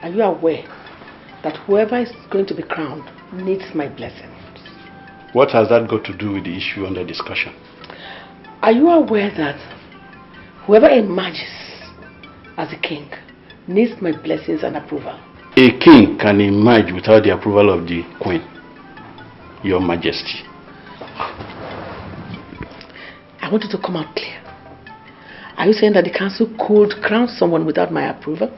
Are you aware that whoever is going to be crowned needs my blessing? What has that got to do with the issue under discussion? Are you aware that whoever emerges as a king needs my blessings and approval? A king can emerge without the approval of the queen, Your Majesty. I want you to come out clear. Are you saying that the council could crown someone without my approval?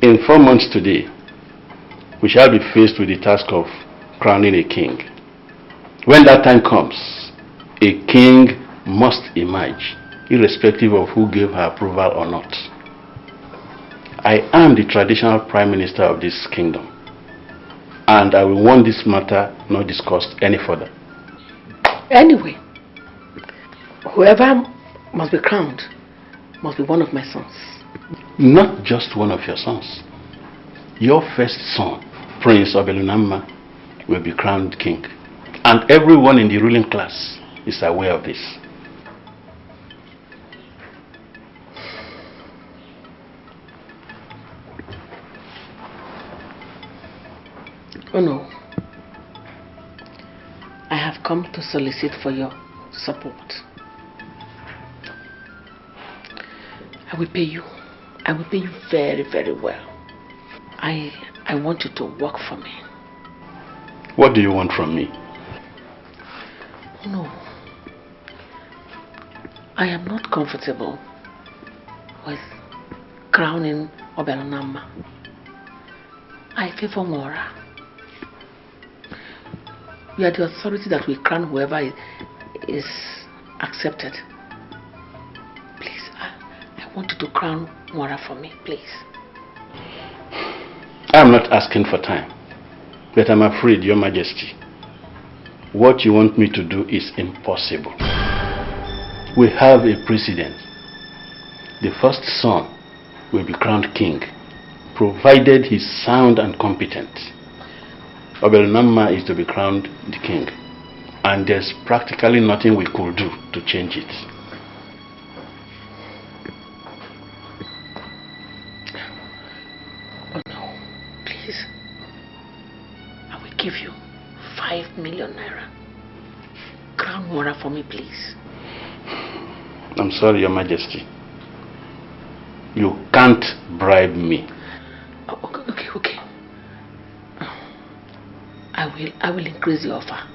In 4 months today, we shall be faced with the task of crowning a king. When that time comes, a king must emerge, irrespective of who gave her approval or not. I am the traditional prime minister of this kingdom, and I will want this matter not discussed any further. Anyway, whoever must be crowned must be one of my sons. Not just one of your sons. Your first son, Prince Obelunama, will be crowned king. And everyone in the ruling class is aware of this. Oh no. I have come to solicit for your support. I will pay you. I will pay you very, very well. I want you to work for me. What do you want from me? No. I am not comfortable with crowning Obelunama. I favor Mora. You are the authority that will crown whoever is accepted. Please, I want you to crown Mora for me, please. I'm not asking for time, but I'm afraid, Your Majesty, what you want me to do is impossible. We have a precedent. The first son will be crowned king, provided he's sound and competent. Obelunama is to be crowned the king, and there's practically nothing we could do to change it. Oh no, please. I will give you 5 million naira. Crown Mora for me, please. I'm sorry, Your Majesty. You can't bribe me. Oh, okay. I will increase the offer.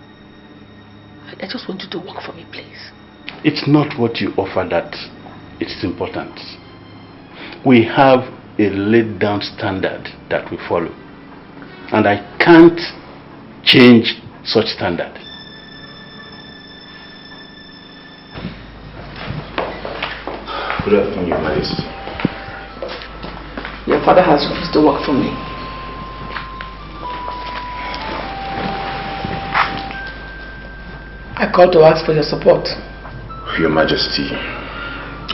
I just want you to work for me, please. It's not what you offer that it's important. We have a laid down standard that we follow, and I can't change such standard. Good afternoon, Your Majesty. Your father has refused to work for me. I called to ask for your support. Your Majesty,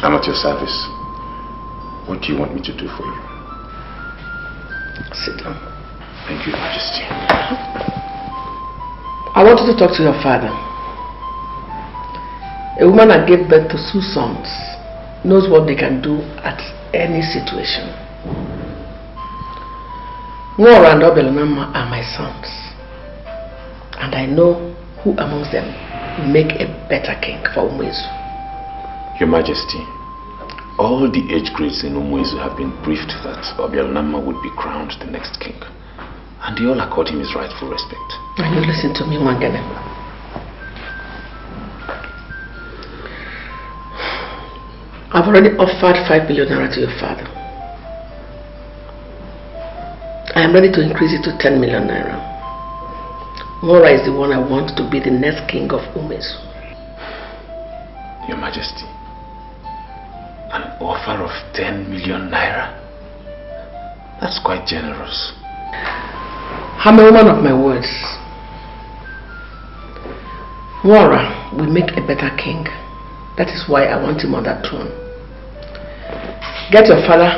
I'm at your service. What do you want me to do for you? Sit down. Thank you, Your Majesty. I want you to talk to your father. A woman that gave birth to 2 sons knows what they can do at any situation. Nora and Obelunama are my sons, and I know who amongst them will make a better king for Umuezu. Your Majesty, all the age grades in Umuezu have been briefed that Obelunama would be crowned the next king, and they all accord him his rightful respect. And you listen to me, Wangene. I've already offered 5 billion naira to your father. I am ready to increase it to 10 million naira. Mora is the one I want to be the next king of Umuezu. Your Majesty, an offer of 10 million naira? That's quite generous. I'm a woman of my words. Mora will make a better king. That is why I want him on that throne. Get your father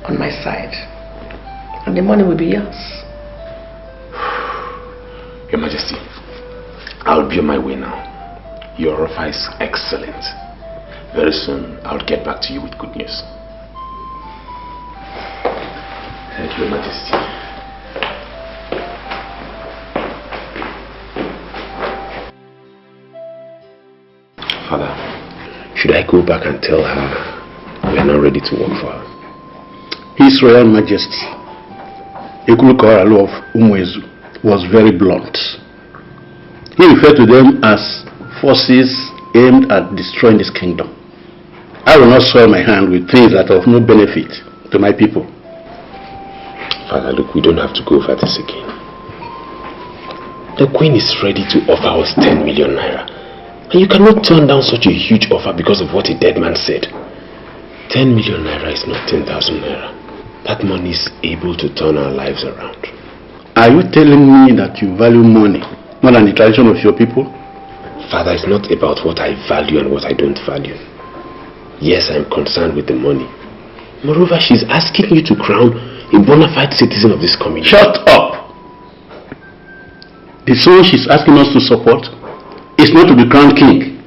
on my side, and the money will be yours. Your Majesty, I'll be on my way now. Your offer is excellent. Very soon, I'll get back to you with good news. Your Majesty. Father, should I go back and tell her we are now ready to work for her? His Royal Majesty, Ozokwor of Umuezu, was very blunt. He referred to them as forces aimed at destroying this kingdom. I will not soil my hand with things that are of no benefit to my people. Father, look, we don't have to go over this again. The Queen is ready to offer us 10 million naira. And you cannot turn down such a huge offer because of what a dead man said. 10 million naira is not 10,000 naira. That money is able to turn our lives around. Are you telling me that you value money more than the tradition of your people? Father, it's not about what I value and what I don't value. Yes, I'm concerned with the money. Moreover, she's asking you to crown a bona fide citizen of this community. Shut up! The soul she's asking us to support is not to be crowned king.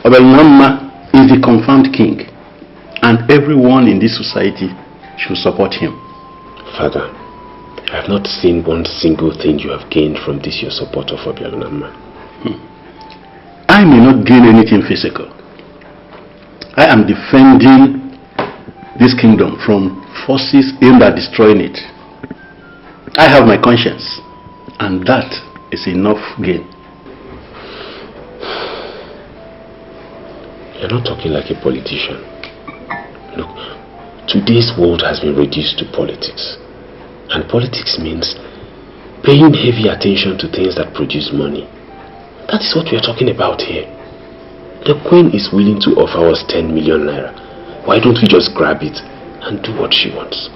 Ozokwor is the confirmed king, and everyone in this society should support him. Father, I have not seen one single thing you have gained from this your support of Ozokwor. I may not gain anything physical. I am defending this kingdom from forces aimed at destroying it. I have my conscience, and that is enough gain. You're not talking like a politician. Look, today's world has been reduced to politics. And politics means paying heavy attention to things that produce money. That is what we are talking about here. The Queen is willing to offer us 10 million naira. Why don't we just grab it and do what she wants?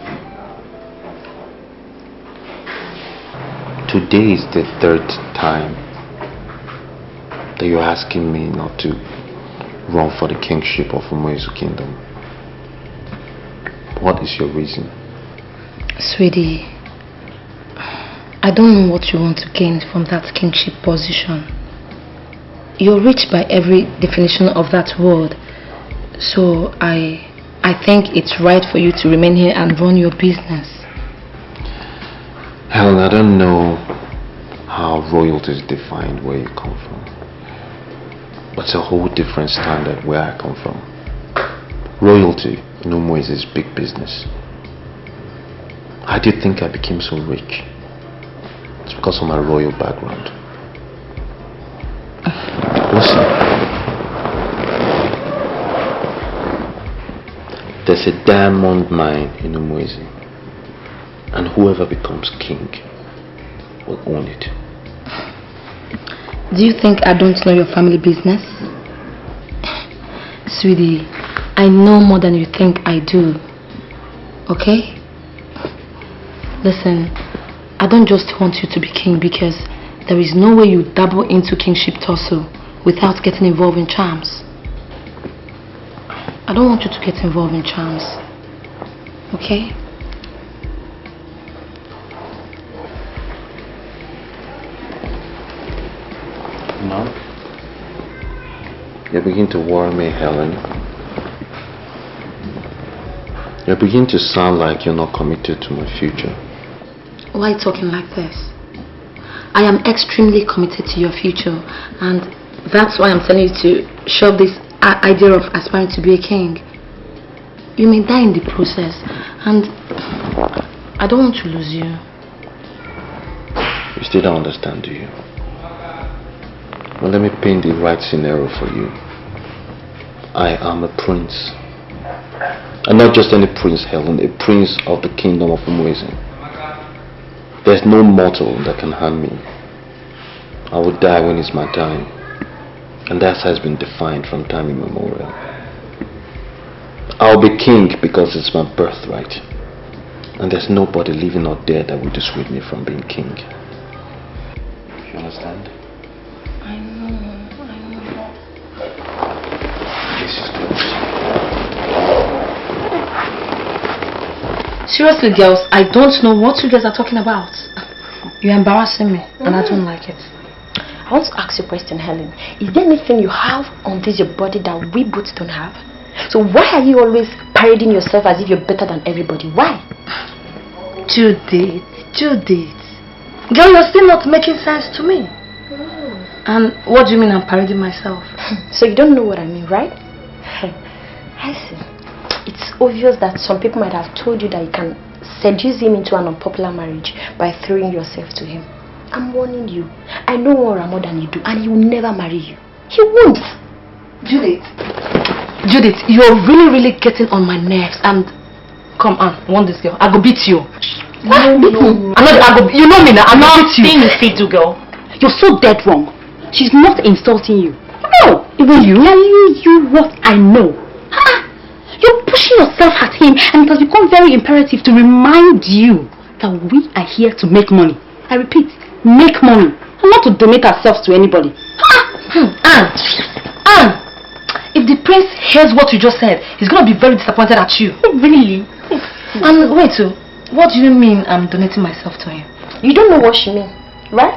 Today is the third time that you're asking me not to run for the kingship of Umuezu Kingdom. What is your reason? Sweetie, I don't know what you want to gain from that kingship position. You're rich by every definition of that word. So I think it's right for you to remain here and run your business. Helen, I don't know how royalty is defined where you come from. But it's a whole different standard where I come from. Royalty in Umuezu is big business. How do you think I became so rich? It's because of my royal background. Listen. There's a diamond mine in Umuezu, and whoever becomes king will own it. Do you think I don't know your family business? Sweetie, I know more than you think I do. Okay? Listen, I don't just want you to be king because there is no way you dabble into kingship tussle without getting involved in charms. I don't want you to get involved in charms. Okay? No? You begin to worry me, Helen. You begin to sound like you're not committed to my future. Why are you talking like this? I am extremely committed to your future, and that's why I'm telling you to shove this idea of aspiring to be a king. You may die in the process, and I don't want to lose you. You still don't understand, do you? Well, let me paint the right scenario for you. I am a prince. And not just any prince, Helen, a prince of the kingdom of Umuezu. There's no mortal that can harm me. I will die when it's my time. And that has been defined from time immemorial. I'll be king because it's my birthright. And there's nobody living or dead that will dissuade me from being king. You understand? I know. This is good. Seriously, girls, I don't know what you guys are talking about. You're embarrassing me, and I don't like it. I want to ask you a question, Helen. Is there anything you have on this your body that we both don't have? So why are you always parading yourself as if you're better than everybody? Why? Judith, Judith. Girl, you're still not making sense to me. And what do you mean I'm parading myself? So you don't know what I mean, right? I see. It's obvious that some people might have told you that you can seduce him into an unpopular marriage by throwing yourself to him. I'm warning you. I know more than you do, and he will never marry you. He won't. Judith, you're really getting on my nerves. And come on, I want this girl. I go beat you. No. You know me now. I'm not beating you. Fidu girl. You're so dead wrong. She's not insulting you. No, even you. Telling you what I know. You're pushing yourself at him, and it has become very imperative to remind you that we are here to make money. I repeat, make money, and not to donate ourselves to anybody. Anne, if the prince hears what you just said, he's gonna be very disappointed at you. Really? And wait, so what do you mean I'm donating myself to him? You don't know what she means, right?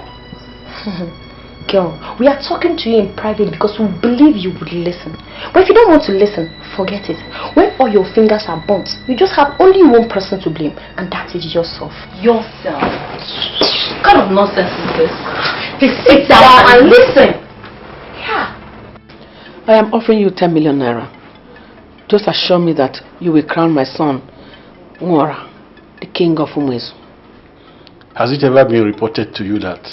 Girl, we are talking to you in private because we believe you would listen. But if you don't want to listen, forget it. When all your fingers are burnt, you just have only one person to blame, and that is yourself. Yourself? What kind of nonsense is this? Sit down and listen. Yeah. I am offering you 10 million naira. Just assure me that you will crown my son, Nwora, the king of Umwezu. Has it ever been reported to you that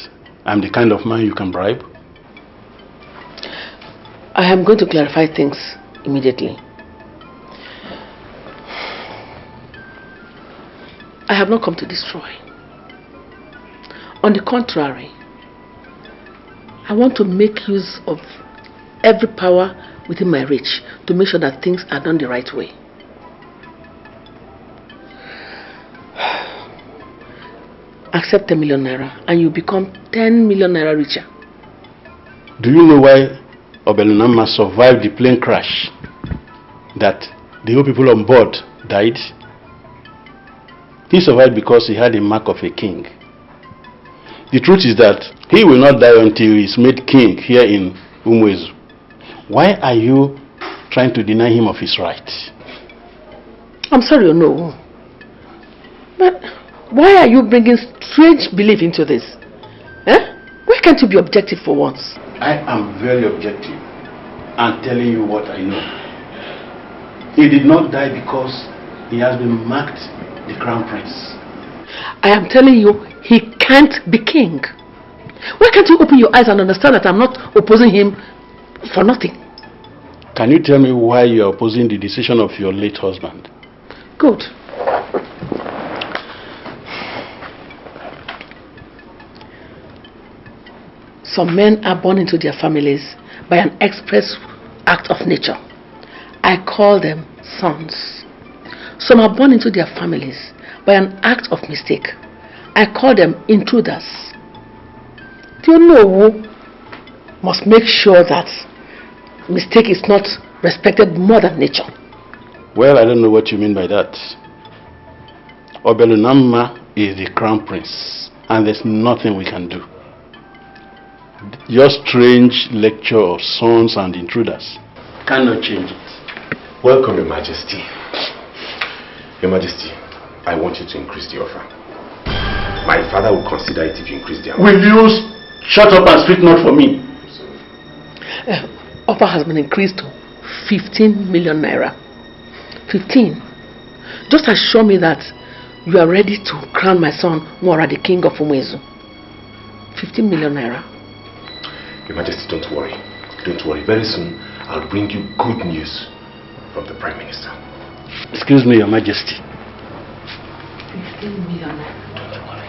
I'm the kind of man you can bribe? I am going to clarify things immediately. I have not come to destroy. On the contrary, I want to make use of every power within my reach to make sure that things are done the right way. Accept 10 million naira and you become 10 million naira richer. Do you know why Obelunama survived the plane crash? That the whole people on board died? He survived because he had a mark of a king. The truth is that he will not die until he is made king here in Umwezu. Why are you trying to deny him of his right? I'm sorry, no. But why are you bringing strange belief into this? Why can't you be objective for once? I am very objective and telling you what I know. He did not die because he has been marked the crown prince. I am telling you, he can't be king. Why can't you open your eyes and understand that I'm not opposing him for nothing? Can you tell me why you are opposing the decision of your late husband? Good. Some men are born into their families by an express act of nature. I call them sons. Some are born into their families by an act of mistake. I call them intruders. Do you know who must make sure that mistake is not respected more than nature? Well, I don't know what you mean by that. Obelunama is the crown prince, and there's nothing we can do. Your strange lecture of sons and intruders cannot change it. Welcome, Your Majesty. Your Majesty, I want you to increase the offer. My father will consider it if you increase the amount. Will you shut up and speak not for me? Offer has been increased to 15 million naira. 15. Just assure me that you are ready to crown my son Nwora, the king of Umwezu. 15 million naira. Your Majesty, don't worry. Don't worry. Very soon, I'll bring you good news from the Prime Minister. Excuse me, Your Majesty. 15 million naira. Don't worry.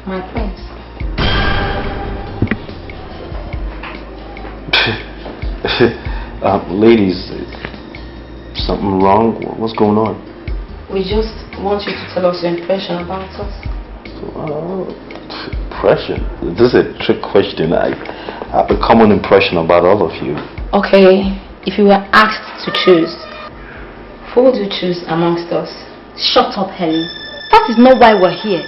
My prince. Ladies, something wrong? What's going on? We just want you to tell us your impression about us. Impression? This is a trick question. I have a common impression about all of you. Okay, if you were asked to choose, who would you choose amongst us? Shut up, Helen. That is not why we're here.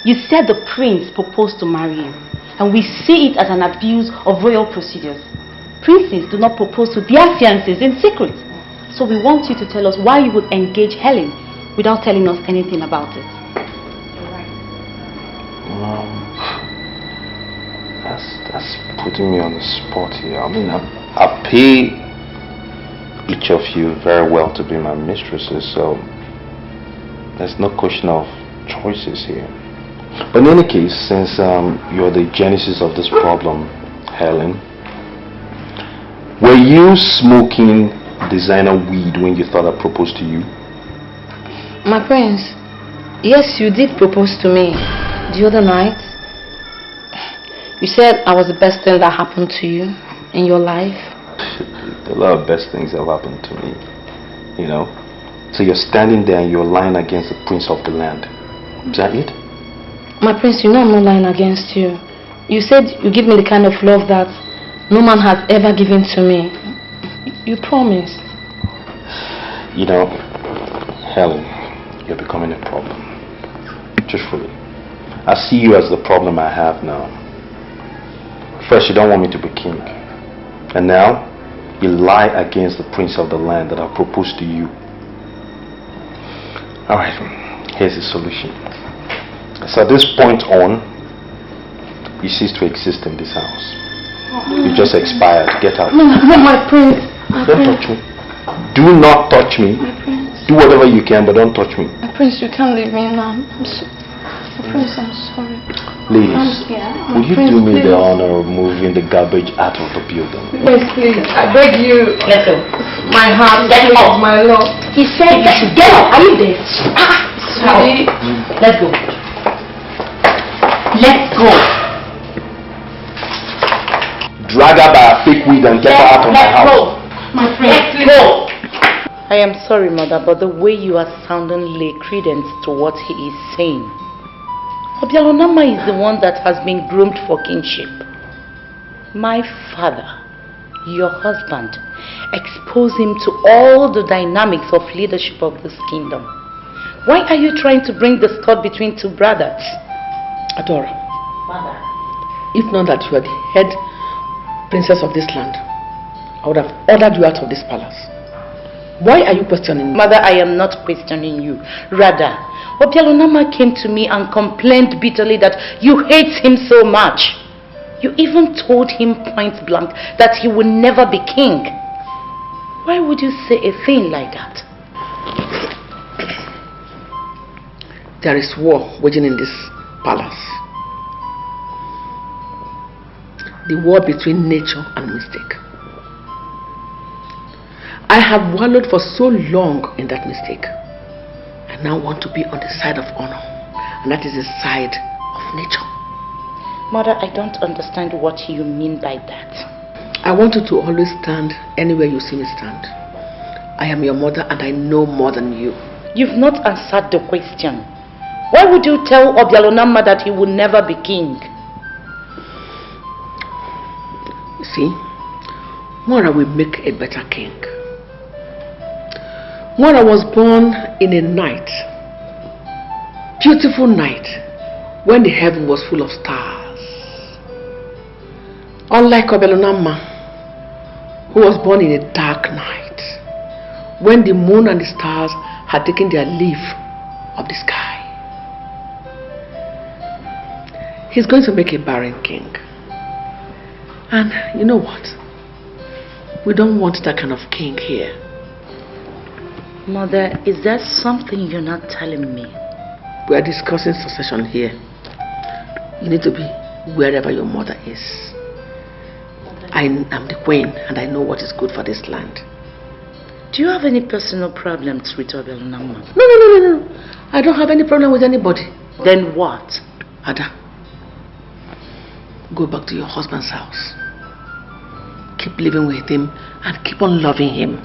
You said the prince proposed to marry you, and we see it as an abuse of royal procedures. Princes do not propose to their fiancés in secret. So we want you to tell us why you would engage Helen without telling us anything about it. That's putting me on the spot here. I mean, I pay each of you very well to be my mistresses, so there's no question of choices here. But in any case, since you're the genesis of this problem, Helen, were you smoking designer weed when you thought I proposed to you? My prince, yes, you did propose to me the other night. You said I was the best thing that happened to you in your life. A lot of best things have happened to me, you know. So you're standing there and you're lying against the prince of the land. Is that it? My prince, you know I'm not lying against you. You said you give me the kind of love that no man has ever given to me. You promised. You know, Helen, you're becoming a problem. Truthfully. I see you as the problem I have now. First, you don't want me to be king. And now, you lie against the prince of the land that I proposed to you. Alright, here's the solution. So at this point on, you cease to exist in this house. You just expired. Get out. No, my prince. Don't touch me. Do not touch me. Do whatever you can, but don't touch me. My prince, you can't leave me now. My prince, I'm sorry. Ladies, will you do me the honor of moving the garbage out of the building? Yes, please. I beg you. Let go. My heart, Get up. my love. He said you should get up. Are you there? Sweetie. Let's go. Let's go. Drag her by a fake weed and get her out of my house. Go. My friend, let's go. I am sorry, mother, but the way you are sounding lay credence to what he is saying. Obialonama is the one that has been groomed for kingship. My father, your husband, exposed him to all the dynamics of leadership of this kingdom. Why are you trying to bring discord between two brothers? Adora, Mother. if not that you are the head princess of this land, I would have ordered you out of this palace. Why are you questioning me? Mother, I am not questioning you. Rather, Obialonama came to me and complained bitterly that you hate him so much. You even told him point blank that he would never be king. Why would you say a thing like that? There is war waging in this palace. The war between nature and mistake. I have wallowed for so long in that mistake. I now want to be on the side of honor, and that is the side of nature. Mother, I don't understand what you mean by that. I want you to always stand anywhere you see me stand. I am your mother and I know more than you. You've not answered the question. Why would you tell Obialonama that he will never be king? You see, Mora will make a better king. Mora was born in a night, beautiful night, when the heaven was full of stars. Unlike Obialonama, who was born in a dark night, when the moon and the stars had taken their leave of the sky. He's going to make a barren king. And you know what? We don't want that kind of king here. Mother, is there something you're not telling me? We are discussing succession here. You need to be wherever your mother is. I am the queen and I know what is good for this land. Do you have any personal problems with Obialonama? No. I don't have any problem with anybody. Then what? Ada, go back to your husband's house. Keep living with him and keep on loving him.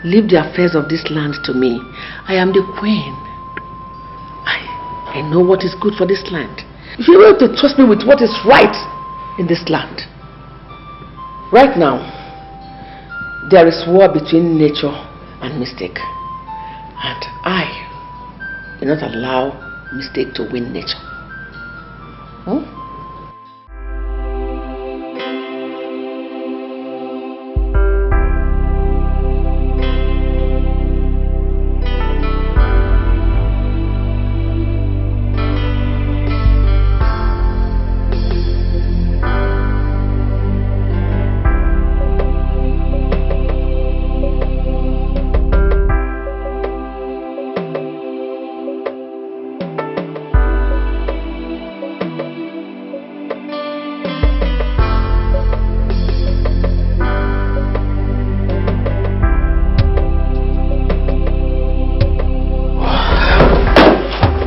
Leave the affairs of this land to me. I am the queen. I know what is good for this land. If you were to trust me with what is right in this land, right now, There is war between nature and mistake. And I will not allow mistake to win nature. Hmm?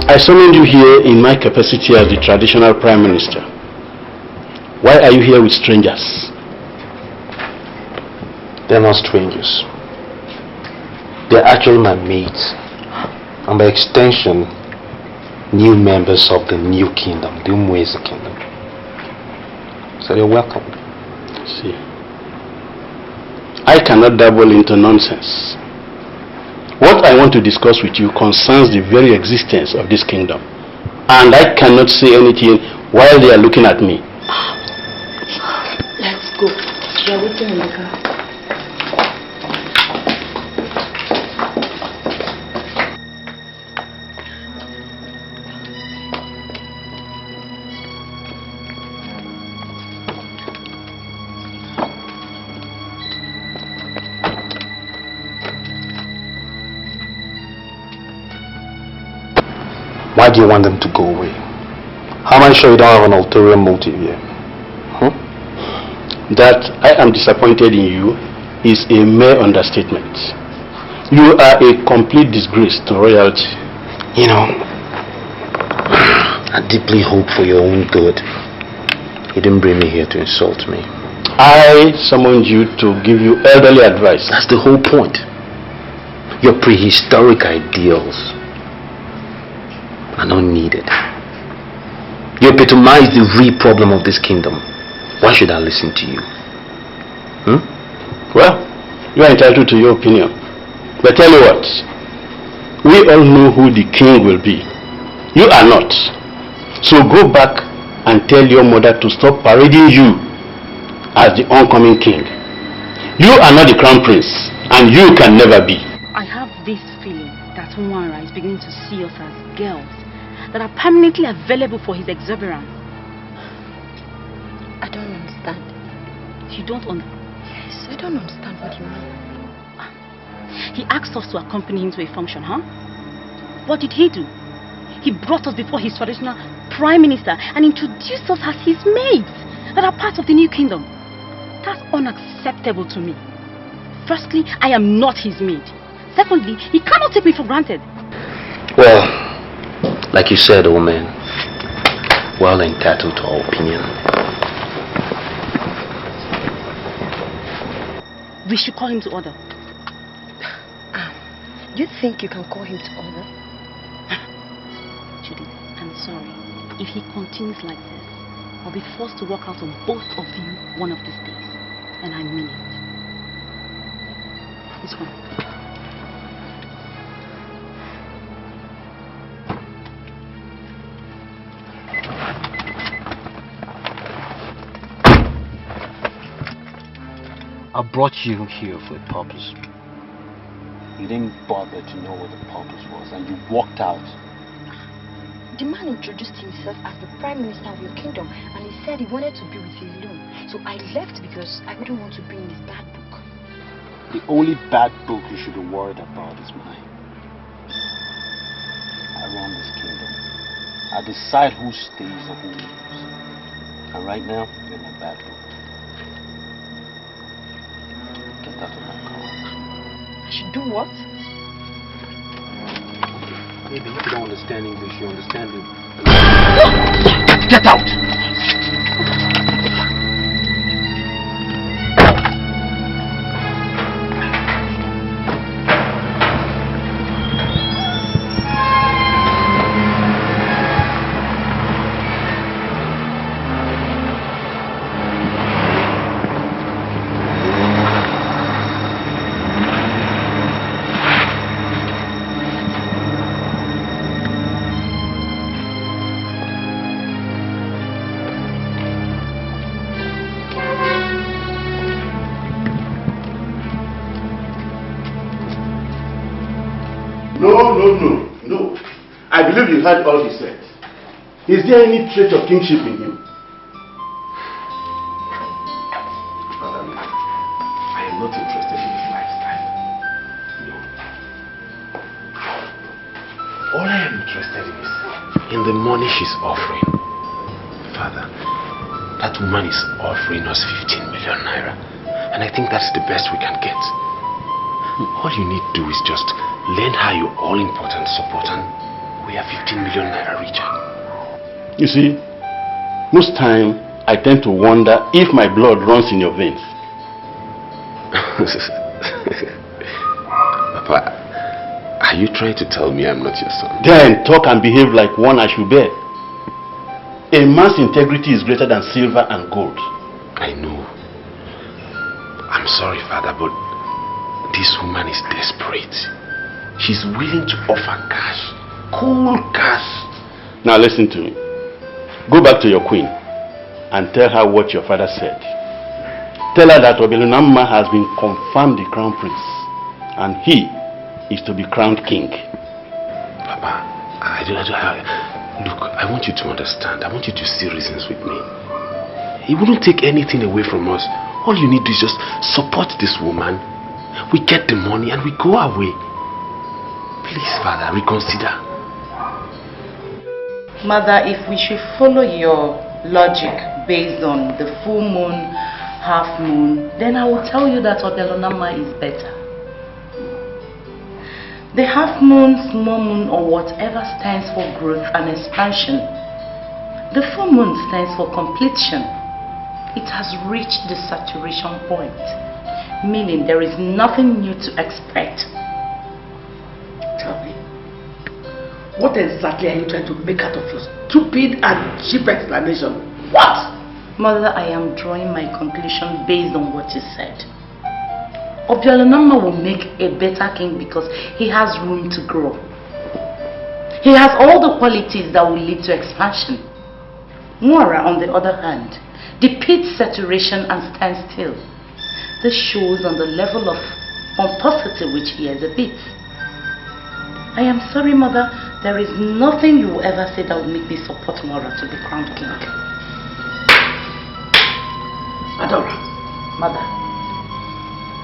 I summoned you here in my capacity as the traditional Prime Minister. Why are you here with strangers? They're not strangers. They're actually my mates. And by extension, new members of the new kingdom, the Umwezi kingdom. So they're welcome. See, I cannot dabble into nonsense. What I want to discuss with you concerns the very existence of this kingdom. And I cannot say anything while they are looking at me. Let's go. We are waiting in the car. Why do you want them to go away? How am I sure you don't have an ulterior motive here? Huh? That I am disappointed in you is a mere understatement. You are a complete disgrace to royalty. You know, I deeply hope for your own good. You didn't bring me here to insult me. I summoned you to give you elderly advice. That's the whole point. Your prehistoric ideals are not needed. You epitomize the real problem of this kingdom. Why should I listen to you? Well, you are entitled to your opinion. But tell you what, we all know who the king will be. You are not. So go back and tell your mother to stop parading you as the oncoming king. You are not the crown prince, and you can never be. I have this feeling that Nwara is beginning to see us as girls that are permanently available for his exuberance. I don't understand. You don't understand? Yes, I don't understand what you mean. He asked us to accompany him to a function, huh? What did he do? He brought us before his traditional prime minister and introduced us as his maids that are part of the new kingdom. That's unacceptable to me. Firstly, I am not his maid. Secondly, he cannot take me for granted. Well, like you said, old man, well entitled to our opinion. We should call him to order. You think you can call him to order? Judy, I'm sorry. If he continues like this, I'll be forced to walk out on both of you one of these days. And I mean it. This one. I brought you here for a purpose. You didn't bother to know what the purpose was, and you walked out. The man introduced himself as the prime minister of your kingdom, and he said he wanted to be with you alone. So I left because I wouldn't want to be in his bad book. The only bad book you should be worried about is mine. I run this kingdom. I decide who stays or who leaves. And right now, you're in my bad book. Get out of my car. I should do what? Maybe if you don't understand English, you understand it. Get out! No. I believe you heard all he said. Is there any trait of kingship in him? Father, I am not interested in his lifestyle. No. All I am interested in is in the money she's offering. Father, that woman is offering us 15 million naira. And I think that's the best we can get. All you need to do is just lend her your all-important support and we are 15 million naira richer. You see, most time I tend to wonder if my blood runs in your veins. Papa, are you trying to tell me I'm not your son? Then talk and behave like one I should bear. A man's integrity is greater than silver and gold. I know. I'm sorry, Father, but this woman is desperate. She's willing to offer cash. Cool cash. Now listen to me. Go back to your queen and tell her what your father said. Tell her that Obelunamma has been confirmed the crown prince and he is to be crowned king. Papa, look, I want you to understand. I want you to see reasons with me. It wouldn't take anything away from us. All you need to do is just support this woman. We get the money and we go our way. Please, Father, reconsider. Mother, if we should follow your logic based on the full moon, half moon, then I will tell you that Obelunamma is better. The half moon, small moon, or whatever stands for growth and expansion. The full moon stands for completion. It has reached the saturation point, meaning there is nothing new to expect. Tell me, what exactly are you trying to make out of your stupid and cheap explanation? What? Mother, I am drawing my conclusion based on what you said. Obelunamma will make a better king because he has room to grow. He has all the qualities that will lead to expansion. Mwara, on the other hand, depicts saturation and standstill. This shows on the level of pomposity which he exhibits. I am sorry, Mother, there is nothing you will ever say that will make me support Mwara to be crowned king. Adora, Mother,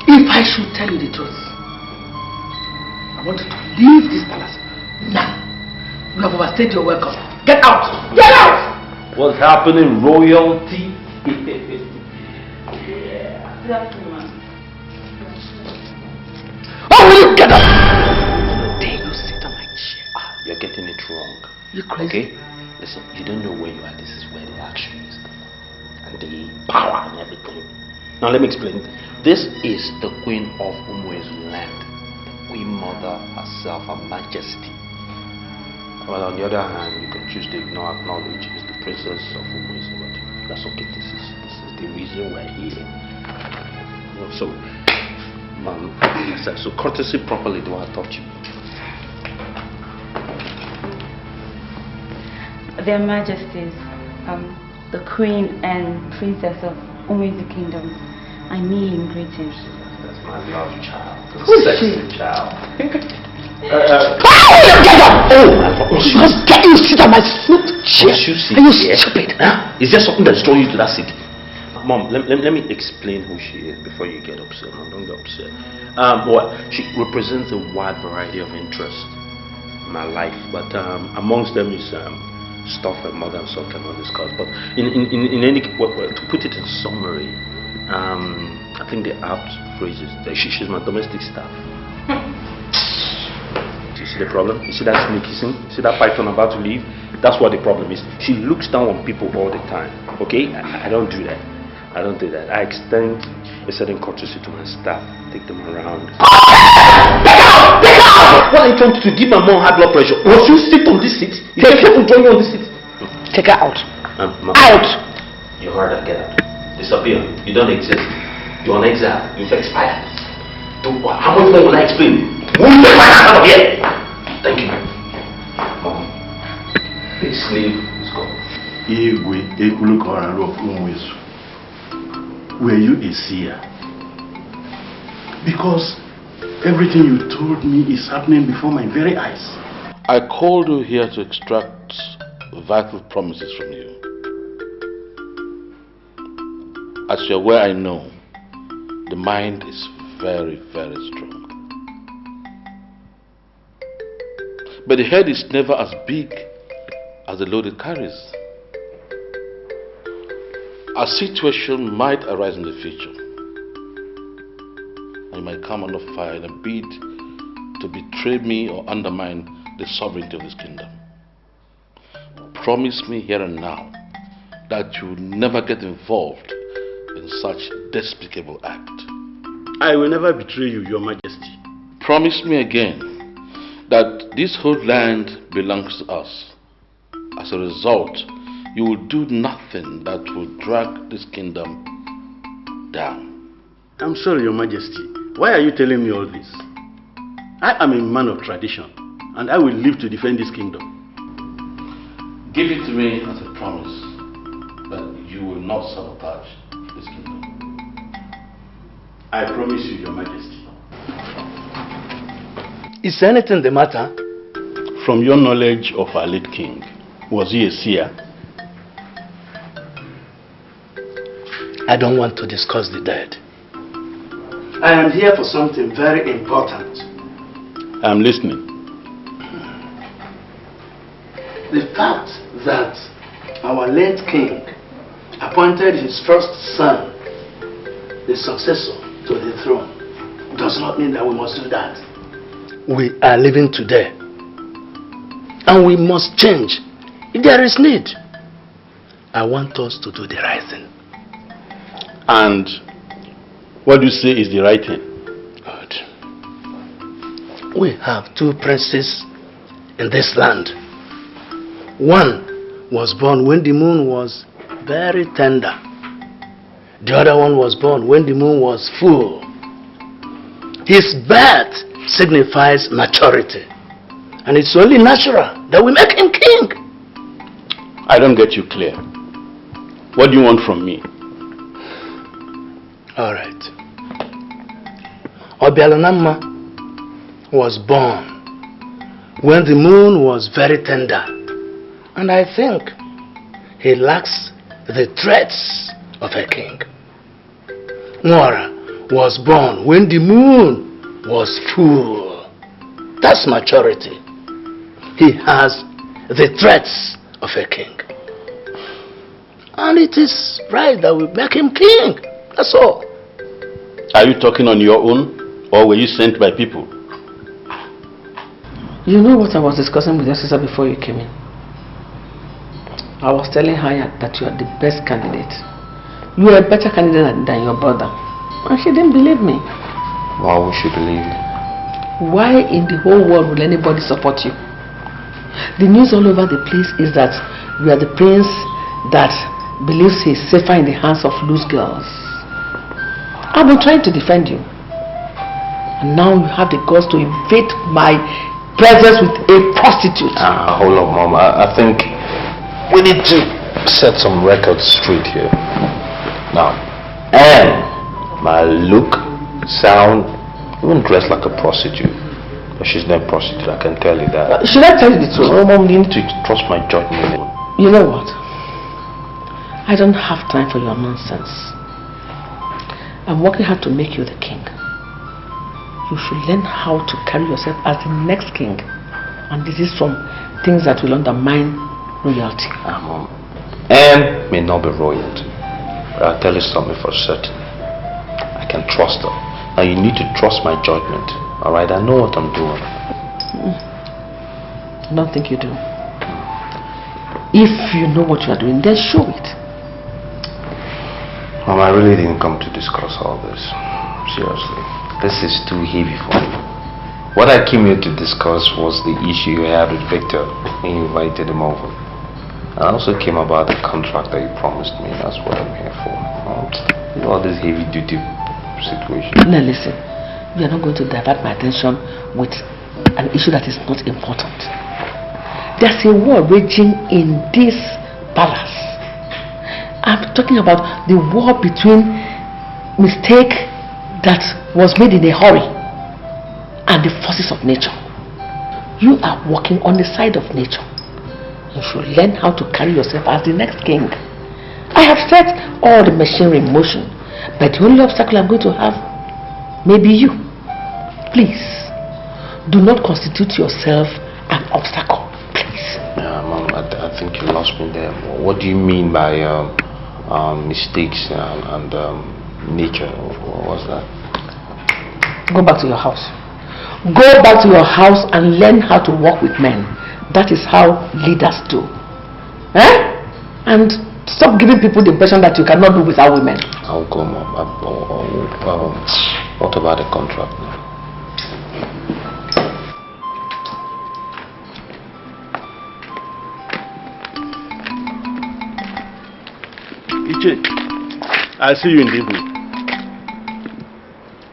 if I should tell you the truth, I want you to leave this palace now. You have overstayed your welcome. Get out! Get out! What's happening, royalty? Oh, will you get up? How dare you sit on my chair? You're getting it wrong. You crazy? Okay? Listen, you don't know where you are. This is where the action is. And the power and everything. Now let me explain. This is the Queen of Umue's land. The Queen Mother herself, Her Majesty. Well, on the other hand, you can choose to acknowledge is the Princess of Umue's land. That's okay. This is the reason we're here. You know, so courtesy properly, do I talk to you? Their Majesties, the Queen and Princess of Umue's Kingdom, I kneel in greetings. That's my love child. Who's she? Child. How dare you sit on my foot chair? Are you stupid? Huh? Is there something that's drawing you to that seat? Mom, let me explain who she is before you get upset. No, don't get upset. She represents a wide variety of interests in my life, but amongst them is stuff her mother and son cannot discuss. But in any to put it in summary, I think the apt phrase is that she's my domestic staff. Do you see the problem? You see that snake hissing? See that python about to leave? That's what the problem is. She looks down on people all the time. Okay? I don't do that. I don't do that. I extend a certain courtesy to my staff. Take them around. Take out! Take out! What are you trying to do? Give my mom high blood pressure. Once you sit on this seat, you take her to join you on this seat. Take her out. Out! You heard her. Get out. Disappear. You don't exist. You're on exile. You've expired. How much more will I explain? Move the man out of here! Thank you. Mom. The slave is gone. Were you a seer? Because Everything you told me is happening before my very eyes. I called you here to extract vital promises from you. As you're aware, I know the mind is very, very strong. But the head is never as big as the load it carries. A situation might arise in the future, and you might come under fire in a bid to betray me or undermine the sovereignty of this kingdom. Promise me here and now that you will never get involved in such despicable act. I will never betray you, Your Majesty. Promise me again that this whole land belongs to us. As a result, you will do nothing that will drag this kingdom down. I'm sorry, Your Majesty. Why are you telling me all this? I am a man of tradition, and I will live to defend this kingdom. Give it to me as a promise that you will not sabotage this kingdom. I promise you, Your Majesty. Is anything the matter? From your knowledge of our late king, was he a seer? I don't want to discuss the dead. I am here for something very important. I'm listening. The fact that our late king appointed his first son the successor to the throne does not mean that we must do that. We are living today, and we must change if there is need. I want us to do the right thing. And what do you say is the right thing? Good. We have two princes in this land. One was born when the moon was very tender. The other one was born when the moon was full. His birth signifies maturity, and it's only natural that we make him king. I don't get you clear. What do you want from me? All right. Obialanama was born when the moon was very tender, and I think he lacks the traits of a king. Nwara was born when the moon was full. That's maturity. He has the traits of a king. And it is right that we make him king. That's all. Are you talking on your own, or were you sent by people? You know what I was discussing with your sister before you came in? I was telling her that you are the best candidate. You are a better candidate than your brother. And she didn't believe me. Why would she believe you? Why in the whole world will anybody support you? The news all over the place is that you are the prince that believes he is safer in the hands of loose girls. I've been trying to defend you. And now you have the guts to invade my presence with a prostitute. Hold on, Mom. I think we need to set some records straight here. Now, and my look, sound, even dress like a prostitute. But she's not a prostitute, I can tell you that. Should I tell you the truth? No, Mom, you need to trust my judgment. You know what? I don't have time for your nonsense. I'm working hard to make you the king. You should learn how to carry yourself as the next king. And this is from things that will undermine royalty. Mom. And may not be royalty. But I'll tell you something for certain. I can trust her. Now you need to trust my judgment. Alright, I know what I'm doing. I don't think you do. If you know what you are doing, then show it. Mom, I really didn't come to discuss all this. Seriously. This is too heavy for me. What I came here to discuss was the issue you had with Victor when you invited him over. I also came about the contract that you promised me. That's what I'm here for. You know, all this heavy-duty situation. Now listen, we are not going to divert my attention with an issue that is not important. There's a war raging in this palace. I'm talking about the war between mistake that was made in a hurry and the forces of nature. You are working on the side of nature. You should learn how to carry yourself as the next king. I have set all the machinery in motion, but the only obstacle I'm going to have may be you. Please, do not constitute yourself an obstacle. Please. Mom, I think you lost me there. What do you mean by mistakes and nature? What was that? Go back to your house. Go back to your house and learn how to work with men. That is how leaders do. And stop giving people the impression that you cannot do without women. I'll go, Mom. What about the contract now? Iche, I'll see you in the evening.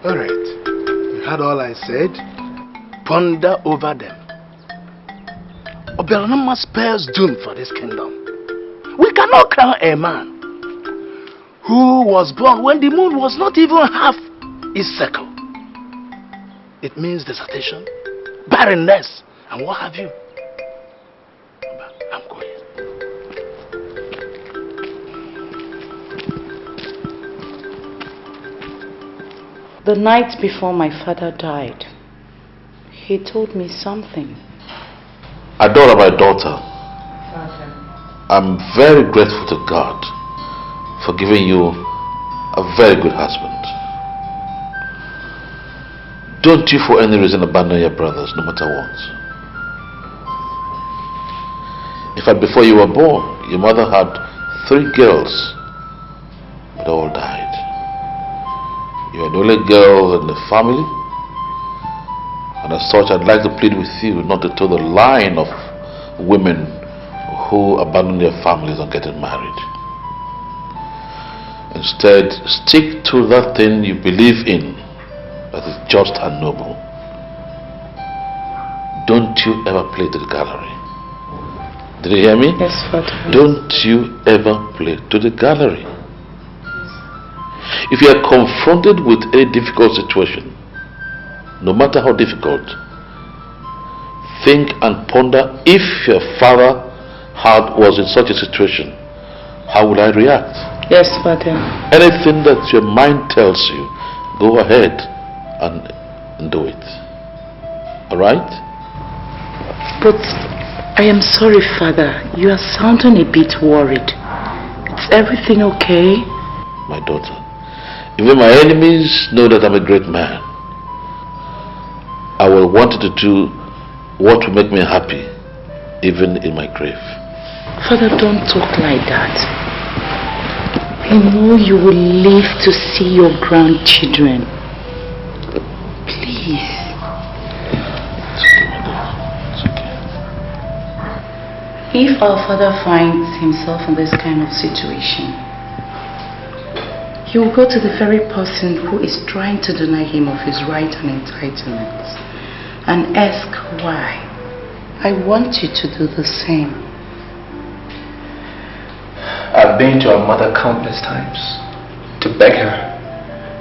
Alright. You heard all I said? Ponder over them. Oberonoma spells doom for this kingdom. We cannot crown a man who was born when the moon was not even half its circle. It means dissertation, barrenness, and what have you. I'm going. The night before my father died, he told me something. Adora, my daughter, I'm very grateful to God for giving you a very good husband. Don't you for any reason abandon your brothers, no matter what. In fact, before you were born, your mother had 3 girls, but all died. You are the only girl in the family, and as such, I'd like to plead with you not to toe the line of women who abandon their families and getting married. Instead, stick to that thing you believe in that is just and noble. Don't you ever play to the gallery. Did you hear me? Yes, Father. Don't you ever play to the gallery. If you are confronted with a difficult situation, no matter how difficult, think and ponder, if your father was in such a situation, how would I react? Yes, Father. Anything that your mind tells you, go ahead and do it. Alright? But I am sorry, Father. You are sounding a bit worried. Is everything okay? My daughter, even my enemies know that I'm a great man. I will want to do what will make me happy, even in my grave. Father, don't talk like that. I know you will live to see your grandchildren. Please. It's okay, my daughter. It's okay. If our father finds himself in this kind of situation, he will go to the very person who is trying to deny him of his right and entitlements and ask why. I want you to do the same. I've been to her mother countless times to beg her.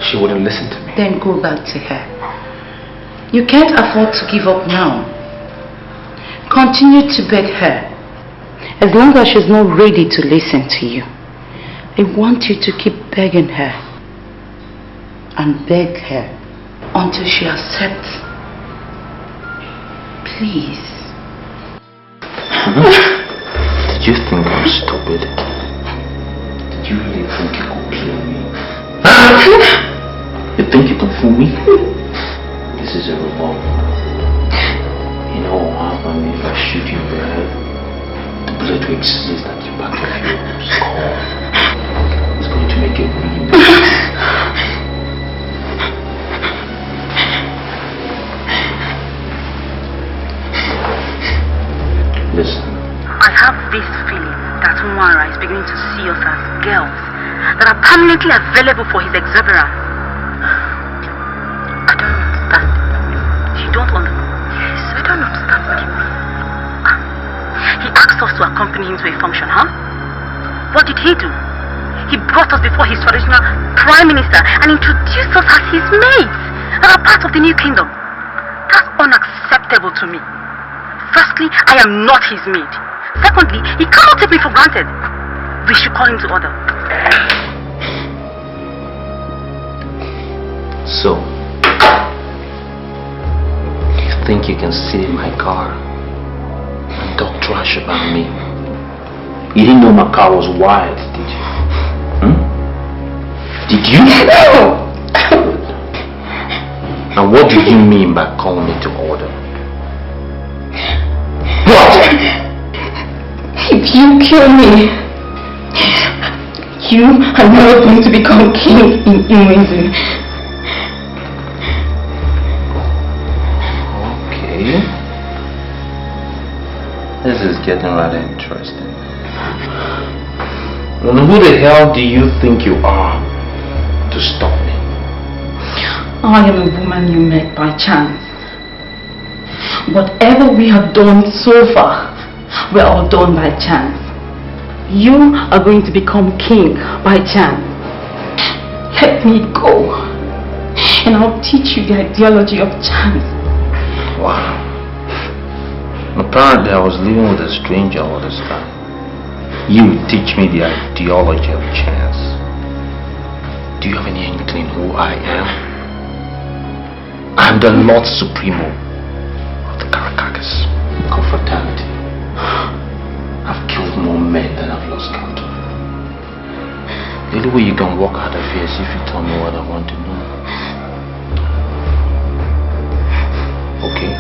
She wouldn't listen to me. Then go back to her. You can't afford to give up now. Continue to beg her. As long as she's not ready to listen to you, I want you to keep begging her and beg her until she accepts. Please. Did you think I'm stupid? Did you really think you could play me? You think you can fool me? This is a revolver. You know what will happen if I shoot you in the head? The bullet will exist at the back of your skull. It's going to make it really nice. Listen. I have this feeling that Nwara is beginning to see us as girls that are permanently available for his exuberance. I don't understand. You don't understand? Yes, I don't understand what you mean. He asked us to accompany him to a function, huh? What did he do? He brought us before his traditional prime minister and introduced us as his mates and are part of the new kingdom. unacceptable to me. Firstly, I am not his maid. Secondly, he cannot take me for granted. We should call him to order. So, you think you can sit in my car and talk trash about me? You didn't know my car was wild, did you? Did you? No! And what do you mean by calling me to order? What? If you kill me, you are not going to become king in Imwezi. Okay. This is getting rather interesting. And who the hell do you think you are to stop me? I am a woman you met by chance. Whatever we have done so far, we're all done by chance. You are going to become king by chance. Let me go, and I'll teach you the ideology of chance. Wow. Apparently I was living with a stranger all this time. You would teach me the ideology of chance. Do you have any inkling who I am? I'm the Lord Supremo of the Caracas confraternity. I've killed more men than I've lost count of. The only way you can walk out of here is if you tell me what I want to know. Okay?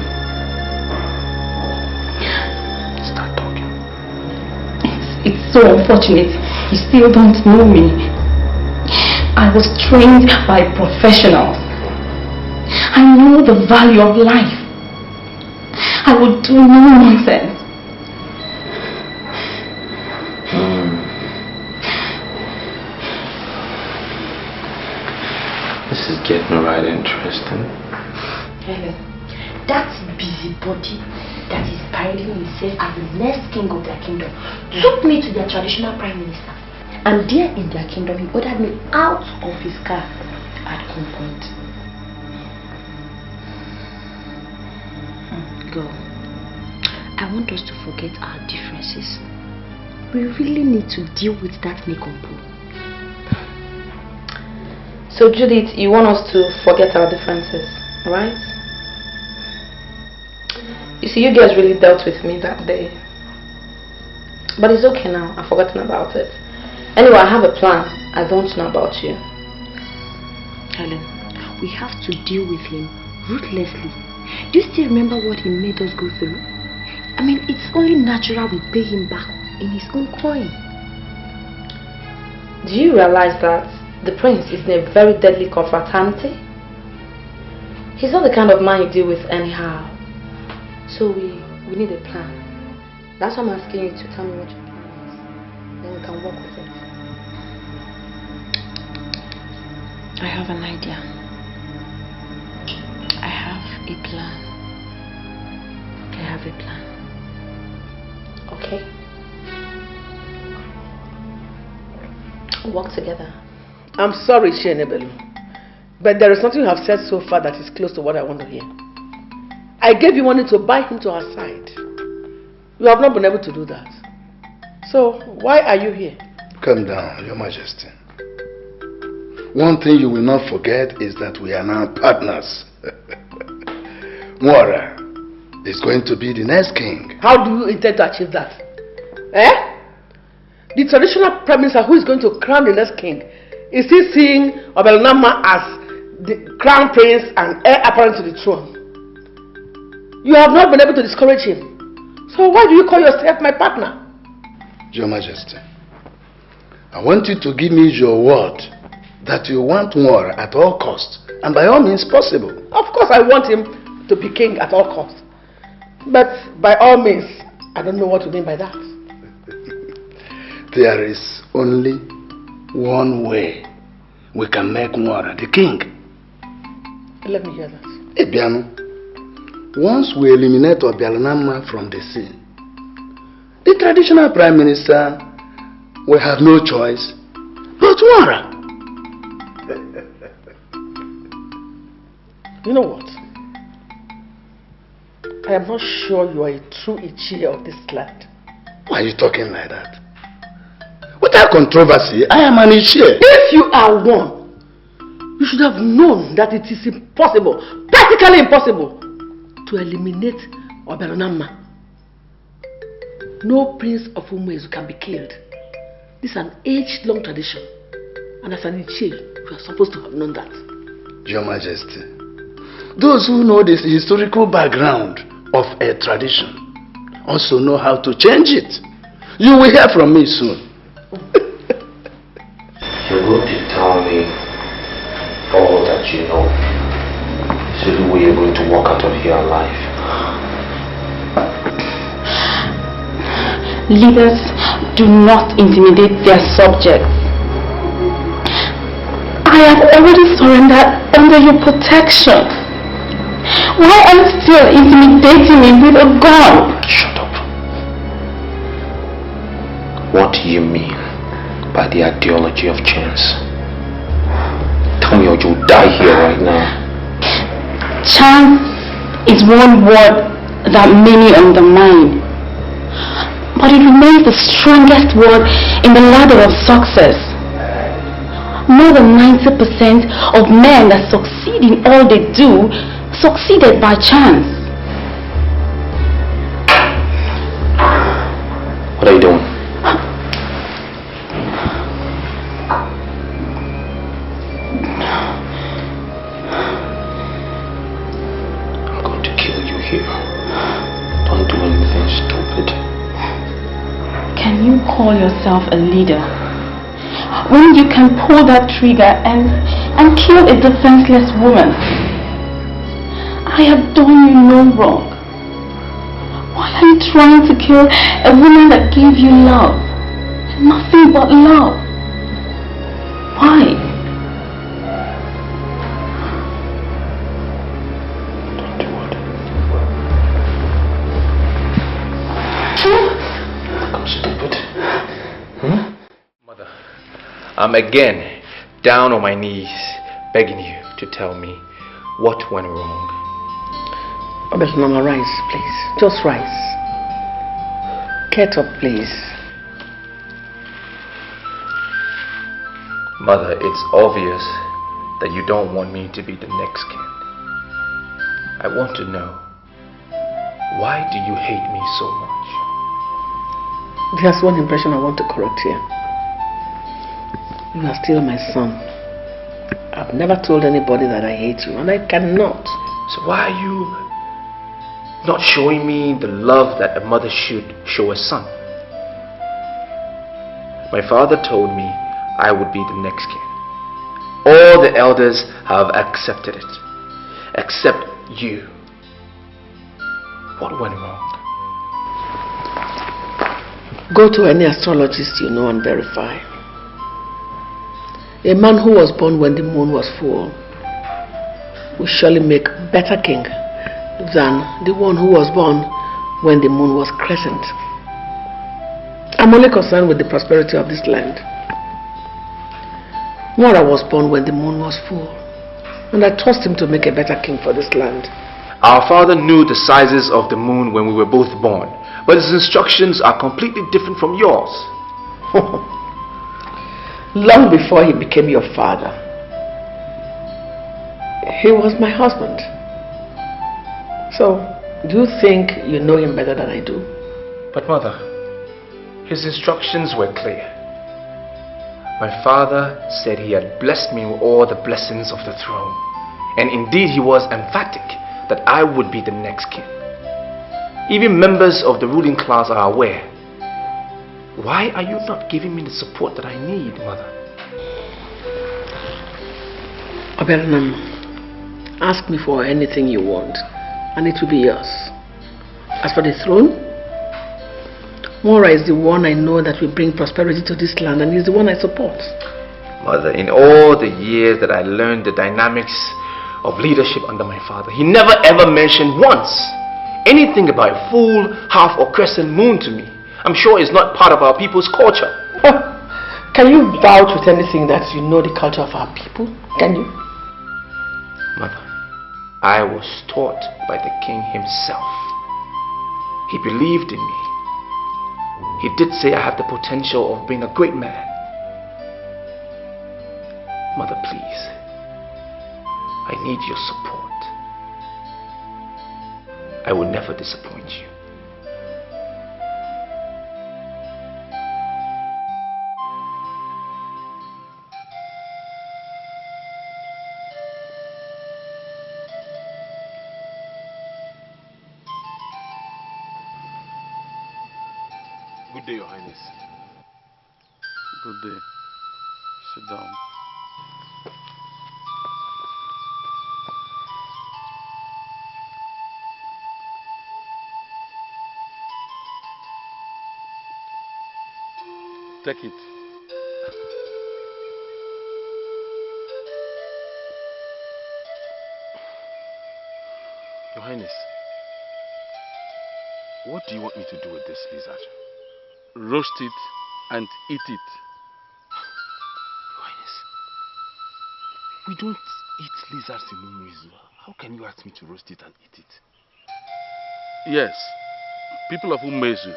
Start talking. It's so unfortunate you still don't know me. I was trained by professionals. I know the value of life. I would do no nonsense. This is getting right interesting. Helen, that busybody that is parading himself as the next king of their kingdom took me to their traditional prime minister. And there in their kingdom, he ordered me out of his car at gunpoint. Girl, I want us to forget our differences. We really need to deal with that Nikompo. So Judith, you want us to forget our differences, right? You see, you guys really dealt with me that day. But it's okay now, I've forgotten about it. Anyway, I have a plan. I don't know about you. Helen, we have to deal with him ruthlessly. Do you still remember what he made us go through? I mean, it's only natural we pay him back in his own coin. Do you realize that the prince is in a very deadly confraternity? He's not the kind of man you deal with anyhow. So we need a plan. That's why I'm asking you to tell me what your plan is. Then we can work with it. I have an idea. I have a plan. I have a plan. Okay. We'll work together. I'm sorry, Chienebelu, but there is nothing you have said so far that is close to what I want to hear. I gave you money to buy him to our side. You have not been able to do that. So, why are you here? Calm down, Your Majesty. One thing you will not forget is that we are now partners. Mwara is going to be the next king. How do you intend to achieve that? Eh? The traditional prime minister who is going to crown the next king, is he seeing Obelnama as the crown prince and heir apparent to the throne? You have not been able to discourage him. So why do you call yourself my partner? Your Majesty, I want you to give me your word that you want Mwara at all costs, and by all means possible. Of course I want him to be king at all costs. But by all means, I don't know what you mean by that. There is only one way we can make Mwara the king. Let me hear that. Ebiano, once we eliminate Obialanama from the scene, the traditional prime minister will have no choice but Mwara. You know what? I am not sure you are a true Ichie of this land. Why are you talking like that? Without controversy, I am an Ichie. If you are one, you should have known that it is impossible, practically impossible, to eliminate Oberonama. No prince of Umuezu can be killed. This is an age-long tradition. And as an Ichie, you are supposed to have known that. Your Majesty, those who know the historical background of a tradition also know how to change it. You will hear from me soon. You're going to tell me all that you know, so the way you're going to walk out of here alive. Leaders do not intimidate their subjects. I have already surrendered under your protection. Why are you still intimidating me with a gun? Shut up. What do you mean by the ideology of chance? Tell me or you'll die here right now. Chance is one word that many undermine, but it remains the strongest word in the ladder of success. More than 90% of men that succeed in all they do succeeded by chance. What are you doing? I'm going to kill you here. Don't do anything stupid. Can you call yourself a leader when you can pull that trigger and kill a defenseless woman? I have done you no wrong. Why are you trying to kill a woman that gave you love? Nothing but love. Why? Don't do it. I'm stupid. Mother, I'm again down on my knees begging you to tell me what went wrong. Mama, rise, please. Just rise. Get up, please. Mother, it's obvious that you don't want me to be the next king. I want to know, why do you hate me so much? There's one impression I want to correct here. You are still my son. I've never told anybody that I hate you, and I cannot. So why are you not showing me the love that a mother should show a son? My father told me I would be the next king. All the elders have accepted it, except you. What went wrong? Go to any astrologist you know and verify. A man who was born when the moon was full will surely make a better king than the one who was born when the moon was crescent. I'm only concerned with the prosperity of this land. Mora was born when the moon was full, and I trust him to make a better king for this land. Our father knew the sizes of the moon when we were both born, but his instructions are completely different from yours. Long before he became your father, he was my husband. So, do you think you know him better than I do? But mother, his instructions were clear. My father said he had blessed me with all the blessings of the throne. And indeed he was emphatic that I would be the next king. Even members of the ruling class are aware. Why are you not giving me the support that I need, mother? Oberonam, ask me for anything you want, and it will be yours. As for the throne, Mora is the one I know that will bring prosperity to this land, and he's the one I support. Mother, in all the years that I learned the dynamics of leadership under my father, he never ever mentioned once anything about a full, half or crescent moon to me. I'm sure it's not part of our people's culture. Can you vouch with anything that you know the culture of our people? Can you? Mother, I was taught by the king himself He believed in me. He did say I have the potential of being a great man. Mother, please. I need your support. I will never disappoint you. Good day, Your Highness. Good day. Sit down. Take it. Your Highness, what do you want me to do with this lizard? Roast it and eat it. Your Highness, we don't eat lizards in Umuizu. How can you ask me to roast it and eat it? Yes, people of Umezu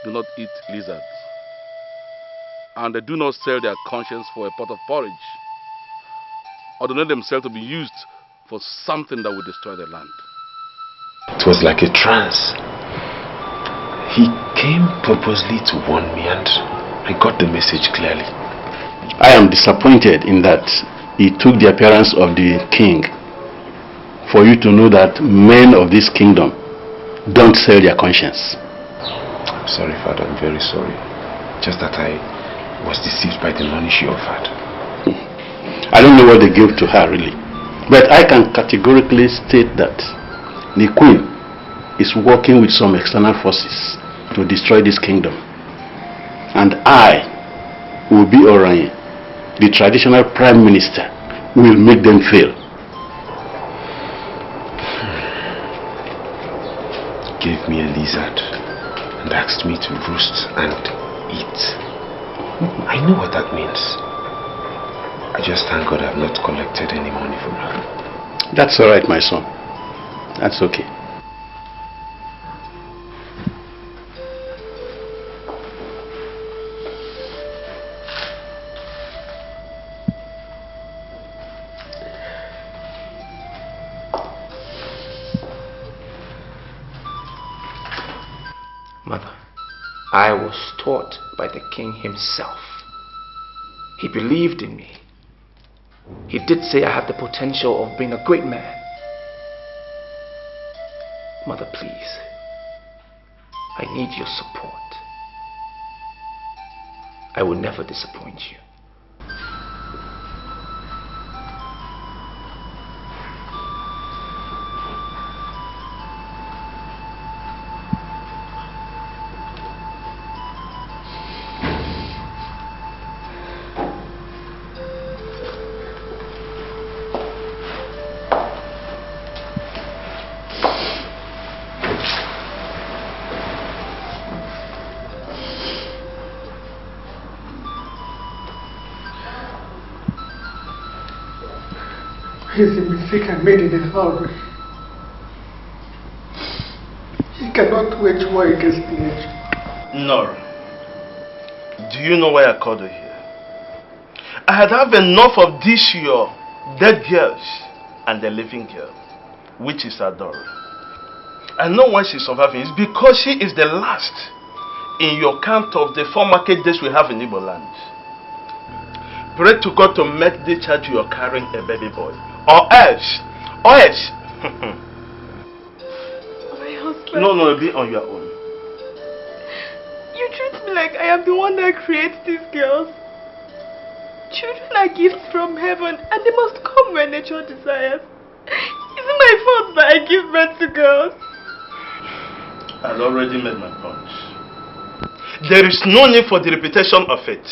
do not eat lizards. And they do not sell their conscience for a pot of porridge, or donate themselves to be used for something that will destroy the land. It was like a trance. He came purposely to warn me, and I got the message clearly. I am disappointed in that he took the appearance of the king, for you to know that men of this kingdom don't sell their conscience. I'm sorry, Father, I'm very sorry. Just that I was deceived by the money she offered. I don't know what they gave to her really, but I can categorically state that the queen is working with some external forces to destroy this kingdom, and I will be Orion, the traditional prime minister, will make them fail. Gave me a lizard and asked me to roast and eat. I know what that means. I just thank God I've not collected any money from her. That's all right, my son. That's okay. Mother, I was taught by the king himself. He believed in me. He did say I have the potential of being a great man. Mother, please. I need your support. I will never disappoint you. It's a mistake I made in a hurry. You cannot wage war against nature. Nora, do you know why I called her here? I had enough of this your dead girls and the living girl, which is Adora. I know why she's surviving. It's because she is the last in your count of the 4 market days we have in Igbo land. Pray to God to make the child you are carrying a baby boy. Or else. My husband. No, be on your own. You treat me like I am the one that creates these girls. Children are gifts from heaven and they must come where nature desires. Is it my fault that I give birth to girls? I've already made my point. There is no need for the repetition of it.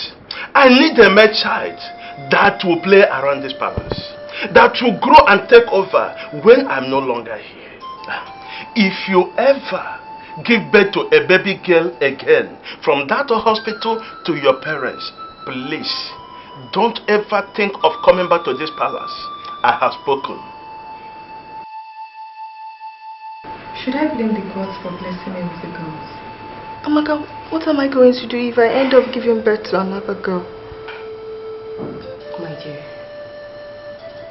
I need a male child that will play around this palace, that will grow and take over when I'm no longer here. If you ever give birth to a baby girl again from that hospital to your parents, please don't ever think of coming back to this palace. I have spoken. Should I blame the gods for blessing me with the girls? Amaka, what am I going to do if I end up giving birth to another girl? My dear,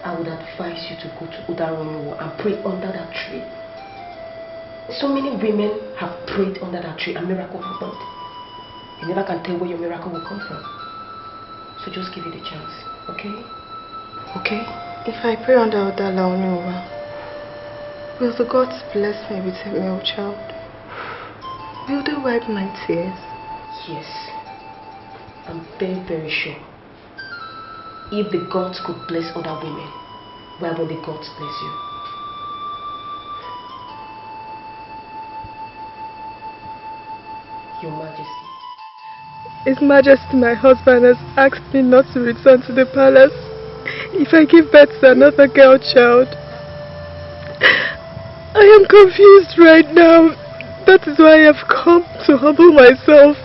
I would advise you to go to Udaronyo and pray under that tree. So many women have prayed under that tree and miracle happened. You never can tell where your miracle will come from. So just give it a chance, okay? Okay. If I pray under Udaronyo, will the gods bless me with a male child? Will they wipe my tears? Yes. I'm very, very sure. If the gods could bless other women, why won't the gods bless you? Your Majesty. His Majesty, my husband, has asked me not to return to the palace if I give birth to another girl child. I am confused right now. That is why I have come to humble myself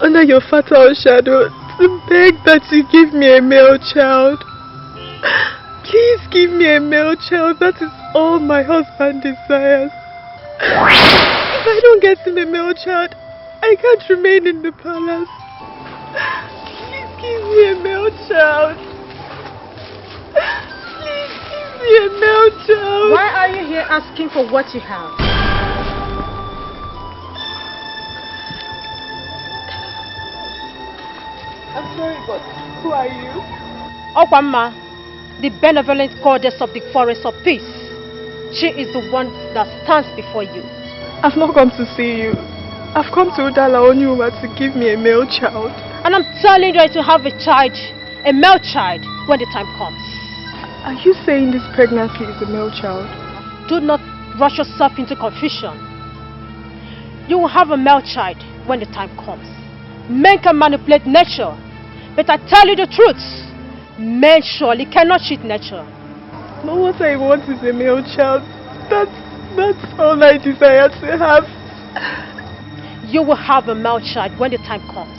under your fatal shadow to beg that you give me a male child. Please give me a male child. That is all my husband desires. If I don't get him a male child, I can't remain in the palace. Please give me a male child. Please give me a male child. Why are you here asking for what you have? I'm sorry, but who are you? Okwamma, the benevolent goddess of the forest of peace. She is the one that stands before you. I've not come to see you. I've come to Udala Onyuma to give me a male child. And I'm telling you to have a child, a male child, when the time comes. Are you saying this pregnancy is a male child? Do not rush yourself into confusion. You will have a male child when the time comes. Men can manipulate nature, but I tell you the truth, men surely cannot cheat nature. But what I want is a male child. That's all I desire to have. You will have a male child when the time comes.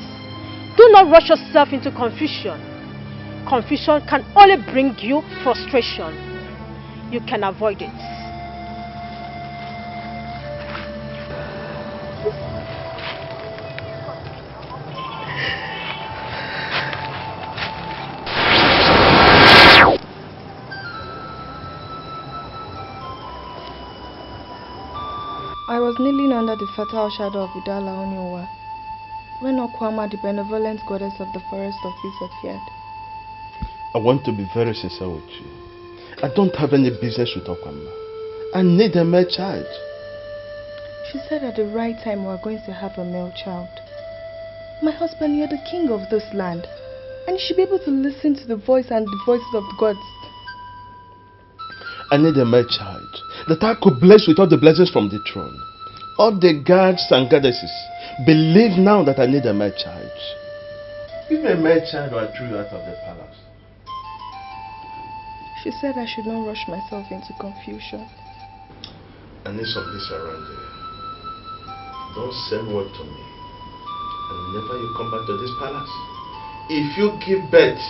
Do not rush yourself into confusion. Confusion can only bring you frustration. You can avoid it. I was kneeling under the fatal shadow of Udala Onyowa when Okwama, the benevolent goddess of the forest of peace, appeared. I want to be very sincere with you. I don't have any business with Okwama. I need a male child. She said at the right time we are going to have a male child. My husband, you're the king of this land, and you should be able to listen to the voice and the voices of the gods. I need a male child that I could bless with all the blessings from the throne. All the gods and goddesses believe now that I need a male child. Give me a male child or I threw you out of the palace. She said I should not rush myself into confusion. I need some peace around here. Don't send word to me. And whenever you come back to this palace, if you give birth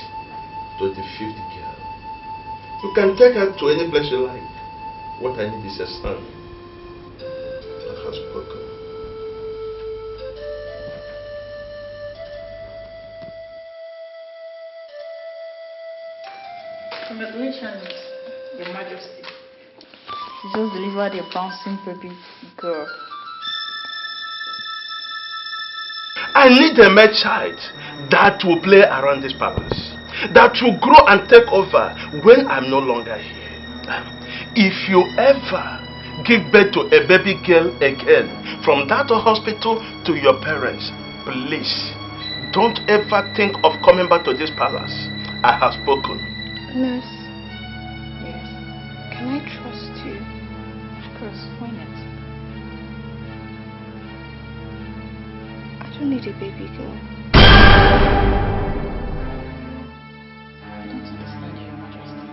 to the 5th girl, you can take her to any place you like. What I need is a son that has spoken. Congratulations, Your Majesty. You just delivered a bouncing baby girl. I need a male child that will play around this palace, that will grow and take over when I'm no longer here. If you ever give birth to a baby girl again from that hospital to your parents, please don't ever think of coming back to this palace. I have spoken. Nurse, yes, can I trust you? Of course, why not? I don't need a baby girl. I don't understand you, Your Majesty.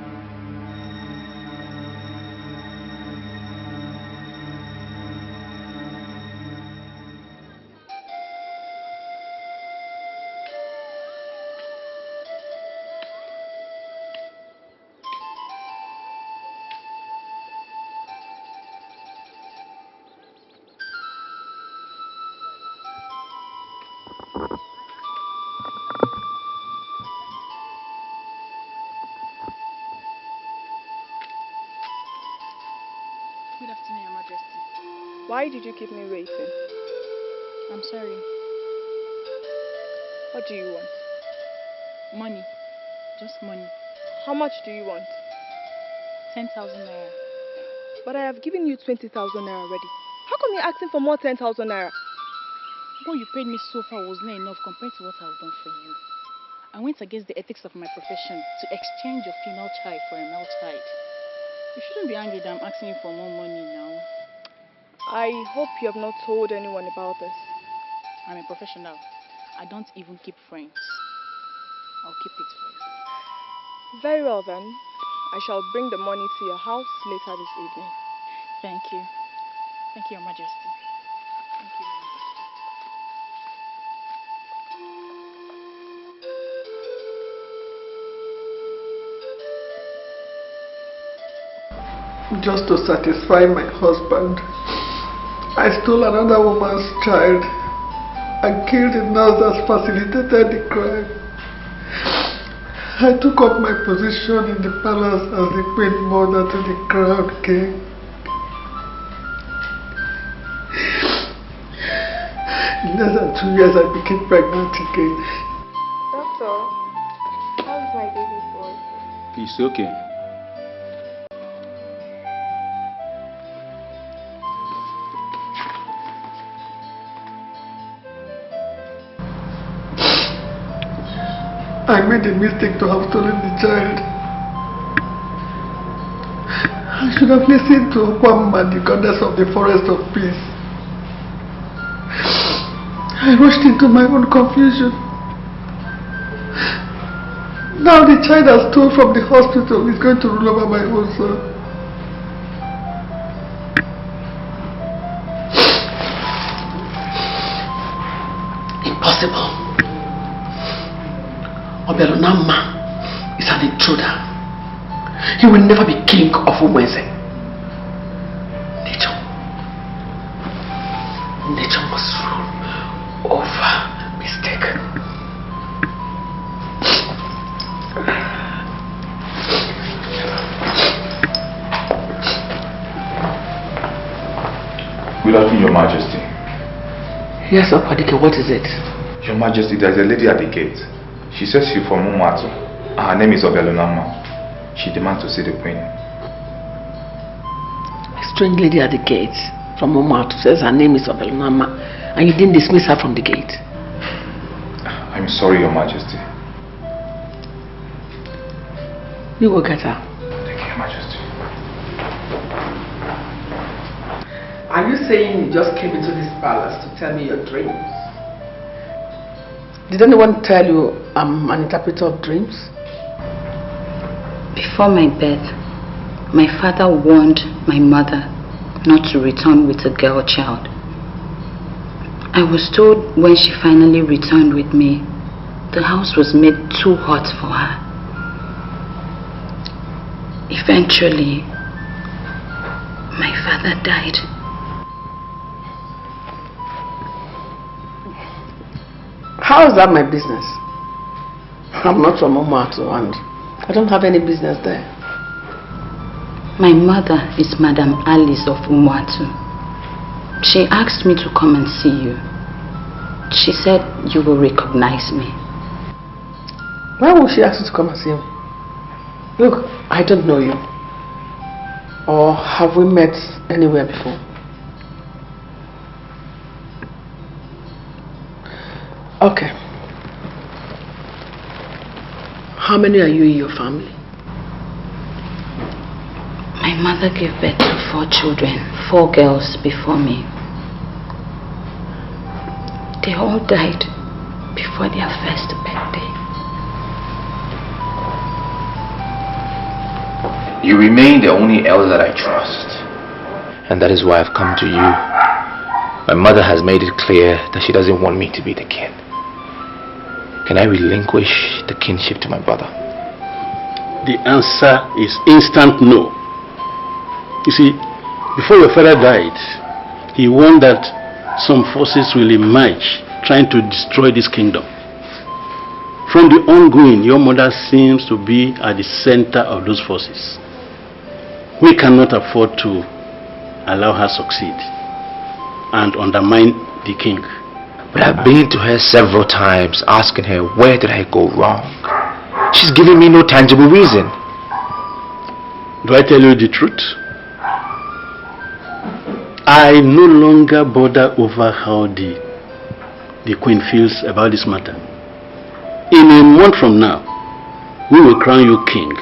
Good afternoon, Your Majesty. Why did you keep me waiting? I'm sorry. What do you want? Money. Just money. How much do you want? 10,000 naira. But I have given you 20,000 naira already. How come you're asking for more 10,000 naira? What you paid me so far was not enough compared to what I've done for you. I went against the ethics of my profession to exchange your female child for a male child. You shouldn't be angry that I'm asking you for more money now. I hope you have not told anyone about this. I'm a professional. I don't even keep friends. I'll keep it for you. Very well then. I shall bring the money to your house later this evening. Thank you. Thank you, Your Majesty. Thank you, Your Majesty. Just to satisfy my husband, I stole another woman's child and killed the nurse that facilitated the crime. I took up my position in the palace as the queen mother to the crowned king. In less than 2 years, I became pregnant again. Doctor, how is my baby boy? He's okay. I made a mistake to have stolen the child. I should have listened to Ozokwor and the goddess of the forest of peace. I rushed into my own confusion. Now the child I stole from the hospital is going to rule over my own son. Impossible. Obelonama is an intruder. He will never be king of Umweze. Nature must rule over mistake. Good afternoon, Your Majesty. Yes, Opadike, what is it? Your Majesty, there's a lady at the gate. She says she's from Umwatu. Her name is Obelonama. She demands to see the queen. A strange lady at the gate from Umwatu says her name is Obelonama, and you didn't dismiss her from the gate. I'm sorry, Your Majesty. You go get her. Thank you, Your Majesty. Are you saying you just came into this palace to tell me your dreams? Did anyone tell you I'm an interpreter of dreams? Before my birth, my father warned my mother not to return with a girl child. I was told when she finally returned with me, the house was made too hot for her. Eventually, my father died. How is that my business? I'm not from Umwatu and I don't have any business there. My mother is Madam Alice of Umwatu. She asked me to come and see you. She said you will recognize me. Why would she ask you to come and see me? Look, I don't know you. Or have we met anywhere before? Okay. How many are you in your family? My mother gave birth to 4 children, 4 girls before me. They all died before their first birthday. You remain the only elder that I trust. And that is why I've come to you. My mother has made it clear that she doesn't want me to be the king. Can I relinquish the kingship to my brother? The answer is instant no. You see, before your father died, he warned that some forces will emerge trying to destroy this kingdom. From the ongoing, your mother seems to be at the center of those forces. We cannot afford to allow her succeed and undermine the king. But I've been to her several times asking her, where did I go wrong? She's giving me no tangible reason. Do I tell you the truth? I no longer bother over how the queen feels about this matter. In a month from now, we will crown you king.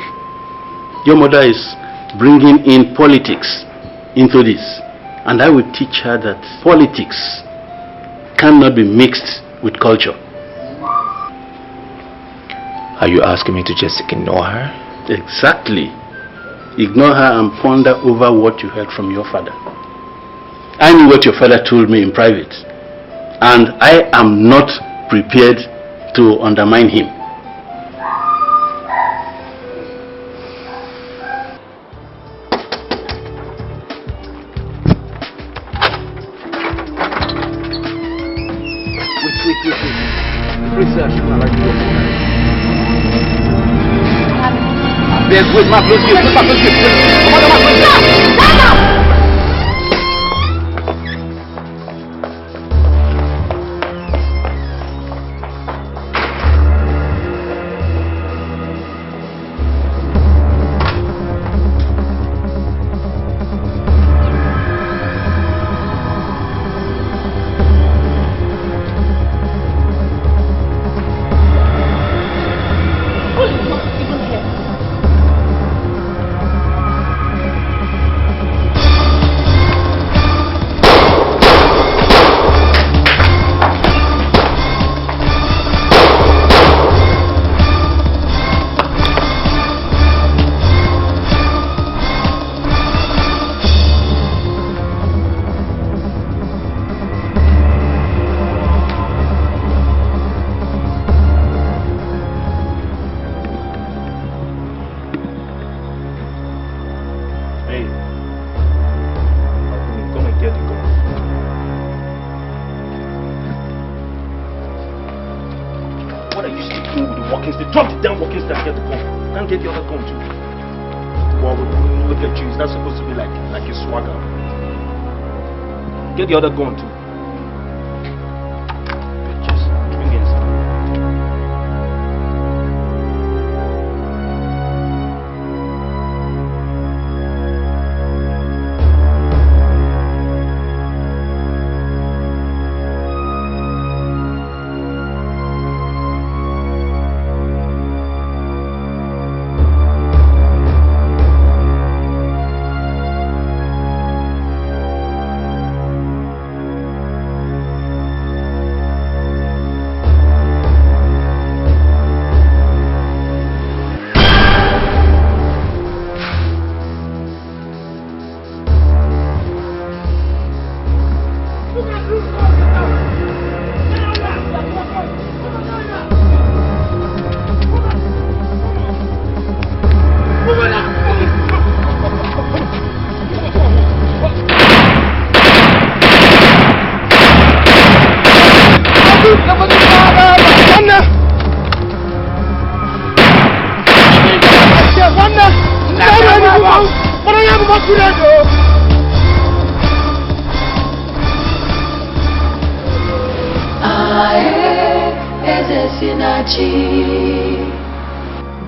Your mother is bringing in politics into this, and I will teach her that politics cannot be mixed with culture. Are you asking me to just ignore her? Exactly. Ignore her and ponder over what you heard from your father. I knew what your father told me in private, and I am not prepared to undermine him. Wait, my close gift. Come on, my close gift. Stop! The other gun too. Just bring in some.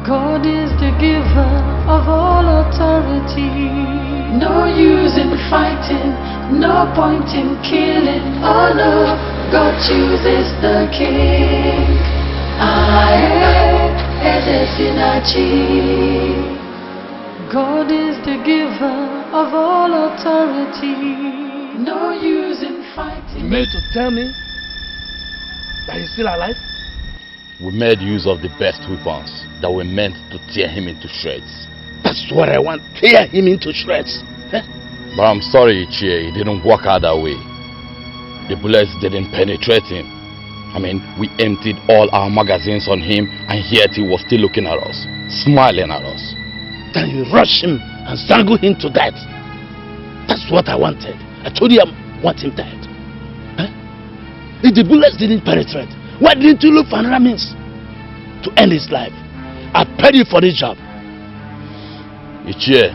God is the giver of all authority. No use in fighting, no point in killing. Oh no, God chooses the king. God is the giver of all authority. No use in fighting. You mean to tell me that he's still alive? We made use of the best weapons that were meant to tear him into shreds. That's what I want. Tear him into shreds. Eh? But I'm sorry, Ichie, it didn't work out that way. The bullets didn't penetrate him. I mean, we emptied all our magazines on him, and yet he was still looking at us, smiling at us. Then you rush him and strangle him to death. That's what I wanted. I told you I want him dead. Eh? If the bullets didn't penetrate, why didn't you look for another means to end his life? I paid you for this job. Ichie,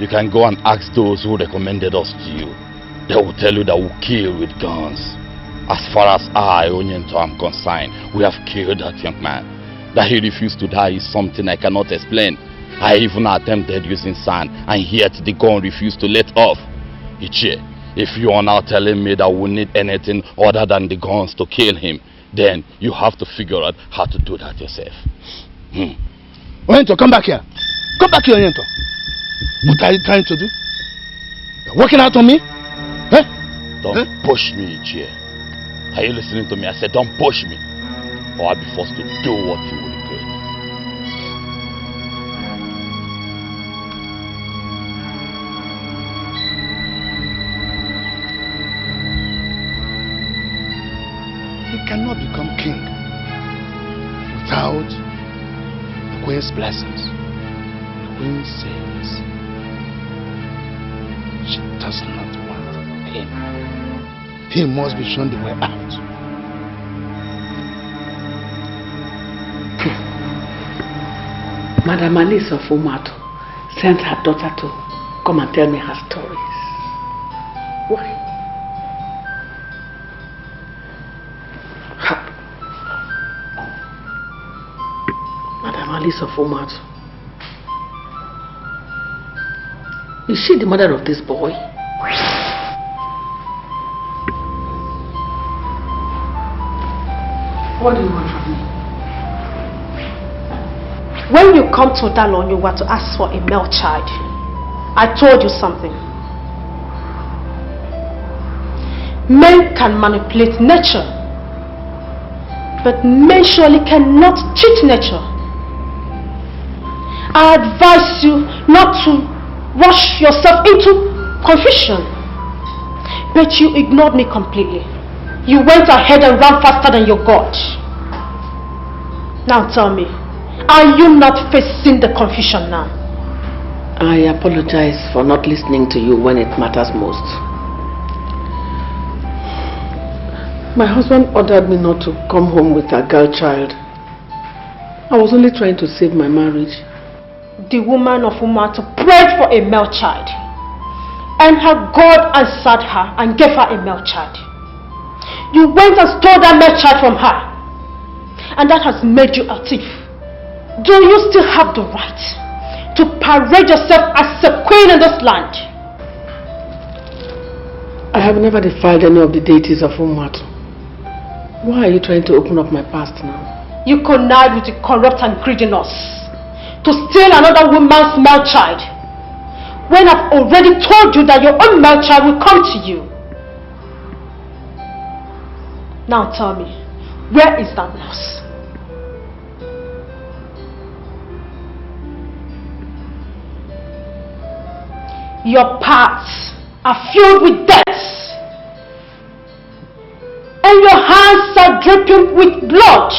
You can go and ask those who recommended us to you. They will tell you that we kill with guns. As far as I, Onyento, am concerned, we have killed that young man. That he refused to die is something I cannot explain. I even attempted using sand, and yet the gun refused to let off. Ichie, if you are now telling me that we need anything other than the guns to kill him, then you have to figure out how to do that yourself. Onyento, come back here. Come back here, Onyento. What are you trying to do? You're working out on me? Huh? Don't push me, Ichie. Are you listening to me? I said don't push me, or I'll be forced to do what you will regret. He cannot become king without the queen's blessings. The queen says she does not want him. He must be shown the way out. Madam Alice of Umato sent her daughter to come and tell me her stories. Why? Madam Alice of Umato. Is she the mother of this boy? What do you want from me? When you come to Dalon, you were to ask for a male child. I told you something. Men can manipulate nature, but men surely cannot cheat nature. I advise you not to rush yourself into confusion, but you ignored me completely. You went ahead and ran faster than your God. Now tell me, are you not facing the confusion now? I apologize for not listening to you when it matters most. My husband ordered me not to come home with a girl child. I was only trying to save my marriage. The woman of Umato prayed for a male child, and her God answered her and gave her a male child. You went and stole that male child from her, and that has made you a thief. Do you still have the right to parade yourself as a queen in this land? I have never defiled any of the deities of Umato. Why are you trying to open up my past now? You connive with the corrupt and greediness to steal another woman's male child, when I've already told you that your own male child will come to you. Now tell me, where is that loss? Your paths are filled with debts, and your hands are dripping with blood.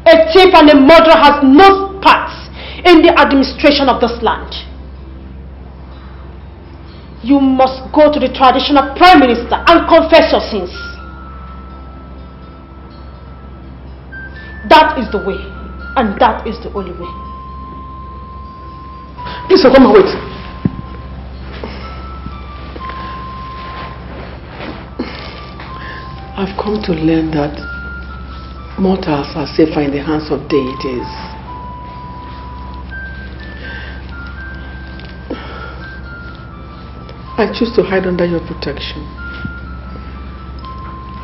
A thief and a murderer has no part in the administration of this land. You must go to the traditional prime minister and confess your sins. That is the way, and that is the only way. Please, come and wait. I've come to learn that mortals are safer in the hands of deities. I choose to hide under your protection.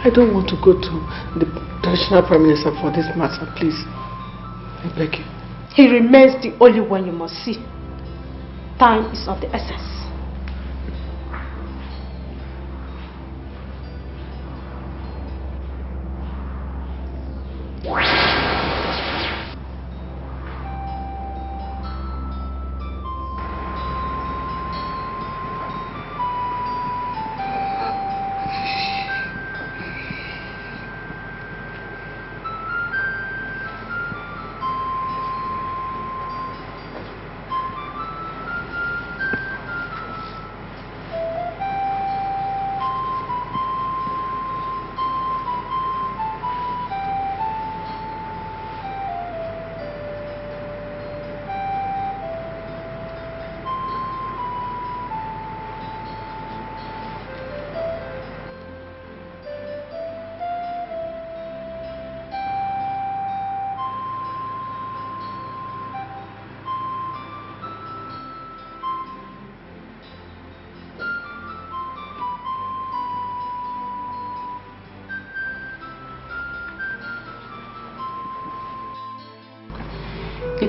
I don't want to go to the traditional prime minister for this matter, please. I beg you. He remains the only one you must see. Time is of the essence.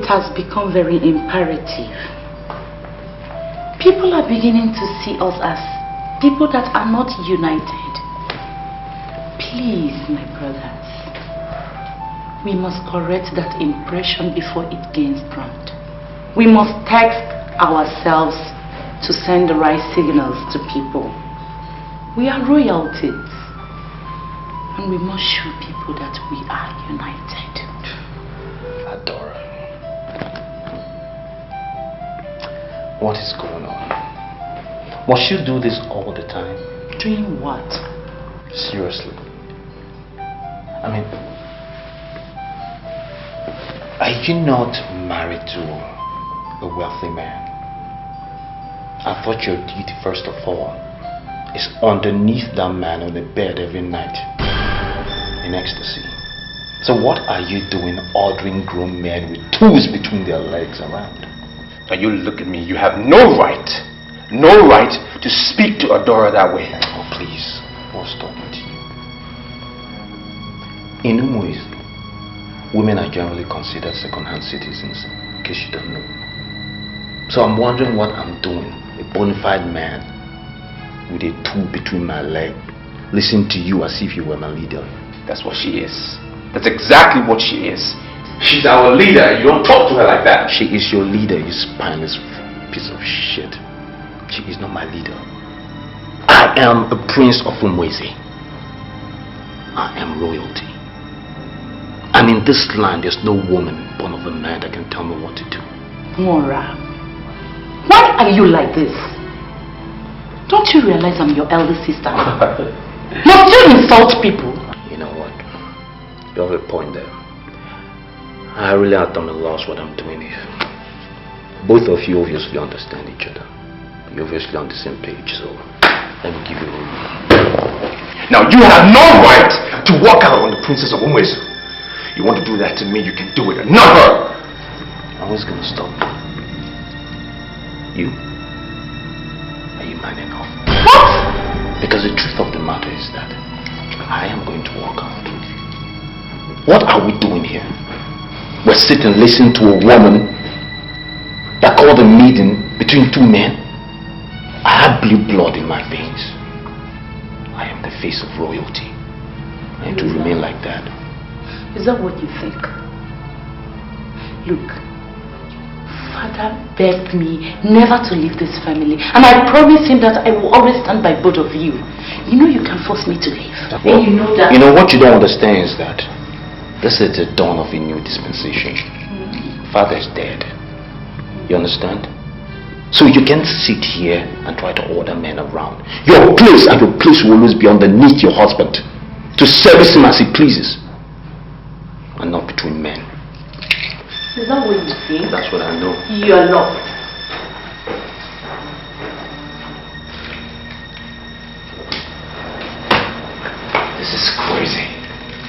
it has become very imperative. People are beginning to see us as people that are not united. Please, my brothers, we must correct that impression before it gains ground. We must text ourselves to send the right signals to people. We are royalties, and we must show people that we are united. Adora, what is going on? Must you do this all the time? Doing what? Seriously. I mean, are you not married to a wealthy man? I thought your duty, first of all, is underneath that man on the bed every night in ecstasy. So what are you doing ordering grown men with tools between their legs around? Now you look at me, you have no right to speak to Adora that way. Oh please, what's talking to you? In Umuiz, women are generally considered second-hand citizens, in case you don't know. So I'm wondering what I'm doing, a bona fide man with a tool between my legs, listening to you as if you were my leader. That's what she is. That's exactly what she is. She's our leader. You don't talk to her like that. She is your leader, you spineless piece of shit. She is not my leader. I am a prince of Umweze. I am royalty. And in this land, there's no woman born of a man that can tell me what to do. Mora, why are you like this? Don't you realize I'm your elder sister? Must you insult people? You know what? You have a point there. I really at a loss what I'm doing here. Both of you obviously understand each other. You're obviously on the same page, so let me give you a reason. Now you have no right to walk out on the princess of Umwezu. You want to do that to me, you can do it, not her! I was gonna stop you. Are you man enough? What? Because the truth of the matter is that I am going to walk out. What are we doing here? We're sitting listening to a woman that called a meeting between two men. I have blue blood in my veins. I am the face of royalty, and to remain like that. Is that what you think? Look, Father begged me never to leave this family, and I promised him that I will always stand by both of you. You know you can force me to leave. Well, and you know that. You know what you don't understand is that this is the dawn of a new dispensation. Father is dead. You understand? So you can't sit here and try to order men around. Your place will always be underneath your husband, to service him as he pleases, and not between men. Is that what you think? That's what I know. You are not. This is crazy.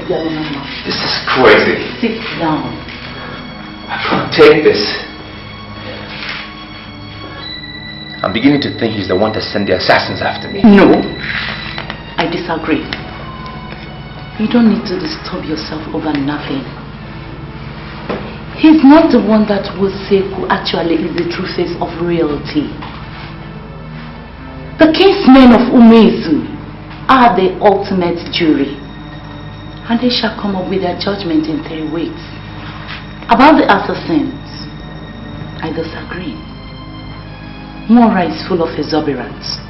Obianoma. This is crazy. Sit down. I can't take this. I'm beginning to think he's the one to send the assassins after me. No, I disagree. You don't need to disturb yourself over nothing. He's not the one that will say who actually is the true face of royalty. The kinsmen of Umezu are the ultimate jury, and they shall come up with their judgment in 3 weeks. About the assassins, I disagree. Mora is full of exuberance.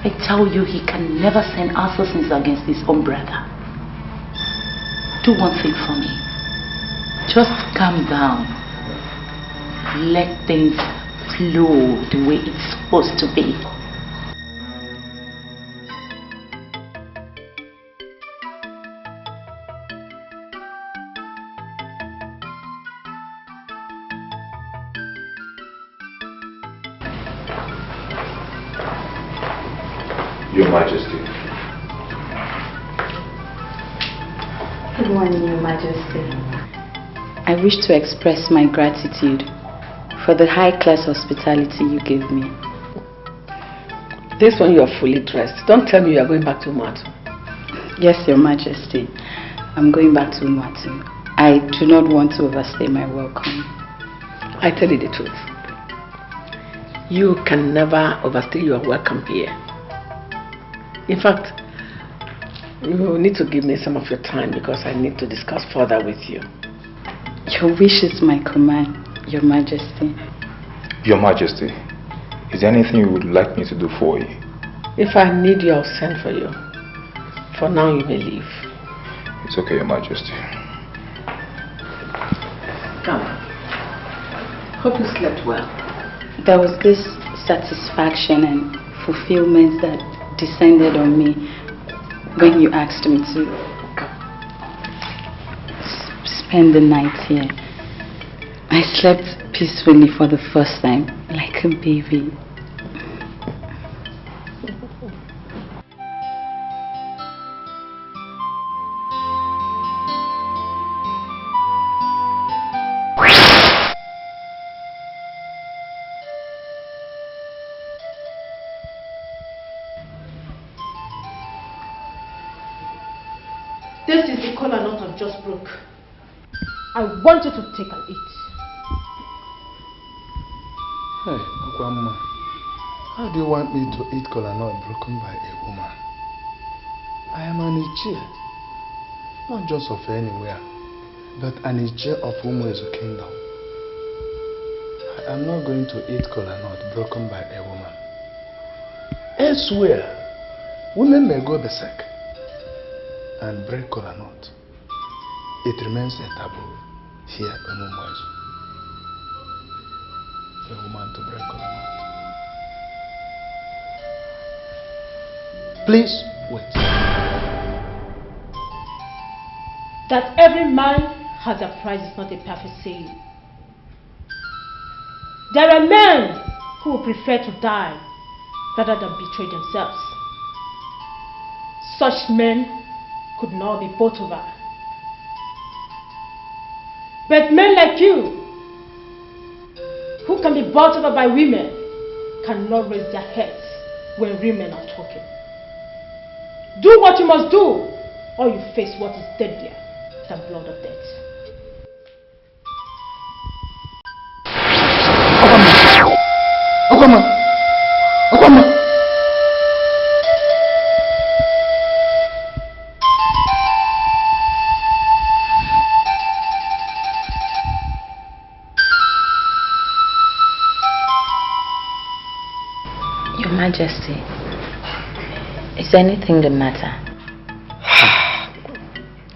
I tell you, he can never send assassins against his own brother. Do one thing for me. Just calm down. Let things flow the way it's supposed to be. Your Majesty. Good morning, Your Majesty. I wish to express my gratitude for the high-class hospitality you gave me. This one you are fully dressed. Don't tell me you are going back to Umatu. Yes, Your Majesty. I'm going back to Umatu. I do not want to overstay my welcome. I tell you the truth. You can never overstay your welcome here. In fact, you need to give me some of your time because I need to discuss further with you. Your wish is my command, Your Majesty. Your Majesty, is there anything you would like me to do for you? If I need you, I'll send for you. For now, you may leave. It's okay, Your Majesty. Come. Hope you slept well. There was this satisfaction and fulfillment that descended on me when you asked me to spend the night here. I slept peacefully for the first time, like a baby. This is the kola nut I've just broke. I want you to take and eat. Hey, Grandma, how do you want me to eat kola nut broken by a woman? I am an Ichie, not just of anywhere, but an Ichie of Umuezu Kingdom. I am not going to eat kola nut broken by a woman. Elsewhere, women may go berserk and break kola nut. It remains a taboo here in Umuezu for a woman to break kola nut. Please wait. That every man has a price is not a perfect saying. There are men who would prefer to die rather than betray themselves. Such men could not be bought over. But men like you, who can be bought over by women, cannot raise their heads when women are talking. Do what you must do, or you face what is deadlier than blood of death. Okwama! Okwama! Your Majesty, is anything the matter?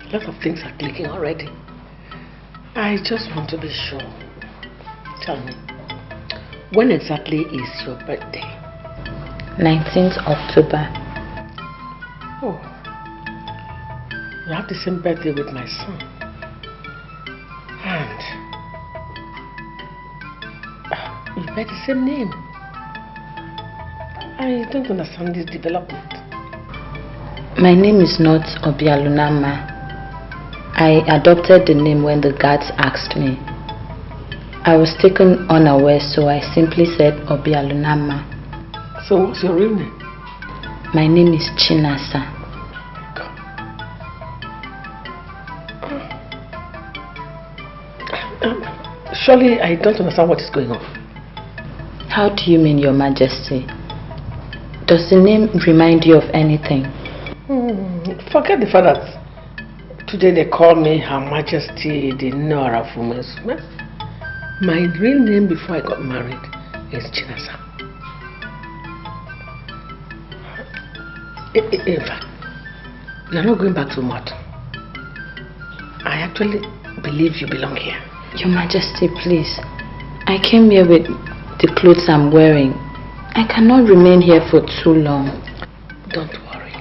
A lot of things are clicking already. I just want to be sure. Tell me, when exactly is your birthday? 19th October. Oh, you have the same birthday with my son. And you bear the same name. I don't understand this development. My name is not Obialunama. I adopted the name when the guards asked me. I was taken unaware, so I simply said Obialunama. So what's your real name? My name is Chinasa. Surely I don't understand what is going on. How do you mean, Your Majesty? Does the name remind you of anything? Forget the fact that today they call me Her Majesty the Nora of Umuezu. My real name before I got married is Chinasa. In fact, you're not going back to Moto. I actually believe you belong here. Your Majesty, please. I came here with the clothes I'm wearing. I cannot remain here for too long. Don't worry.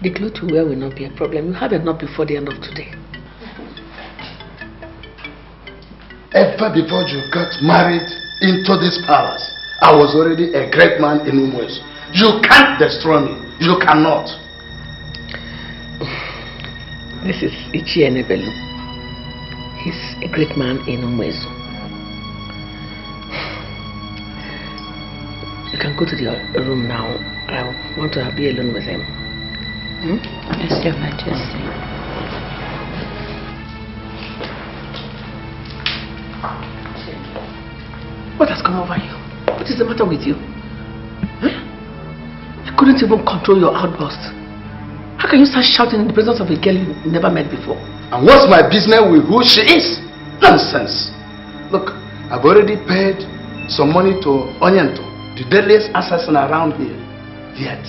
The clothes you wear will not be a problem. You have enough before the end of today. Ever before you got married into this palace, I was already a great man in Umuezu. You can't destroy me. You cannot. This is Ichie Nebelu. He's a great man in Umuezu. You can go to the room now. I want to be alone with him. Yes, Your Majesty. What has come over you? What is the matter with you? Eh? You couldn't even control your outbursts. How can you start shouting in the presence of a girl you never met before? And what's my business with who she is? Nonsense. Look, I've already paid some money to Onyento, the deadliest assassin around here. Yet,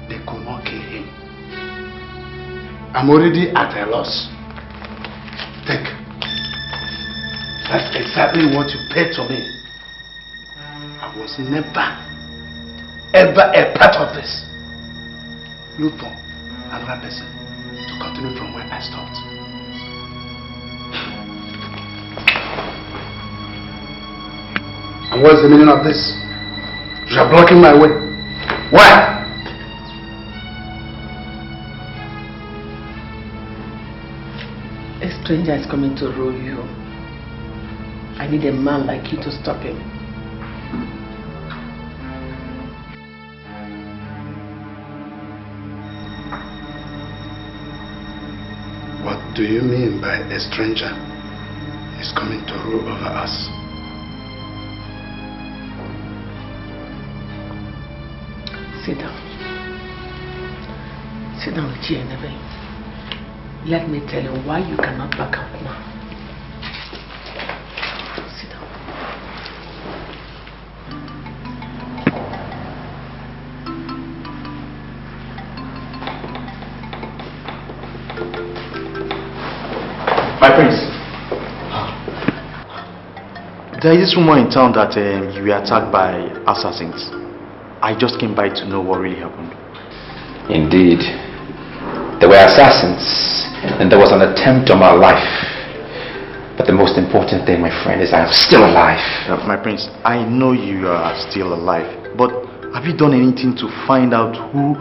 they could not kill him. I'm already at a loss. Take. That's exactly what you paid to me. I was never, ever a part of this. Look for another person to continue from where I stopped. And what's the meaning of this? You are blocking my way. Why? A stranger is coming to rule you. I need a man like you to stop him. What do you mean by a stranger is coming to rule over us? Sit down. Sit down with you, Neville. Let me tell you why you cannot back out now. Sit down. My prince, there is this rumor in town that you were attacked by assassins. I just came by to know what really happened. Indeed. There were assassins, and there was an attempt on my life. But the most important thing, my friend, is I am still alive. My prince, I know you are still alive, but have you done anything to find out who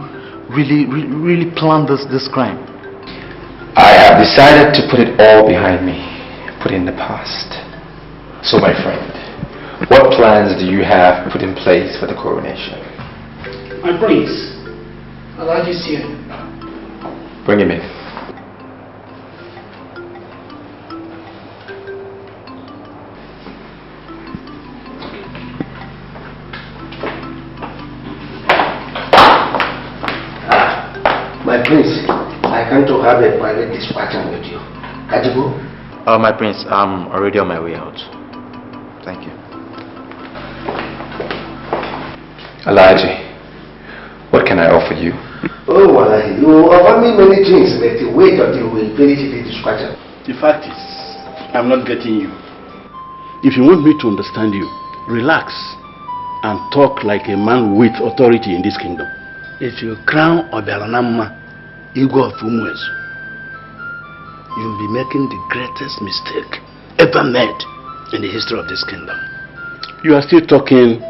really planned this crime? I have decided to put it all behind me, put it in the past. So, my friend, what plans do you have put in place for the coronation? My prince, allow you here. Bring him in. My prince, I come to have a private discussion with you. Can you go? My prince, I'm already on my way out. Thank you. Elijah, what can I offer you? Oh, well, you offer me many things, but wait until we finish the discussion. The fact is, I'm not getting you. If you want me to understand you, relax and talk like a man with authority in this kingdom. If you crown Obialanama, Igwe of Umuezu, you'll be making the greatest mistake ever made in the history of this kingdom. You are still talking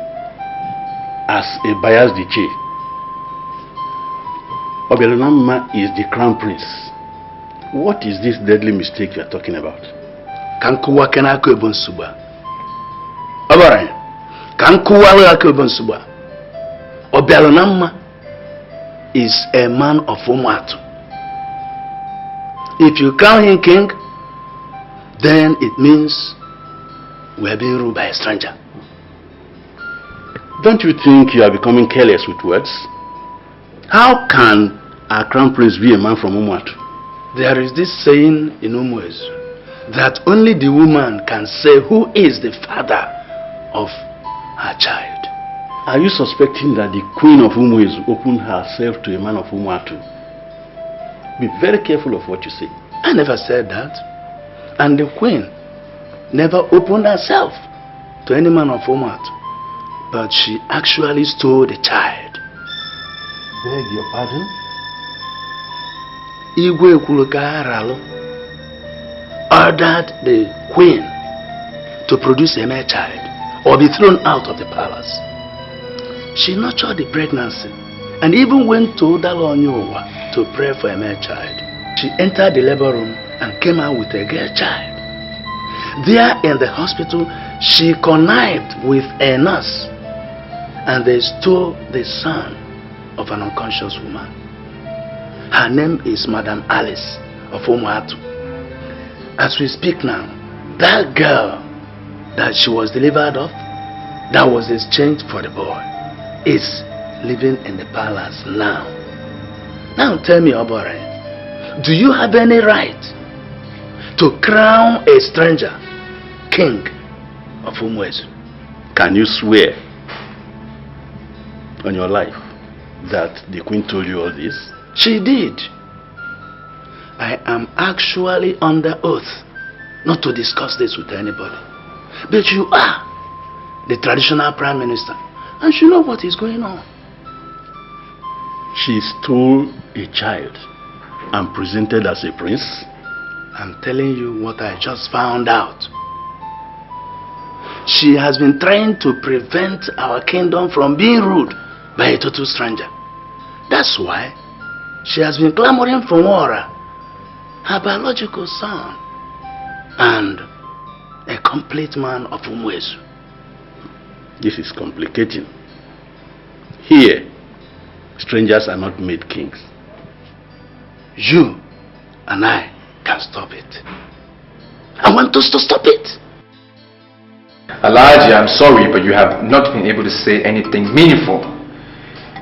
as a biased chief. Obialanama is the crown prince. What is this deadly mistake you are talking about? Kankuwa kenako ebonsuba. Abare. Kankuwa lako ebonsuba. Obialanama is a man of Umuatu. If you crown him king, then it means we are being ruled by a stranger. Don't you think you are becoming careless with words? How can our crown prince be a man from Umuatu? There is this saying in Umuezu that only the woman can say who is the father of her child. Are you suspecting that the queen of Umuezu opened herself to a man of Umuatu? Be very careful of what you say. I never said that. And the queen never opened herself to any man of Umuatu. But she actually stole the child. Beg your pardon? Igwe Kulukaralu ordered the queen to produce a male child or be thrown out of the palace. She nurtured the pregnancy and even went to Dalonyowa to pray for a male child. She entered the labor room and came out with a girl child. There in the hospital, she connived with a nurse and they stole the son of an unconscious woman. Her name is Madam Alice of Umuatu. As we speak now, that girl that she was delivered of that was exchanged for the boy is living in the palace now. Now tell me, Obore, do you have any right to crown a stranger king of Umwezu? Can you swear on your life that the queen told you all this? She did. I am actually under oath not to discuss this with anybody. But you are the traditional prime minister and you know what is going on. She stole a child and presented as a prince? I'm telling you what I just found out. She has been trying to prevent our kingdom from being ruled by a total stranger. That's why she has been clamoring for Wara, her biological son, and a complete man of Umwezu. This is complicating. Here, strangers are not made kings. You and I can stop it. I want us to stop it. Alhaji, I'm sorry, but you have not been able to say anything meaningful.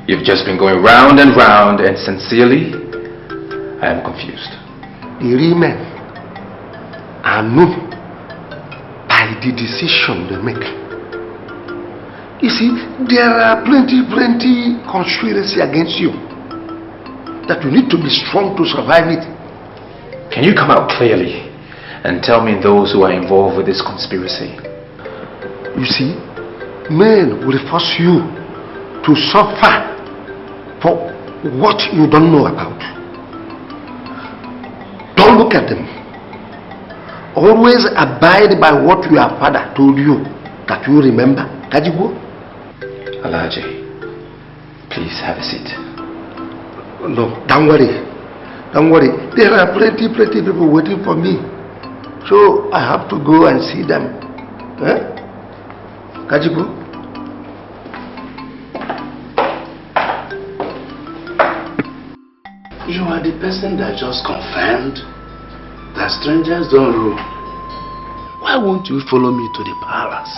You've just been going round and round, and sincerely, I am confused. The women are moved by the decision they make. You see, there are plenty conspiracy against you that you need to be strong to survive it. Can you come out clearly and tell me those who are involved with this conspiracy? You see, men will force you to suffer for what you don't know about. Don't look at them. Always abide by what your father told you that you remember. Kajibo? Alhaji, please have a seat. No, don't worry. Don't worry. There are plenty people waiting for me. So I have to go and see them. Eh? Kajibo? You are the person that just confirmed that strangers don't rule. Why won't you follow me to the palace?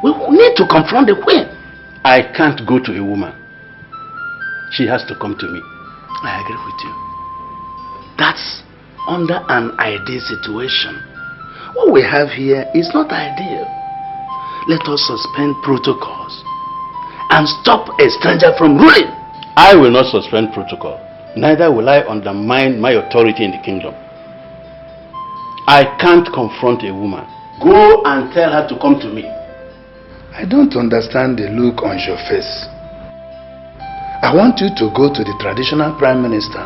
We need to confront the queen. I can't go to a woman. She has to come to me. I agree with you. That's under an ideal situation. What we have here is not ideal. Let us suspend protocols and stop a stranger from ruling. I will not suspend protocol. Neither will I undermine my authority in the kingdom. I can't confront a woman. Go and tell her to come to me. I don't understand the look on your face. I want you to go to the traditional prime minister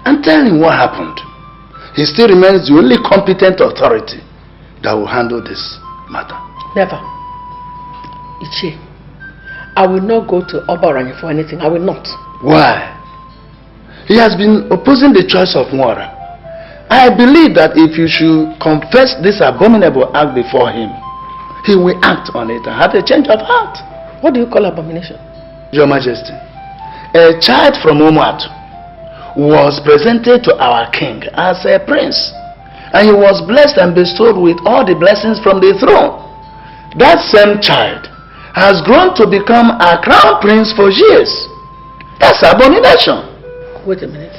and tell him what happened. He still remains the only competent authority that will handle this matter. Never. Ichie, I will not go to Obaranya for anything. I will not. Why? He has been opposing the choice of Mwara. I believe that if you should confess this abominable act before him, he will act on it and have a change of heart. What do you call abomination? Your Majesty, a child from Umuatu was presented to our king as a prince, and he was blessed and bestowed with all the blessings from the throne. That same child has grown to become a crown prince for years. That's abomination. Wait a minute.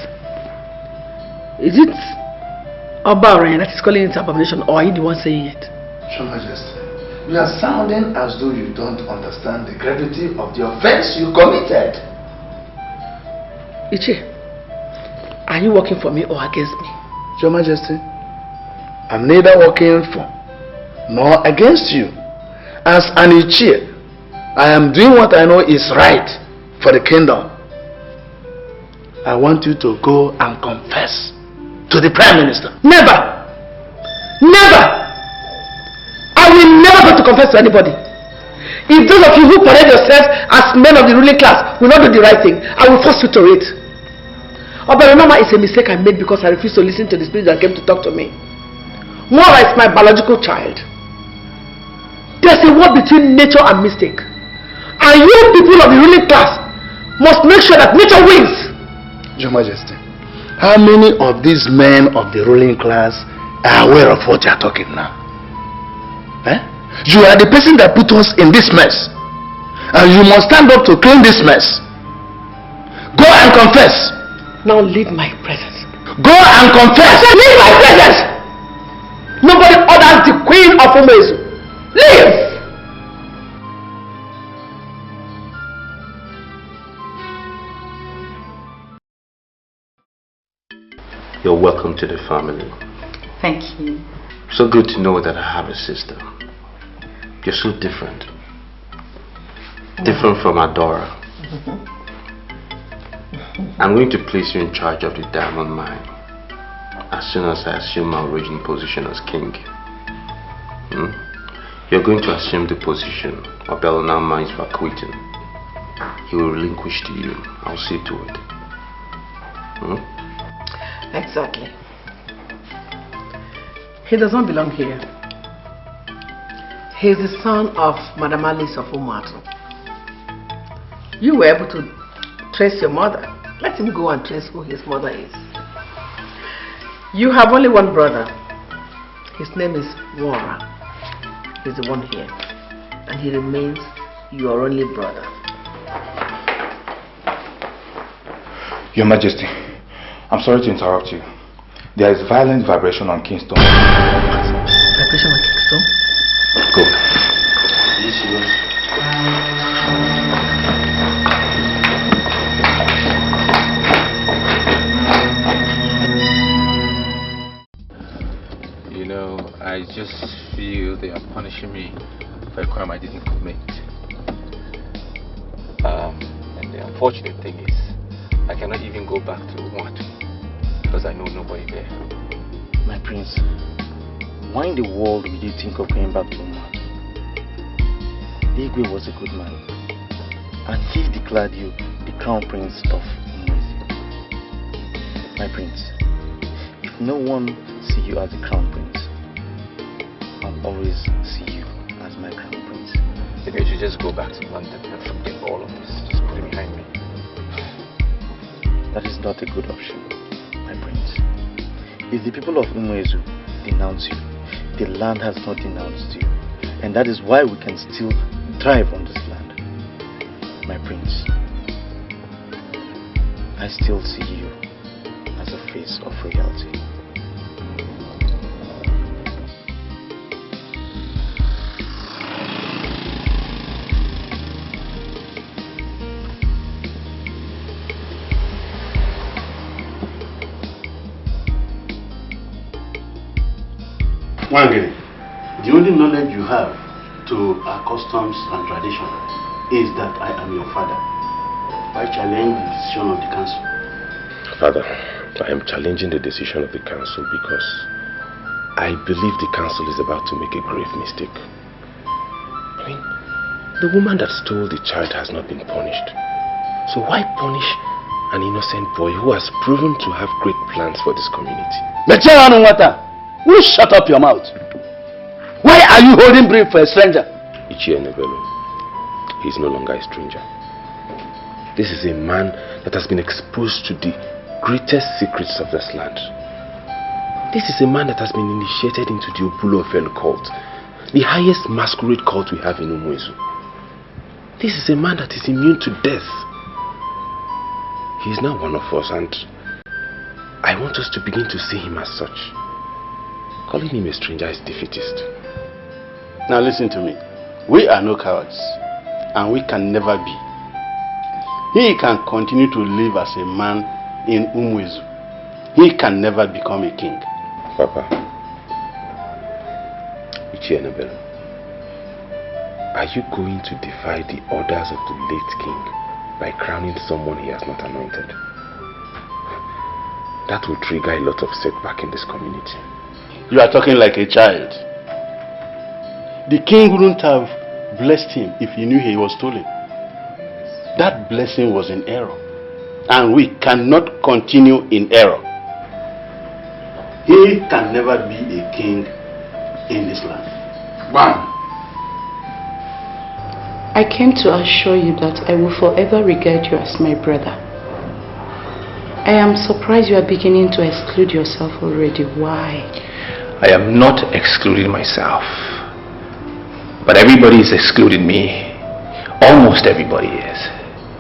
Is it Obaranya that is calling it abomination, or are you the one saying it? Your Majesty, you are sounding as though you don't understand the gravity of the offense you committed. Ichie, are you working for me or against me? Your Majesty, I'm neither working for nor against you. As an Ichie, I am doing what I know is right for the kingdom. I want you to go and confess to the Prime Minister. Never! Never! I will never go to confess to anybody. If those of you who parade yourselves as men of the ruling class will not do the right thing, I will force you to it. Oberonoma is a mistake I made because I refused to listen to the spirit that came to talk to me. Mora is my biological child. There's a war between nature and mistake. And you people of the ruling class must make sure that nature wins. Your Majesty, how many of these men of the ruling class are aware of what you are talking now? Eh? You are the person that put us in this mess. And you must stand up to clean this mess. Go and confess. Now leave my presence. Go and confess. Leave my presence. Nobody orders the queen of Umezu. Leave. You're welcome to the family. Thank you. So good to know that I have a sister. You're so different. Different from Adora. I'm going to place you in charge of the diamond mine as soon as I assume my original position as king. You're going to assume the position of Belonama is vacating. He will relinquish to you. I'll see to it. Exactly. He does not belong here. He is the son of Madam Alice of Umuatu. You were able to trace your mother. Let him go and trace who his mother is. You have only one brother. His name is Wara. He's the one here. And he remains your only brother. Your Majesty, I'm sorry to interrupt you. There is violent vibration on Kingston. Vibration on Kingston? Go. You know, I just feel they are punishing me for a crime I didn't commit. And the unfortunate thing is, I cannot even go back to Umuatu because I know nobody there. My prince, why in the world would you think of going back to Umuatu? Igwe was a good man, and he declared you the crown prince of Umuezi. My prince, if no one see you as the crown prince, I'll always see you as my crown prince. Maybe I should just go back to London and forget all of this. Just put it behind me. That is not a good option, my prince. If the people of Umuezu denounce you, the land has not denounced you. And that is why we can still thrive on this land. My prince, I still see you as a face of royalty. Wangere, the only knowledge you have to our customs and tradition is that I am your father. Why challenge the decision of the council? Father, I am challenging the decision of the council because I believe the council is about to make a grave mistake. I mean, the woman that stole the child has not been punished. So why punish an innocent boy who has proven to have great plans for this community? Will you shut up your mouth? Why are you holding brief for a stranger? Ichie Nebelo, he is no longer a stranger. This is a man that has been exposed to the greatest secrets of this land. This is a man that has been initiated into the Obulo Ofen cult, the highest masquerade cult we have in Umuezu. This is a man that is immune to death. He is now one of us, and I want us to begin to see him as such. Calling him a stranger is defeatist. Now listen to me. We are no cowards, and we can never be. He can continue to live as a man in Umuezu. He can never become a king. Papa, Ichienabelo, are you going to defy the orders of the late king by crowning someone he has not anointed? That will trigger a lot of setback in this community. You are talking like a child. The king wouldn't have blessed him if he knew he was stolen. That blessing was in error, and we cannot continue in error. He can never be a king in this land. Bam! I came to assure you that I will forever regard you as my brother. I am surprised you are beginning to exclude yourself already. Why? I am not excluding myself. But everybody is excluding me. Almost everybody is.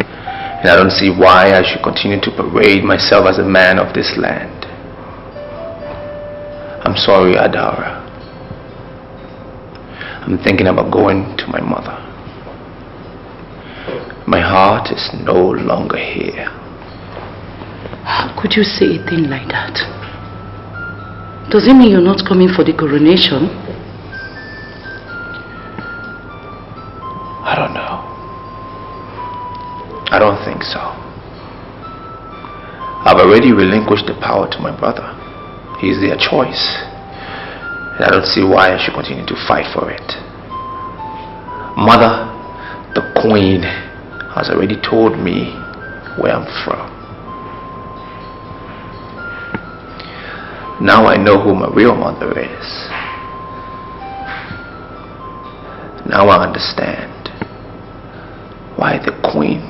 And I don't see why I should continue to parade myself as a man of this land. I'm sorry, Adara. I'm thinking about going to my mother. My heart is no longer here. How could you say a thing like that? Does it mean you're not coming for the coronation? I don't know. I don't think so. I've already relinquished the power to my brother. He's their choice. And I don't see why I should continue to fight for it. Mother, the Queen, has already told me where I'm from. Now I know who my real mother is. Now I understand why the Queen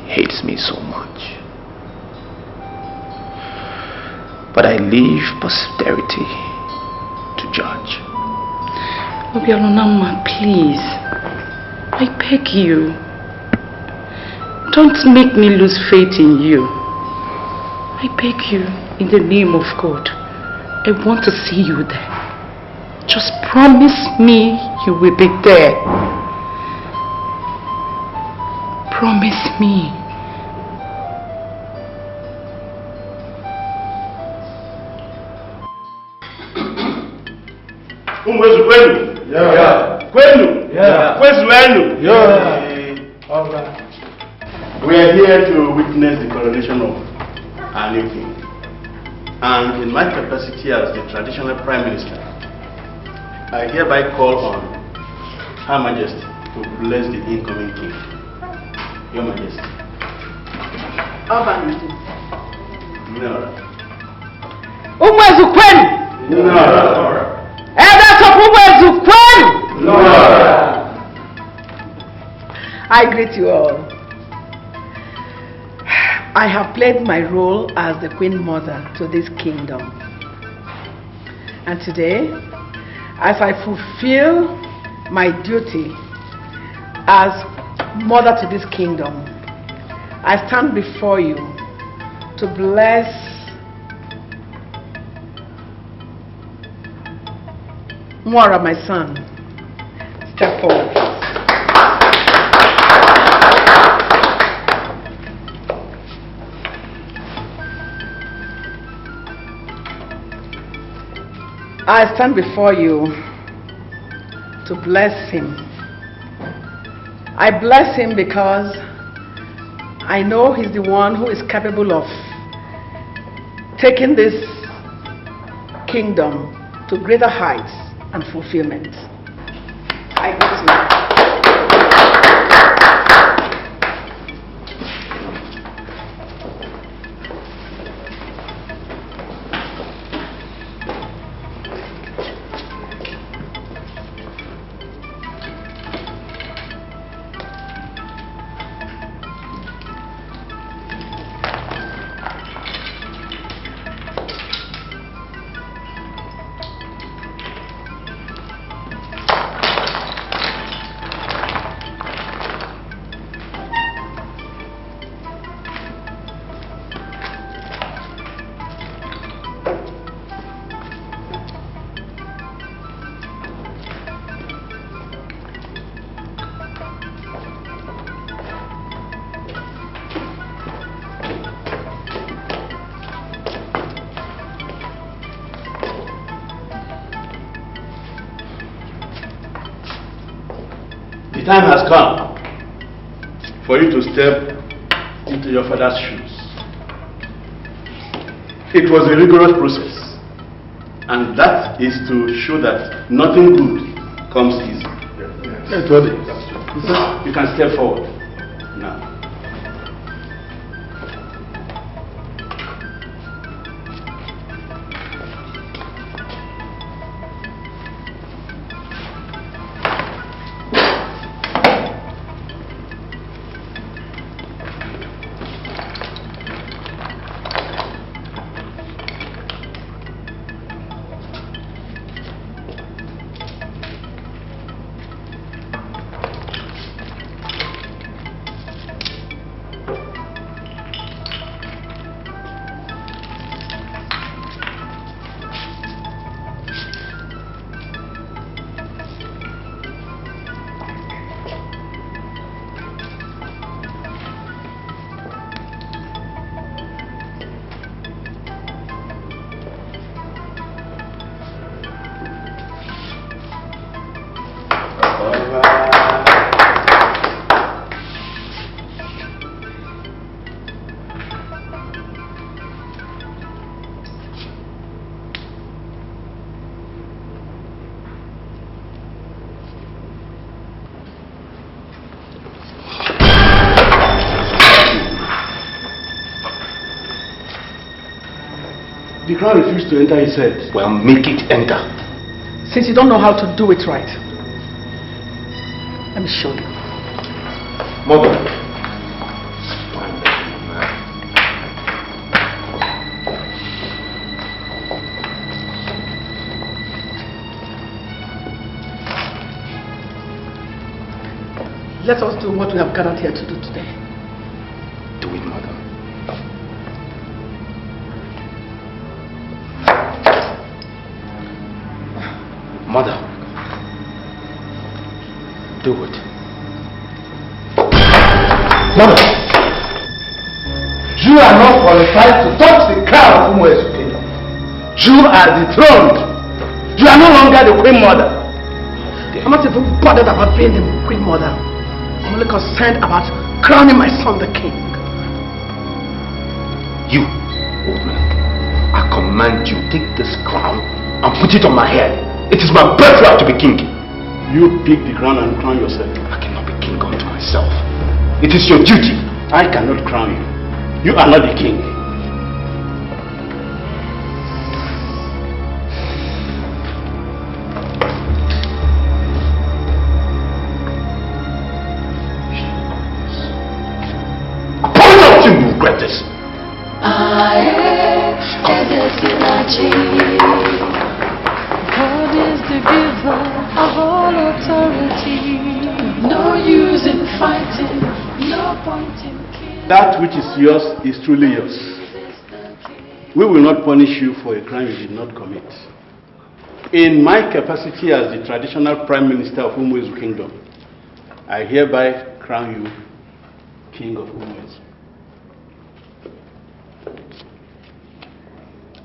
hates me so much. But I leave posterity to judge. Obialonama, please. I beg you. Don't make me lose faith in you. I beg you, in the name of God. I want to see you there. Just promise me you will be there. Promise me. Kwenu? Yeah. Kwenu? Yeah. Kwenu? Yeah. All right. We are here to witness the coronation of our new king. And in my capacity as the traditional Prime Minister, I hereby call on Her Majesty to bless the incoming king. Your Majesty. Nora. Ozokwor! Nora. Elders of Ozokwor! Nora. I greet you all. I have played my role as the Queen Mother to this kingdom. And today, as I fulfill my duty as mother to this kingdom, I stand before you to bless Mwara, my son. Step forward. I stand before you to bless him. I bless him because I know he's the one who is capable of taking this kingdom to greater heights and fulfillment. I give you. The time has come for you to step into your father's shoes. It was a rigorous process, and that is to show that nothing good comes easy. Yes. You can step forward now. The crown refused to enter his head. Well, make it enter. Since you don't know how to do it right, let me show you. Mother. Let us do what we have gathered here to do today. Do it, mother. Mother. Do it. Mother. You are not qualified to touch the crown of Umuezu's kingdom. You are dethroned. You are no longer the queen mother. I'm not even bothered about being the queen mother. I'm only concerned about crowning my son the king. You, old man, I command you, take this crown and put it on my head. It is my birthright to be king. You pick the crown and crown yourself. I cannot be king unto myself. It is your duty. I cannot crown you. You are not the king. God is the giver of all authority. No use in fighting, no point in killing. That which is yours is truly yours. We will not punish you for a crime you did not commit. In my capacity as the traditional Prime Minister of Umuezu Kingdom, I hereby crown you King of Umuezu.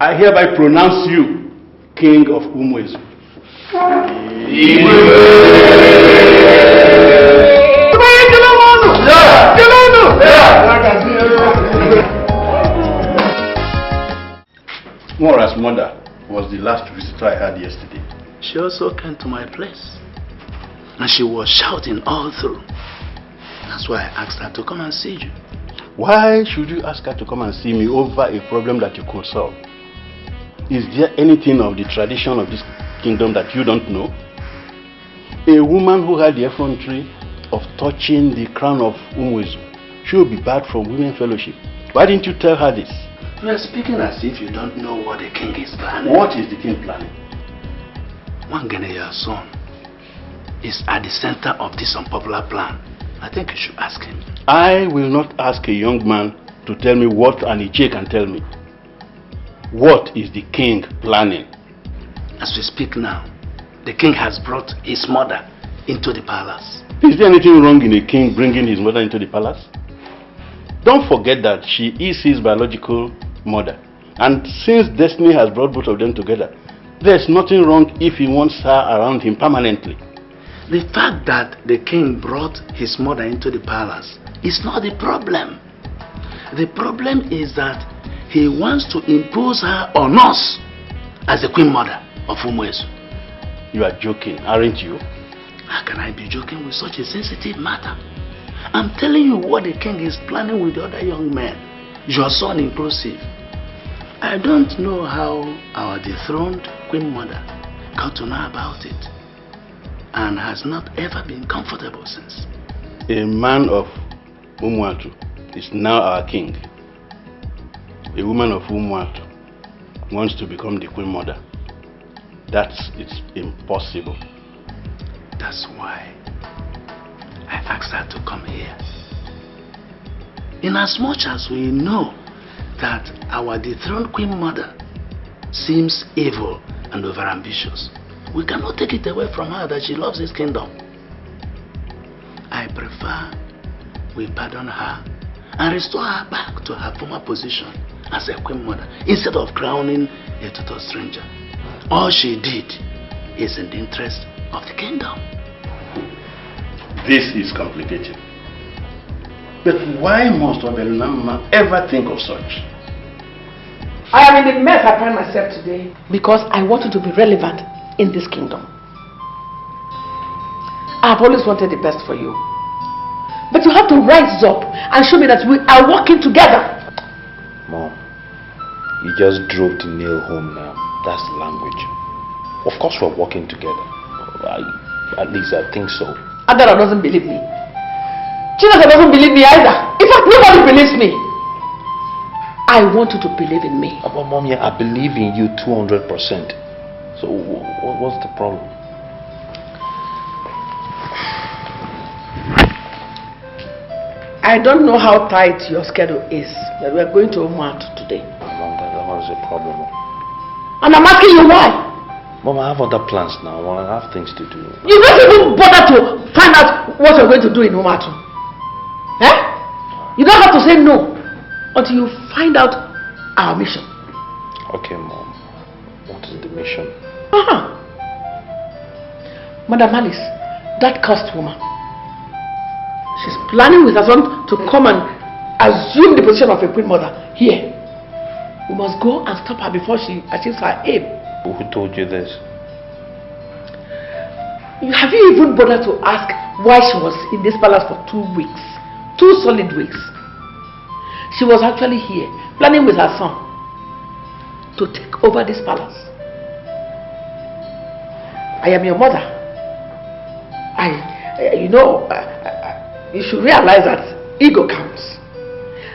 I hereby pronounce you King of Umuezu. Mora's mother was the last visitor I had yesterday. She also came to my place. And she was shouting all through. That's why I asked her to come and see you. Why should you ask her to come and see me over a problem that you could solve? Is there anything of the tradition of this kingdom that you don't know? A woman who had the effrontery of touching the crown of Umuezu should be barred from women fellowship. Why didn't you tell her this? You are speaking as if you don't know what the king is planning. What is the king planning? Wangene, your son, is at the center of this unpopular plan. I think you should ask him. I will not ask a young man to tell me what an Iche can tell me. What is the king planning? As we speak now, the king has brought his mother into the palace. Is there anything wrong in a king bringing his mother into the palace? Don't forget that she is his biological mother. And since destiny has brought both of them together, there's nothing wrong if he wants her around him permanently. The fact that the king brought his mother into the palace is not the problem. The problem is that he wants to impose her on us as the queen mother of Umuezu. You are joking, aren't you? How can I be joking with such a sensitive matter? I'm telling you what the king is planning with the other young men, your son inclusive. I don't know how our dethroned queen mother got to know about it and has not ever been comfortable since. A man of Umuatu is now our king. A woman of Umuatu wants to become the queen mother. It's impossible. That's why I asked her to come here. In as much as we know that our dethroned queen mother seems evil and overambitious, we cannot take it away from her that she loves this kingdom. I prefer we pardon her and restore her back to her former position as a queen mother instead of crowning a total stranger. All she did is in the interest of the kingdom. This is complicated. But why must Obelunama ever think of such? I am in the mess I find myself today because I wanted to be relevant in this kingdom. I have always wanted the best for you. But you have to rise up and show me that we are working together. Mom, You just drove the nail home now. That's the language. Of course we're working together. At least I think so. Adara doesn't believe me. Chinaka doesn't believe me either. In fact, nobody believes me. I want you to believe in me. But Mommy, I believe in you 200%. So what's the problem? I don't know how tight your schedule is, but we are going to Omart today. Mom, that was a problem. And I'm asking you why. Mom, I have other plans now. I have things to do. You don't even bother to find out what you're going to do in Omart. Eh? You don't have to say no until you find out our mission. Okay, Mom. What is the mission? Madam Alice, that cursed woman. She's planning with her son to come and assume the position of a queen mother here. We must go and stop her before she achieves her aim. Who told you this? Have you even bothered to ask why she was in this palace for 2 weeks? 2 solid weeks. She was actually here, planning with her son to take over this palace. I am your mother. You should realize that ego counts.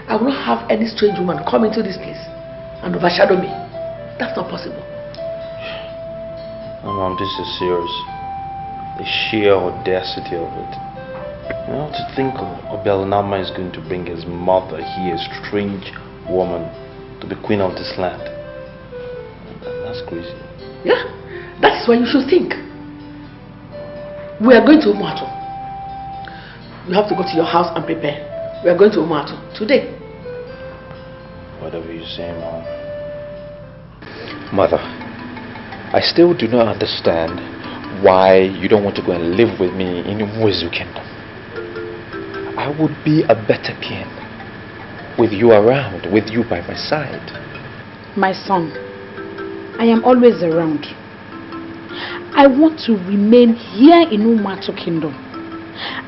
I will not have any strange woman come into this place and overshadow me. That's not possible. Oh, Mom, this is serious. The sheer audacity of it. You know, to think Obialunama is going to bring his mother here, a strange woman, to be queen of this land. That's crazy. Yeah, that is what you should think. We are going to Umuatu. You have to go to your house and prepare. We are going to Umuatu today. Whatever you say, Mom. Mother, I still do not understand why you don't want to go and live with me in Umuezu Kingdom. I would be a better king with you around, with you by my side. My son, I am always around. I want to remain here in Umuatu Kingdom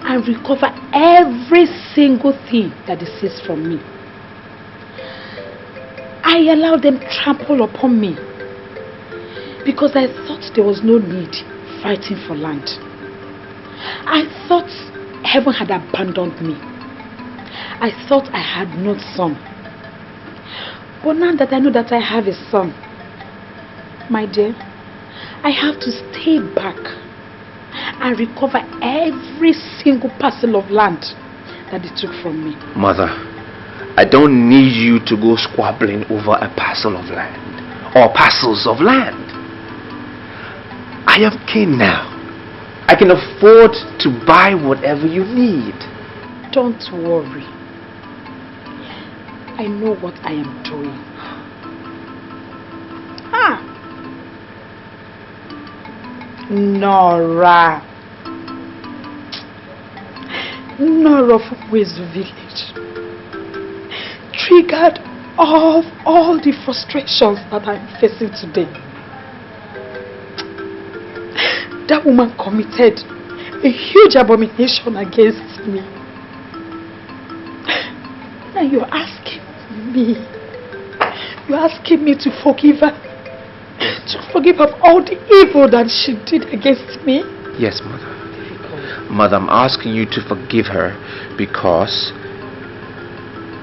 and recover every single thing that is seized from me. I allowed them trample upon me because I thought there was no need fighting for land. I thought heaven had abandoned me. I thought I had no son. But now that I know that I have a son, my dear, I have to stay back and recover every single parcel of land that they took from me. Mother, I don't need you to go squabbling over a parcel of land or parcels of land. I am king now. I can afford to buy whatever you need. Don't worry. I know what I am doing. Nora from Wezu village triggered all the frustrations that I'm facing today. That woman committed a huge abomination against me. Now you're asking me to forgive her, of all the evil that she did against me? Yes, Mother. Mother, I'm asking you to forgive her because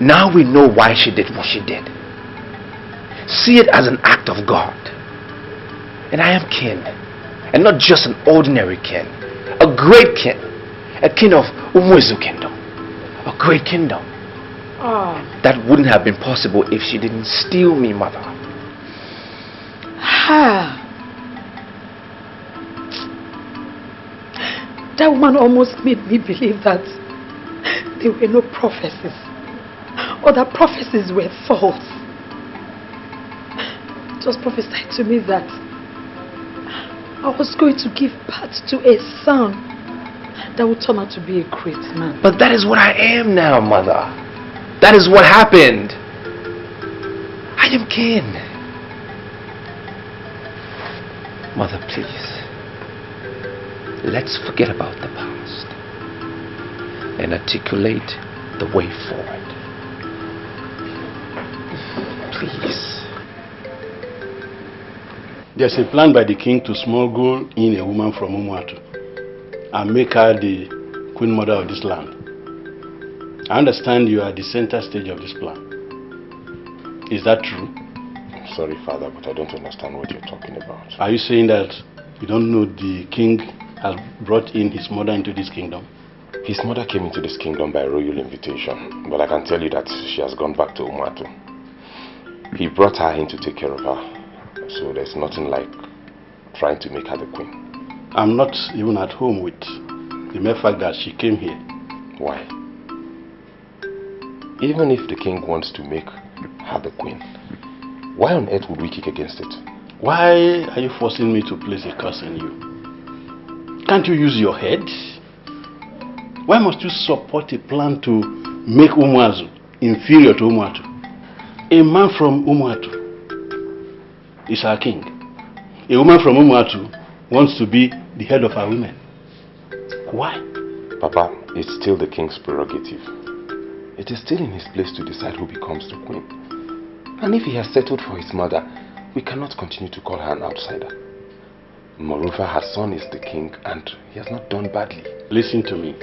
now we know why she did what she did. See it as an act of God. And I am king. And not just an ordinary king. A great king. A king of Umuezu Kingdom. A great kingdom. That wouldn't have been possible if she didn't steal me, Mother. That woman almost made me believe that there were no prophecies, or that prophecies were false. It was prophesied to me that I was going to give birth to a son that would turn out to be a great man. But that is what I am now, Mother. That is what happened. I am king. Mother, please. Let's forget about the past and articulate the way forward. Please. There's a plan by the king to smuggle in a woman from Umuatu and make her the queen mother of this land. I understand you are at the center stage of this plan. Is that true? I'm sorry, Father, but I don't understand what you're talking about. Are you saying that you don't know the king has brought in his mother into this kingdom? His mother came into this kingdom by royal invitation, but I can tell you that she has gone back to Umuatu. He brought her in to take care of her. So there's nothing like trying to make her the queen. I'm not even at home with the mere fact that she came here. Why? Even if the king wants to make her the queen, why on earth would we kick against it? Why are you forcing me to place a curse on you? Can't you use your head? Why must you support a plan to make Umuazu inferior to Umuatu? A man from Umuatu is our king. A woman from Umuatu wants to be the head of our women. Why? Papa, it's still the king's prerogative. It is still in his place to decide who becomes the queen. And if he has settled for his mother, we cannot continue to call her an outsider. Moreover, her son is the king and he has not done badly. Listen to me.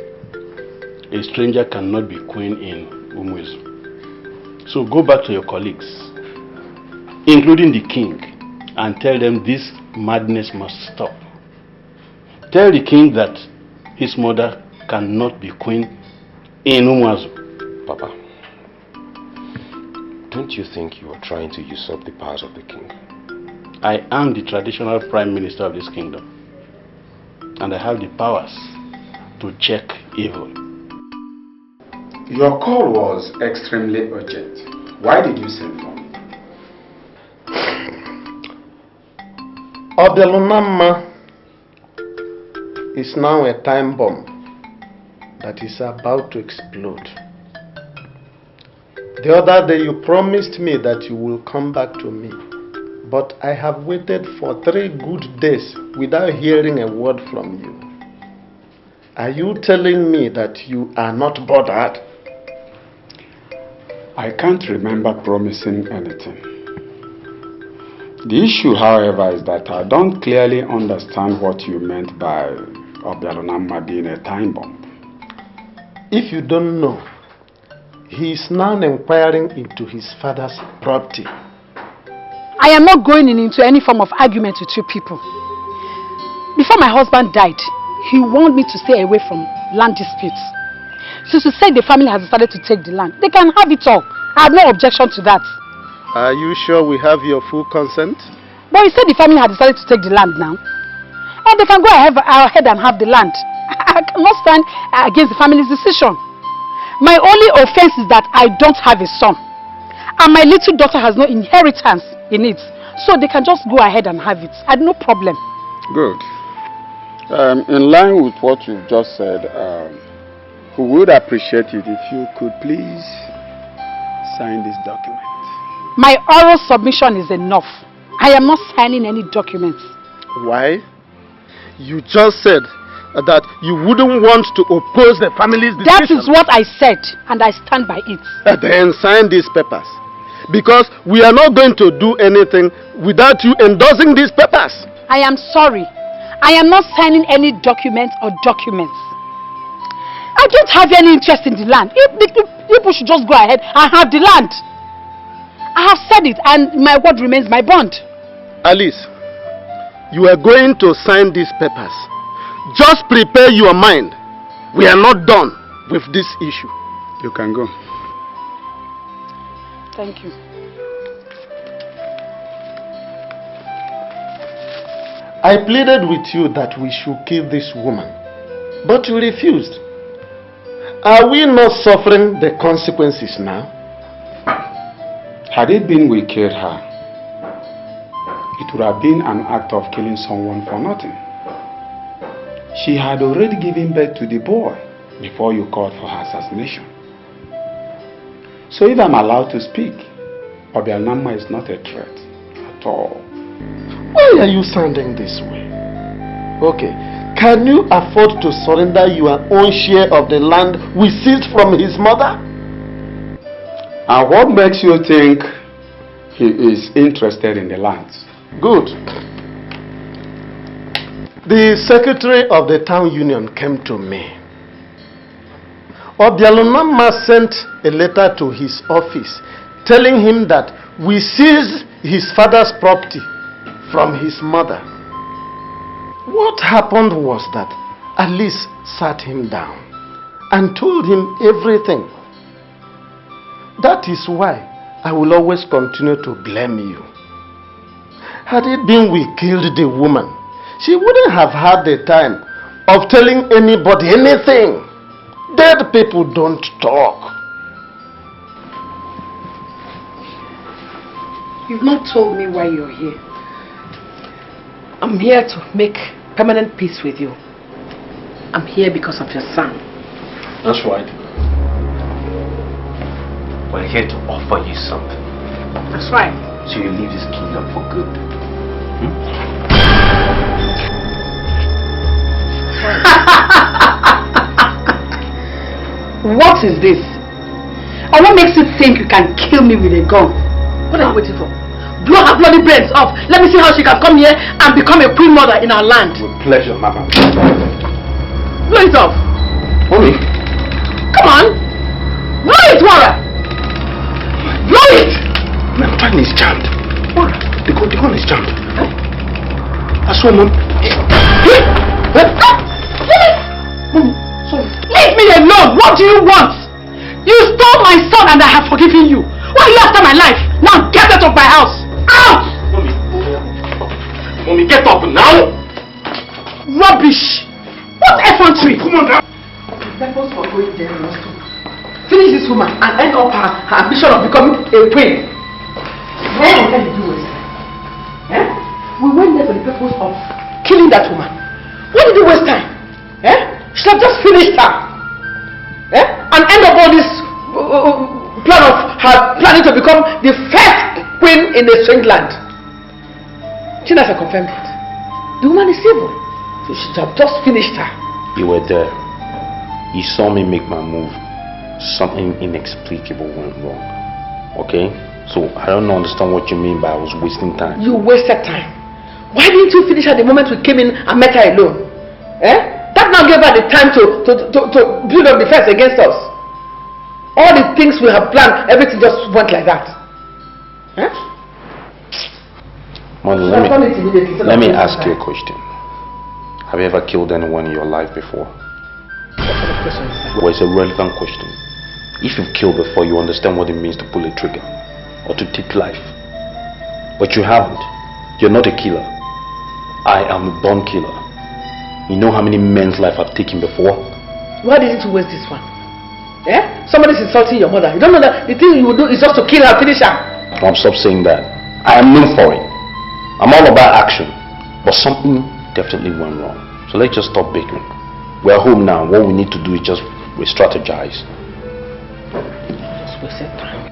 A stranger cannot be queen in Umuezu. So go back to your colleagues, including the king, and tell them this madness must stop. Tell the king that his mother cannot be queen in Umuazu. Papa, don't you think you are trying to usurp the powers of the king? I am the traditional prime minister of this kingdom, and I have the powers to check evil. Your call was extremely urgent. Why did you send for me? Obelunama is now a time bomb that is about to explode. The other day you promised me that you will come back to me, but I have waited for 3 good days without hearing a word from you. Are you telling me that you are not bothered? I can't remember promising anything. The issue, however, is that I don't clearly understand what you meant by Obialonama being a time bomb. If you don't know, he is now inquiring into his father's property. I am not going into any form of argument with you people. Before my husband died, he warned me to stay away from land disputes. Since you say the family has decided to take the land, they can have it all. I have no objection to that. Are you sure we have your full consent? But you said the family had decided to take the land now. And they can go ahead and have the land. I cannot stand against the family's decision. My only offense is that I don't have a son. And my little daughter has no inheritance in it. So they can just go ahead and have it. I have no problem. Good. In line with what you've just said, we would appreciate it if you could please sign this document. My oral submission is enough. I am not signing any documents. Why? You just said that you wouldn't want to oppose the family's decision. That is what I said, and I stand by it. Then sign these papers. Because we are not going to do anything without you endorsing these papers. I am sorry. I am not signing any documents or documents. I don't have any interest in the land. People should just go ahead and have the land. I have said it, and my word remains my bond. Alice, you are going to sign these papers. Just prepare your mind. We are not done with this issue. You can go. Thank you. I pleaded with you that we should kill this woman, but you refused. Are we not suffering the consequences now? Had it been we killed her, it would have been an act of killing someone for nothing. She had already given birth to the boy before you called for her assassination. So if I'm allowed to speak, Obialonama is not a threat at all. Why are you sounding this way? Okay, can you afford to surrender your own share of the land we seized from his mother? And what makes you think he is interested in the land? Good. The secretary of the town union came to me. Obialunama sent a letter to his office telling him that we seized his father's property from his mother. What happened was that Alice sat him down and told him everything. That is why I will always continue to blame you. Had it been we killed the woman, she wouldn't have had the time of telling anybody anything. Dead people don't talk. You've not told me why you're here. I'm here to make permanent peace with you. I'm here because of your son. That's right. We're here to offer you something. That's right. So you leave this kingdom for good. What is this? And what makes you think you can kill me with a gun? What are you waiting for? Blow her bloody brains off. Let me see how she can come here and become a queen mother in our land. With pleasure, Mama. Blow it off. Mommy. Come on. Blow it, Wara. Blow it. My gun is jammed. Wara, the gun is jammed. I saw Mom. Mommy, sorry. Leave me alone. What do you want? You stole my son and I have forgiven you. Why are you after my life? Now get out of my house. Out! Mommy, get up now. Rubbish. What effrontery? Come on now. The purpose for going there was to finish this woman and end up her ambition of becoming a queen. What did you waste time? Eh? We went there for the purpose of killing that woman. Why did you waste time? Eh? You should have just finished her. Eh? And end up all this plan of her planning to become the first queen in a strange land. Chinasa confirmed it. The woman is evil. So you should have just finished her. You were there. You saw me make my move. Something inexplicable went wrong. Okay? So I don't understand what you mean by I was wasting time. You wasted time. Why didn't you finish at the moment we came in and met her alone? Eh? That now gave her the time to build up defense against us. All the things we have planned, everything just went like that. Eh? Money, let me ask you a question. Have you ever killed anyone in your life before? Well, it's a relevant question. If you've killed before, you understand what it means to pull a trigger or to take life. But you haven't. You're not a killer. I am a born killer. You know how many men's life I've taken before? Why didn't you waste this one? Eh? Somebody's insulting your mother. You don't know that the thing you will do is just to kill her, finish her. Stop saying that. I am known for it. I'm all about action. But something definitely went wrong. So let's just stop bickering. We're home now. What we need to do is just re-strategize. Just wasted time.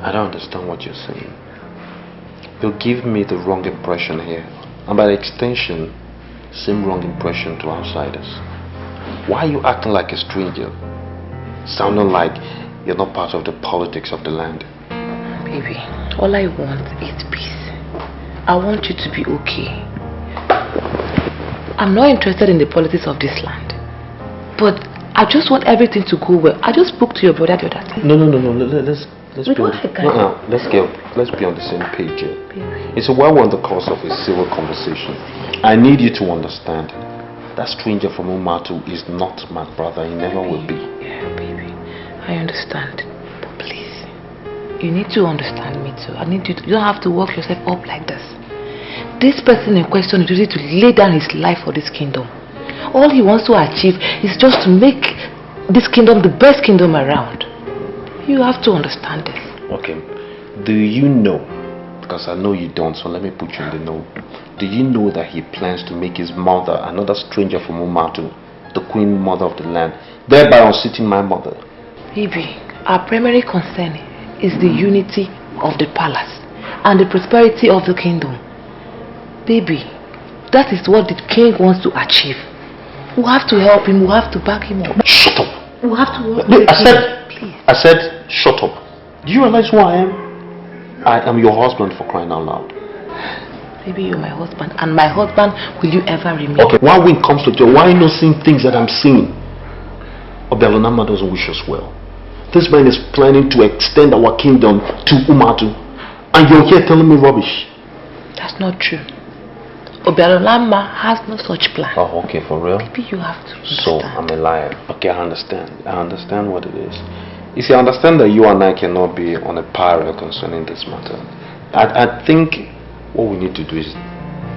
I don't understand what you're saying. You give me the wrong impression here. And by extension, same wrong impression to outsiders. Why are you acting like a stranger? Sounding like you're not part of the politics of the land. Baby, all I want is peace. I want you to be okay. I'm not interested in the politics of this land. But I just want everything to go well. I just spoke to your brother the other time. No. Let's be on the same page here. It's a while we're on the course of a civil conversation. I need you to understand. That stranger from Umatu is not my brother. He never will be. Yeah, baby. I understand. But please, you need to understand me too. I need you to, you don't have to work yourself up like this. This person in question is ready to lay down his life for this kingdom. All he wants to achieve is just to make this kingdom the best kingdom around. You have to understand this. Okay. Do you know, because I know you don't, so let me put you in the know. Do you know that he plans to make his mother, another stranger from Umatu, the queen mother of the land, thereby unseating my mother? Baby, our primary concern is the unity of the palace and the prosperity of the kingdom. Baby, that is what the king wants to achieve. We have to help him, we have to back him up. Shut up! We have to work with him. I said, shut up. Do you realize who I am? I am your husband, for crying out loud. Baby, you're my husband, and my husband will you ever remain. Okay, why when it comes to joy, why not seeing things that I'm seeing? Obialonama doesn't wish us well. This man is planning to extend our kingdom to Umatu, and you're here telling me rubbish. That's not true. Obialonama has no such plan. Oh, okay, for real? Baby, you have to understand. So, I'm a liar. Okay, I understand. I understand what it is. You see, I understand that you and I cannot be on a par concerning this matter. I think what we need to do is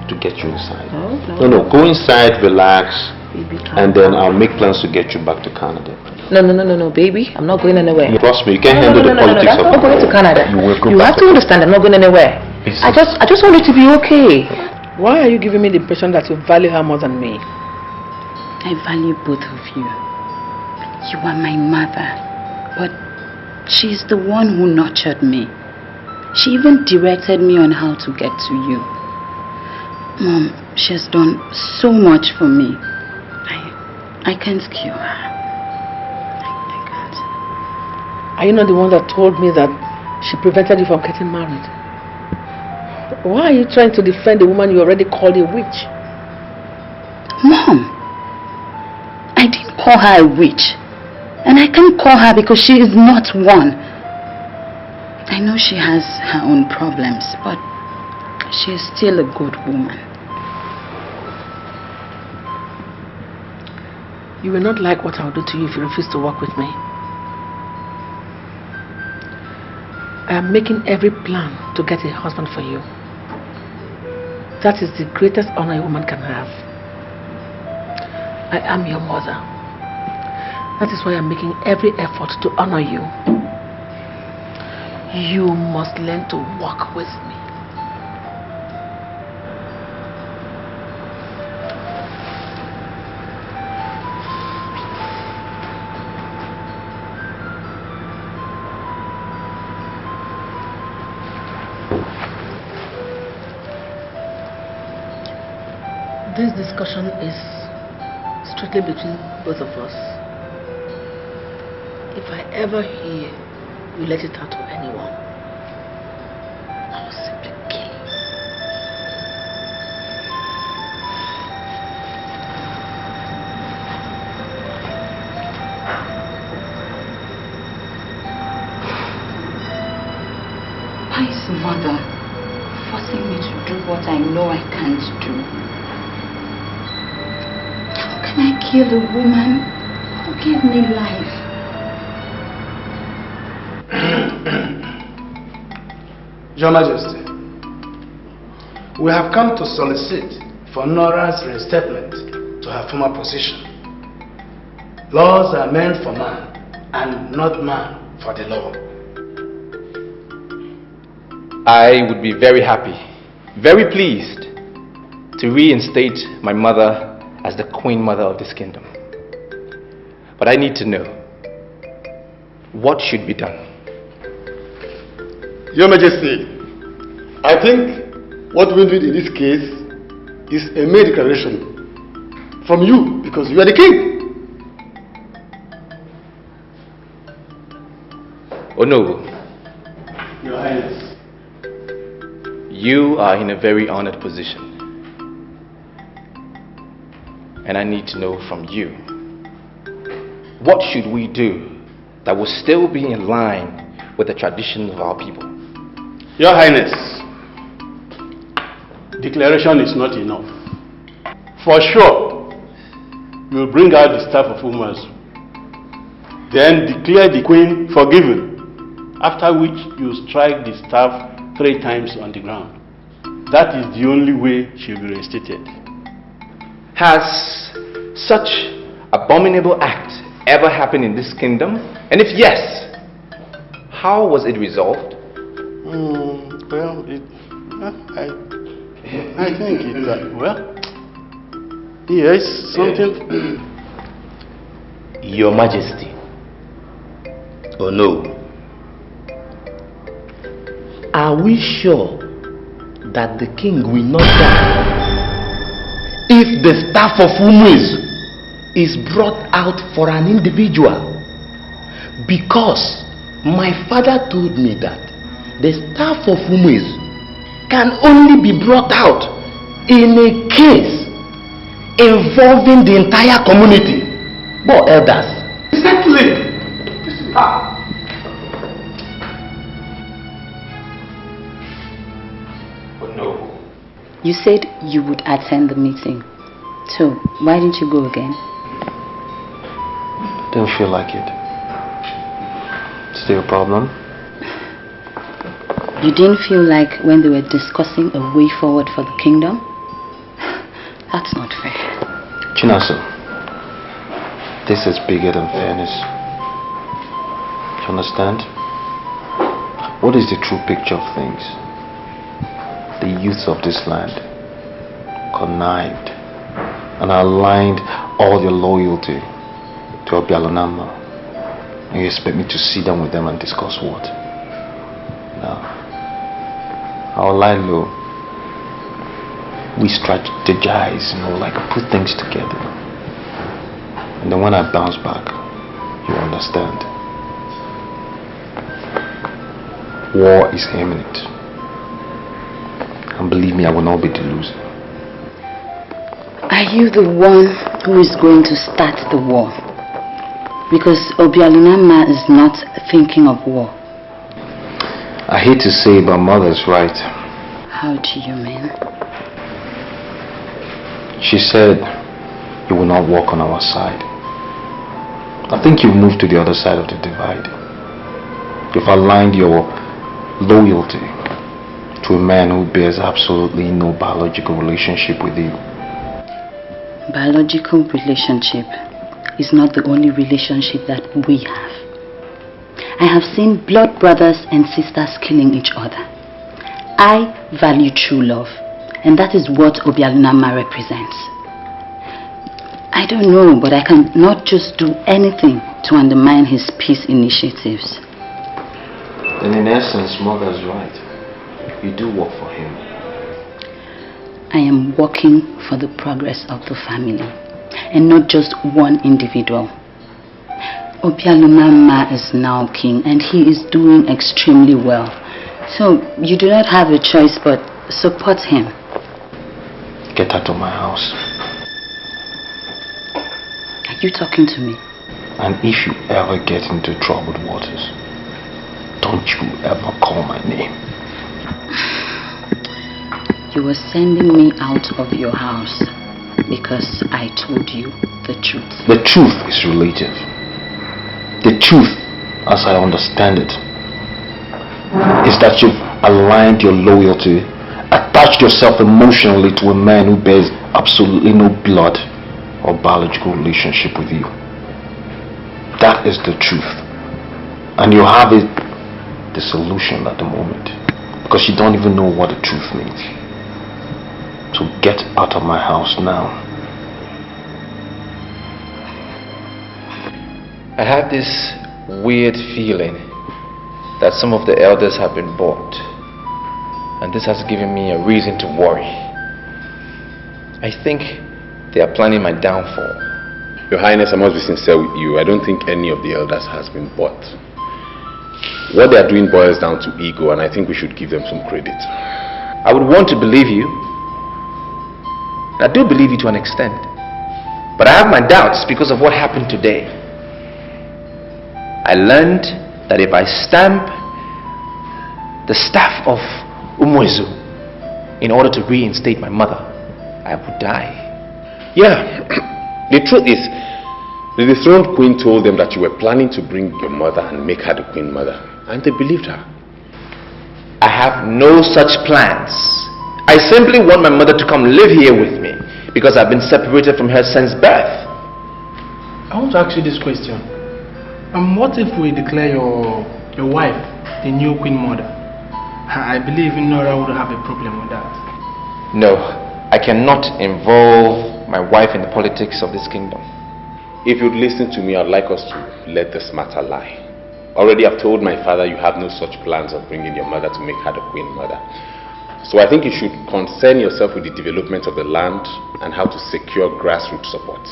to get you inside. No, go inside, relax, baby, and then I'll make plans to get you back to Canada. No, baby. I'm not going anywhere. Trust me, you can't handle the politics of I'm not going to Canada. You have to understand, I'm not going anywhere. I just want you to be okay. Why are you giving me the impression that you value her more than me? I value both of you. You are my mother, but she's the one who nurtured me. She even directed me on how to get to you. Mom, she has done so much for me. I can't kill her. I can't. Are you not the one that told me that she prevented you from getting married? Why are you trying to defend the woman you already called a witch? Mom, I didn't call her a witch. And I can't call her because she is not one. I know she has her own problems, but she is still a good woman. You will not like what I'll do to you if you refuse to work with me. I am making every plan to get a husband for you. That is the greatest honor a woman can have. I am your mother. That is why I'm making every effort to honor you. You must learn to walk with me. This discussion is strictly between both of us. If I ever hear you let it out to anyone, I will simply kill you. Why is mother forcing me to do what I know I can't do? How can I kill a woman who gave me life? Your Majesty, we have come to solicit for Nora's reinstatement to her former position. Laws are meant for man, and not man for the law. I would be very happy, very pleased to reinstate my mother as the Queen Mother of this kingdom. But I need to know, what should be done? Your Majesty, I think what we need in this case is a mere declaration from you, because you are the king. Oh no. Your Highness. You are in a very honored position. And I need to know from you, what should we do that will still be in line with the traditions of our people? Your Highness, declaration is not enough. For sure, you will bring out the staff of Umazu, then declare the queen forgiven, after which you strike the staff 3 times on the ground. That is the only way she will be reinstated. Has such abominable act ever happened in this kingdom? And if yes, how was it resolved? Well, I think it, well, yes, something. Your Majesty. Oh no. Are we sure that the king will not die if the staff of Umezu is brought out for an individual? Because my father told me that the staff of Umezu can only be brought out in a case involving the entire community. But elders. Exactly. No. You said you would attend the meeting. So, why didn't you go again? Don't feel like it. Still a problem? You didn't feel like when they were discussing a way forward for the kingdom? That's not fair. Chinaso, this is bigger than fairness. Do you understand? What is the true picture of things? The youth of this land connived and aligned all their loyalty to Obialonama. And you expect me to sit down with them and discuss what? No. I'll lie low. We strategize, like put things together. And then when I bounce back, you understand. War is imminent. And believe me, I will not be the loser. Are you the one who is going to start the war? Because Obialunama is not thinking of war. I hate to say it, but mother's right. How do you mean? She said you will not walk on our side. I think you've moved to the other side of the divide. You've aligned your loyalty to a man who bears absolutely no biological relationship with you. Biological relationship is not the only relationship that we have. I have seen blood brothers and sisters killing each other. I value true love, and that is what Obialunama represents. I don't know, but I cannot just do anything to undermine his peace initiatives. And in essence, mother's right. You do work for him. I am working for the progress of the family, and not just one individual. Obialunama is now king, and he is doing extremely well. So you do not have a choice but support him. Get out of my house. Are you talking to me? And if you ever get into troubled waters, don't you ever call my name. You were sending me out of your house because I told you the truth. The truth is relative. The truth, as I understand it, is that you've aligned your loyalty, attached yourself emotionally to a man who bears absolutely no blood or biological relationship with you. That is the truth. And you have it, the solution at the moment, because you don't even know what the truth means. So get out of my house now. I have this weird feeling that some of the elders have been bought, and this has given me a reason to worry. I think they are planning my downfall. Your Highness, I must be sincere with you. I don't think any of the elders has been bought. What they are doing boils down to ego, and I think we should give them some credit. I would want to believe you. I do believe you to an extent, but I have my doubts because of what happened today. I learned that if I stamp the staff of Umuezu in order to reinstate my mother, I would die. Yeah, the truth is, the dethroned queen told them that you were planning to bring your mother and make her the queen mother, and they believed her. I have no such plans. I simply want my mother to come live here with me because I've been separated from her since birth. I want to ask you this question. What if we declare your wife the new queen mother? I believe Nora would have a problem with that. No, I cannot involve my wife in the politics of this kingdom. If you'd listen to me, I'd like us to let this matter lie. Already I've told my father you have no such plans of bringing your mother to make her the queen mother. So I think you should concern yourself with the development of the land and how to secure grassroots support.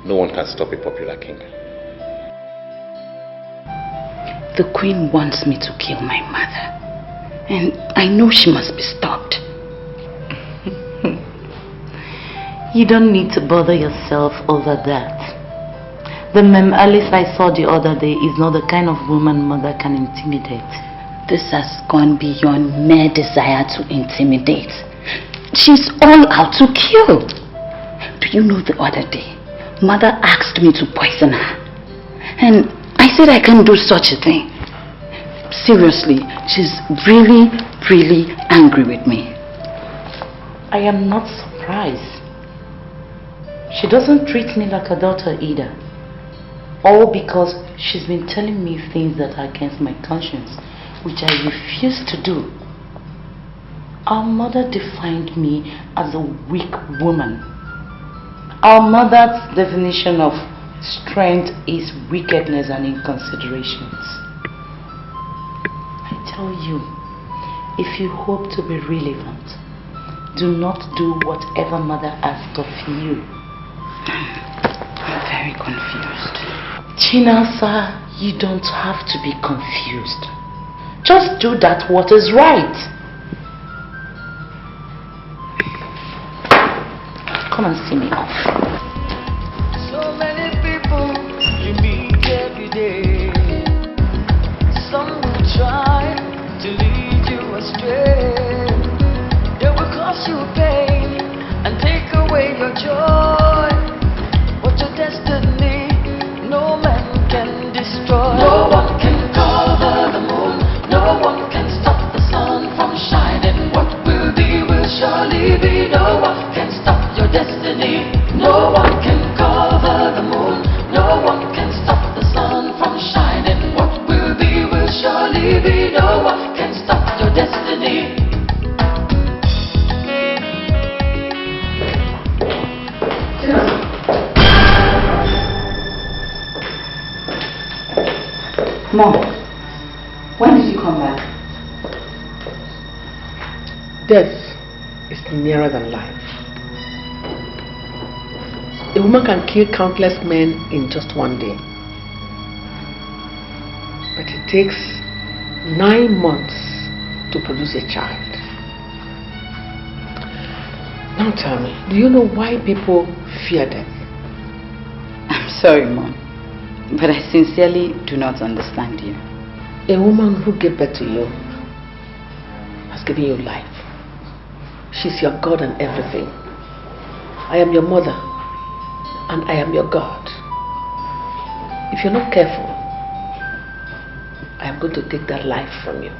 No one can stop a popular king. The queen wants me to kill my mother. And I know she must be stopped. You don't need to bother yourself over that. The Mem Alice I saw the other day is not the kind of woman mother can intimidate. This has gone beyond mere desire to intimidate. She's all out to kill. Do you know the other day, Mother asked me to poison her. And I said I can't do such a thing. Seriously, she's really, really angry with me. I am not surprised. She doesn't treat me like a daughter either. All because she's been telling me things that are against my conscience, which I refuse to do. Our mother defined me as a weak woman. Our mother's definition of strength is wickedness and inconsiderations. I tell you, if you hope to be relevant, do not do whatever mother asks of you. I'm very confused. Chinasa, you don't have to be confused. Just do that what is right. Come and see me off. So many people you meet every day. Some will try to lead you astray. They will cause you pain and take away your joy. But your destiny, no man can destroy. No one can cover the moon. No one can stop the sun from shining. What will be will surely be. No one can stop your destiny. No one can cover the moon. No one can stop the sun from shining. What will be will surely be. No one can stop your destiny. Mom, when did you come back? Death is nearer than life. A woman can kill countless men in just one day. But it takes 9 months to produce a child. Now tell me, do you know why people fear death? I'm sorry, Mom, but I sincerely do not understand you. A woman who gave birth to you has given you life. She's your God and everything. I am your mother, and I am your God. If you're not careful, I am going to take that life from you.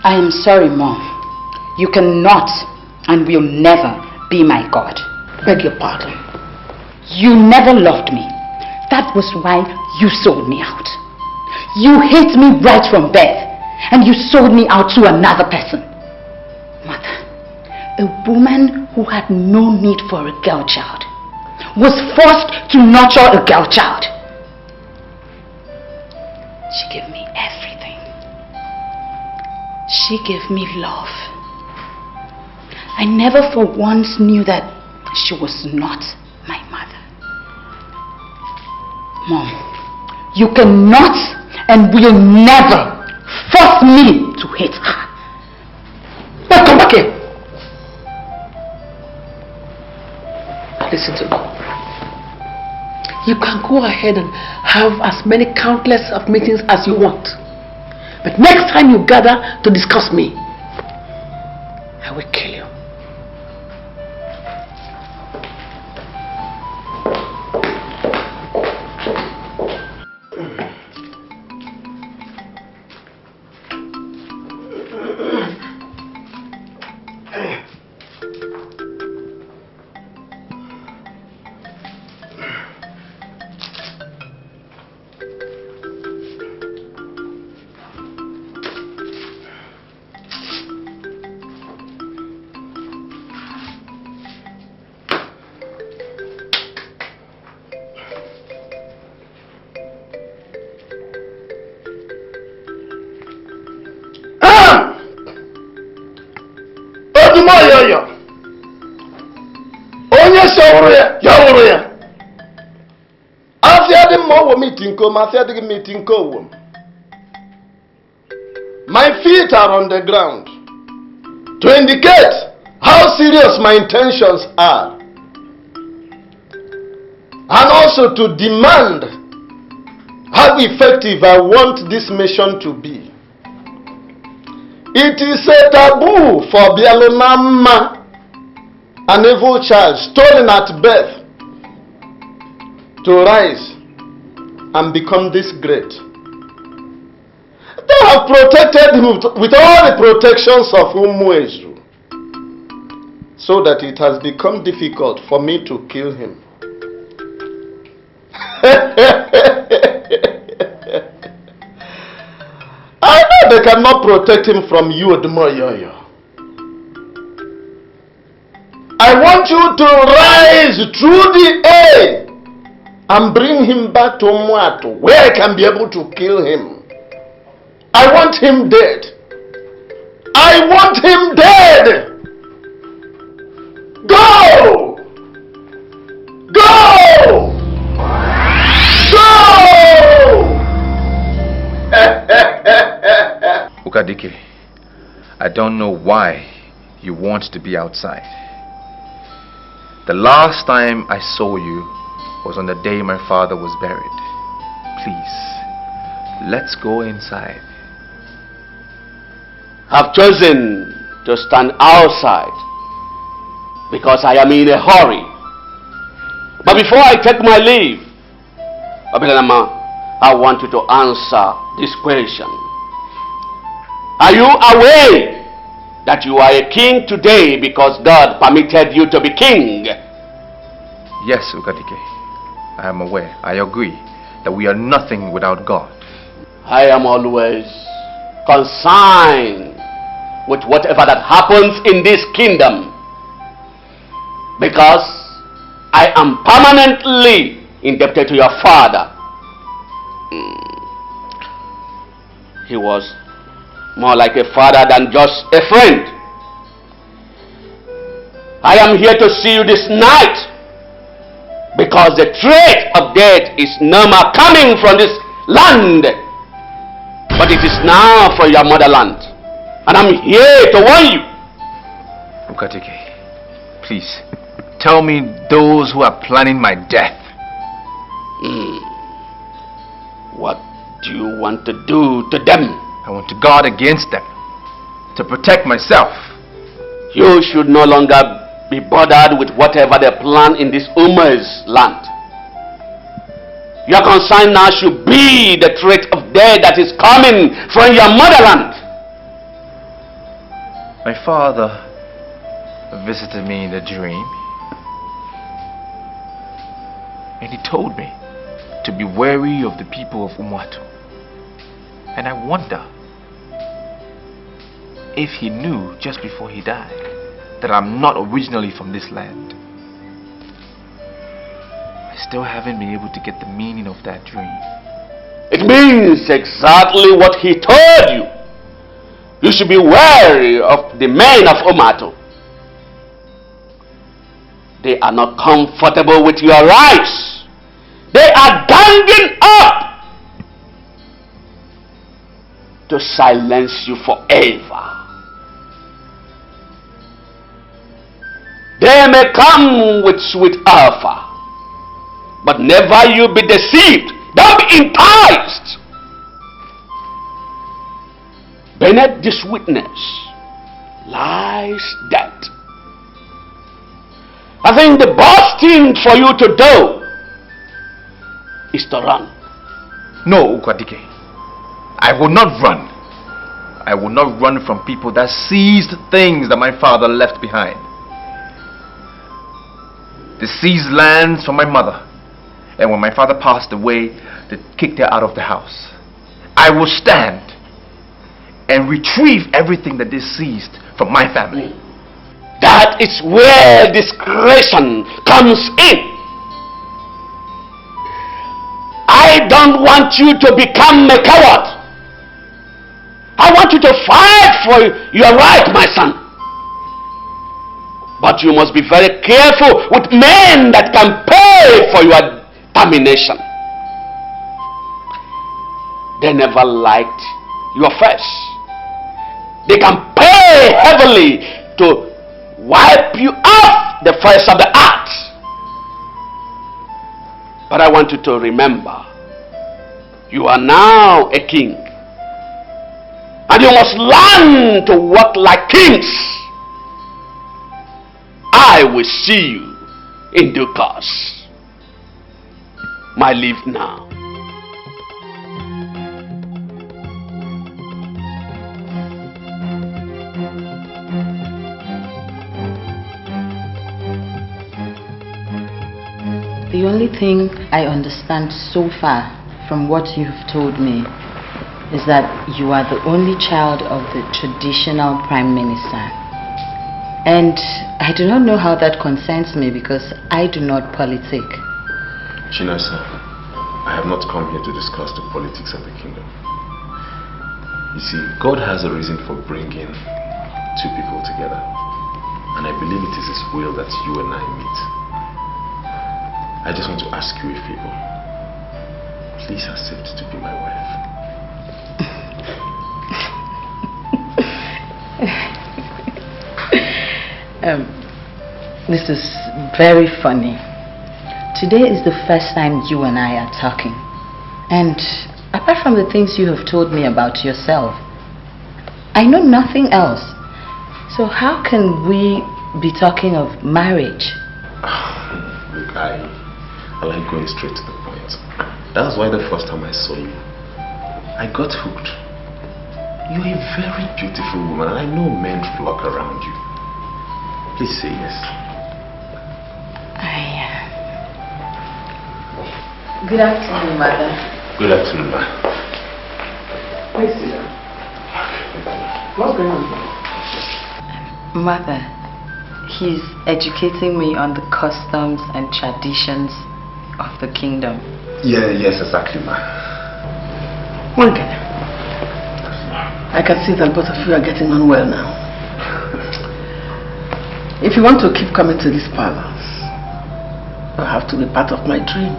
I am sorry, Mom. You cannot and will never be my God. Beg your pardon. You never loved me. That was why you sold me out. You hate me right from birth, and you sold me out to another person. Mother, a woman who had no need for a girl child was forced to nurture a girl child. She gave me everything. She gave me love. I never for once knew that she was not my mother. Mom, you cannot and will never force me to hate her. Now come back here. Listen to me. You can go ahead and have as many countless of meetings as you want. But next time you gather to discuss me, I will kill you. Onye shawuru ya. Afia di mo wo meeting ko ma afia di meeting ko wo. My feet are on the ground to indicate how serious my intentions are, and also to demand how effective I want this mission to be. It is a taboo for Bialonama, an evil child stolen at birth, to rise and become this great. They have protected him with all the protections of Umuezu, so that it has become difficult for me to kill him. I know they cannot protect him from you, Odumoyoyo. I want you to rise through the air and bring him back to Umuatu, where I can be able to kill him. I want him dead. I want him dead. Go! Go! Go! Ukadike, I don't know why you want to be outside. The last time I saw you was on the day my father was buried. Please, let's go inside. I've chosen to stand outside because I am in a hurry. But before I take my leave, Obilanama, I want you to answer this question. Are you aware that you are a king today because God permitted you to be king? Yes, Ukadike. I am aware. I agree that we are nothing without God. I am always concerned with whatever that happens in this kingdom, because I am permanently indebted to your father. He was more like a father than just a friend. I am here to see you this night because the threat of death is no more coming from this land, but it is now for your motherland. And I'm here to warn you. Ukatike, please, tell me those who are planning my death. What do you want to do to them? I want to guard against them, to protect myself. You should no longer be bothered with whatever they plan in this Uma's land. Your concern now should be the threat of death that is coming from your motherland. My father visited me in a dream, and he told me to be wary of the people of Umuatu. And I wonder if he knew just before he died that I'm not originally from this land. I still haven't been able to get the meaning of that dream. It means exactly what he told you. You should be wary of the men of Umuatu. They are not comfortable with your rights. They are ganging up to silence you forever. They may come with sweet offer, but never you be deceived. Don't be enticed. Beneath this witness lies death. I think the best thing for you to do is to run. No, Ukwadike. I will not run. I will not run from people that seized things that my father left behind. They seized lands from my mother. And when my father passed away, they kicked her out of the house. I will stand and retrieve everything that they seized from my family. That is where discretion comes in. I don't want you to become a coward. I want you to fight for your right, my son. But you must be very careful with men that can pay for your termination. They never liked your face. They can pay heavily to wipe you off the face of the earth. But I want you to remember, you are now a king. And you must learn to walk like kings. I will see you in due course. My leave now. The only thing I understand so far from what you've told me is that you are the only child of the traditional prime minister. And I do not know how that concerns me because I do not politic. Chinasa, I have not come here to discuss the politics of the kingdom. You see, God has a reason for bringing two people together. And I believe it is His will that you and I meet. I just want to ask you a favor. Please accept to be my wife. This is very funny. Today is the first time you and I are talking. And apart from the things you have told me about yourself, I know nothing else. So how can we be talking of marriage? Look, I like going straight to the point. That's why the first time I saw you, I got hooked. You're a very beautiful woman, and I know men flock around you. Please say yes. Good afternoon, Mother. Good afternoon, ma. Please sit down. What's going on? Mother, he's educating me on the customs and traditions of the kingdom. Yeah, yes, exactly, ma. One girl. I can see that both of you are getting on well now. If you want to keep coming to this palace, you have to be part of my dream.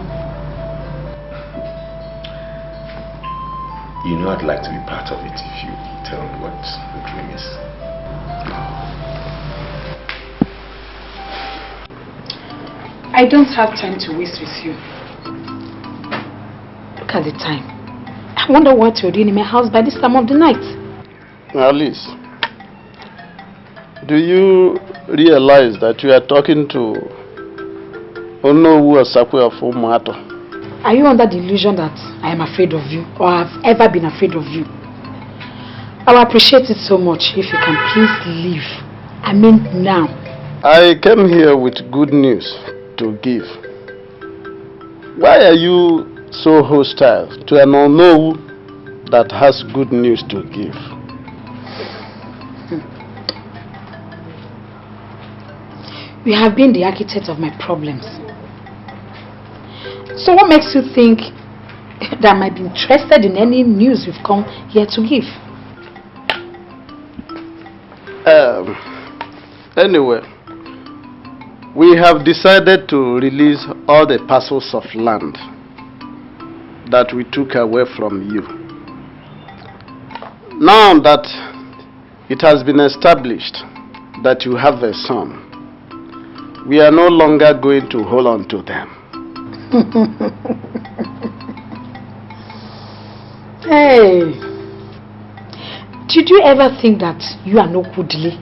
You know I'd like to be part of it if you tell me what the dream is. I don't have time to waste with you. Look at the time. I wonder what you're doing in my house by this time of the night. Alice, do you realize that you are talking to Ozokwor of Umato? Are you under the illusion that I am afraid of you or have ever been afraid of you? I will appreciate it so much if you can please leave. I mean now. I came here with good news to give. Why are you so hostile to an Onowu that has good news to give? You have been the architect of my problems. So what makes you think that I might be interested in any news you've come here to give? Anyway, we have decided to release all the parcels of land that we took away from you. Now that it has been established that you have a son, we are no longer going to hold on to them. Hey, did you ever think that you and Okwudili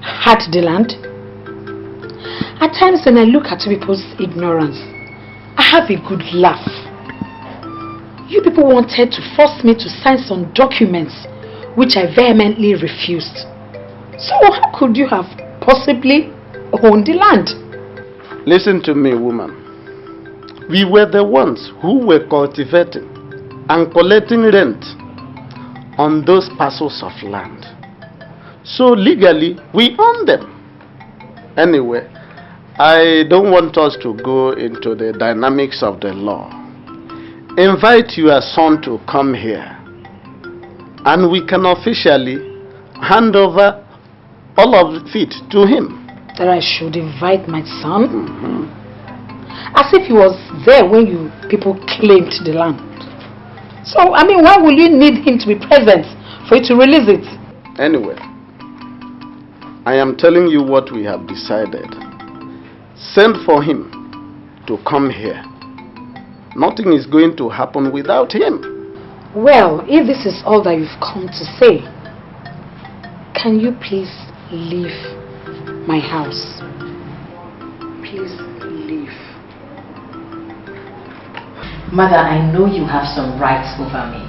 had the land? At times when I look at people's ignorance, I have a good laugh. You people wanted to force me to sign some documents which I vehemently refused. So how could you have possibly owned the land? Listen to me, woman. We were the ones who were cultivating and collecting rent on those parcels of land. So legally, we own them. Anyway, I don't want us to go into the dynamics of the law. Invite your son to come here, and we can officially hand over all of it to him. That I should invite my son? As if he was there when you people claimed the land. So, I mean, why will you need him to be present for you to release it? Anyway, I am telling you what we have decided. Send for him to come here. Nothing is going to happen without him. Well, if this is all that you've come to say, can you please leave my house? Please leave. Mother, I know you have some rights over me,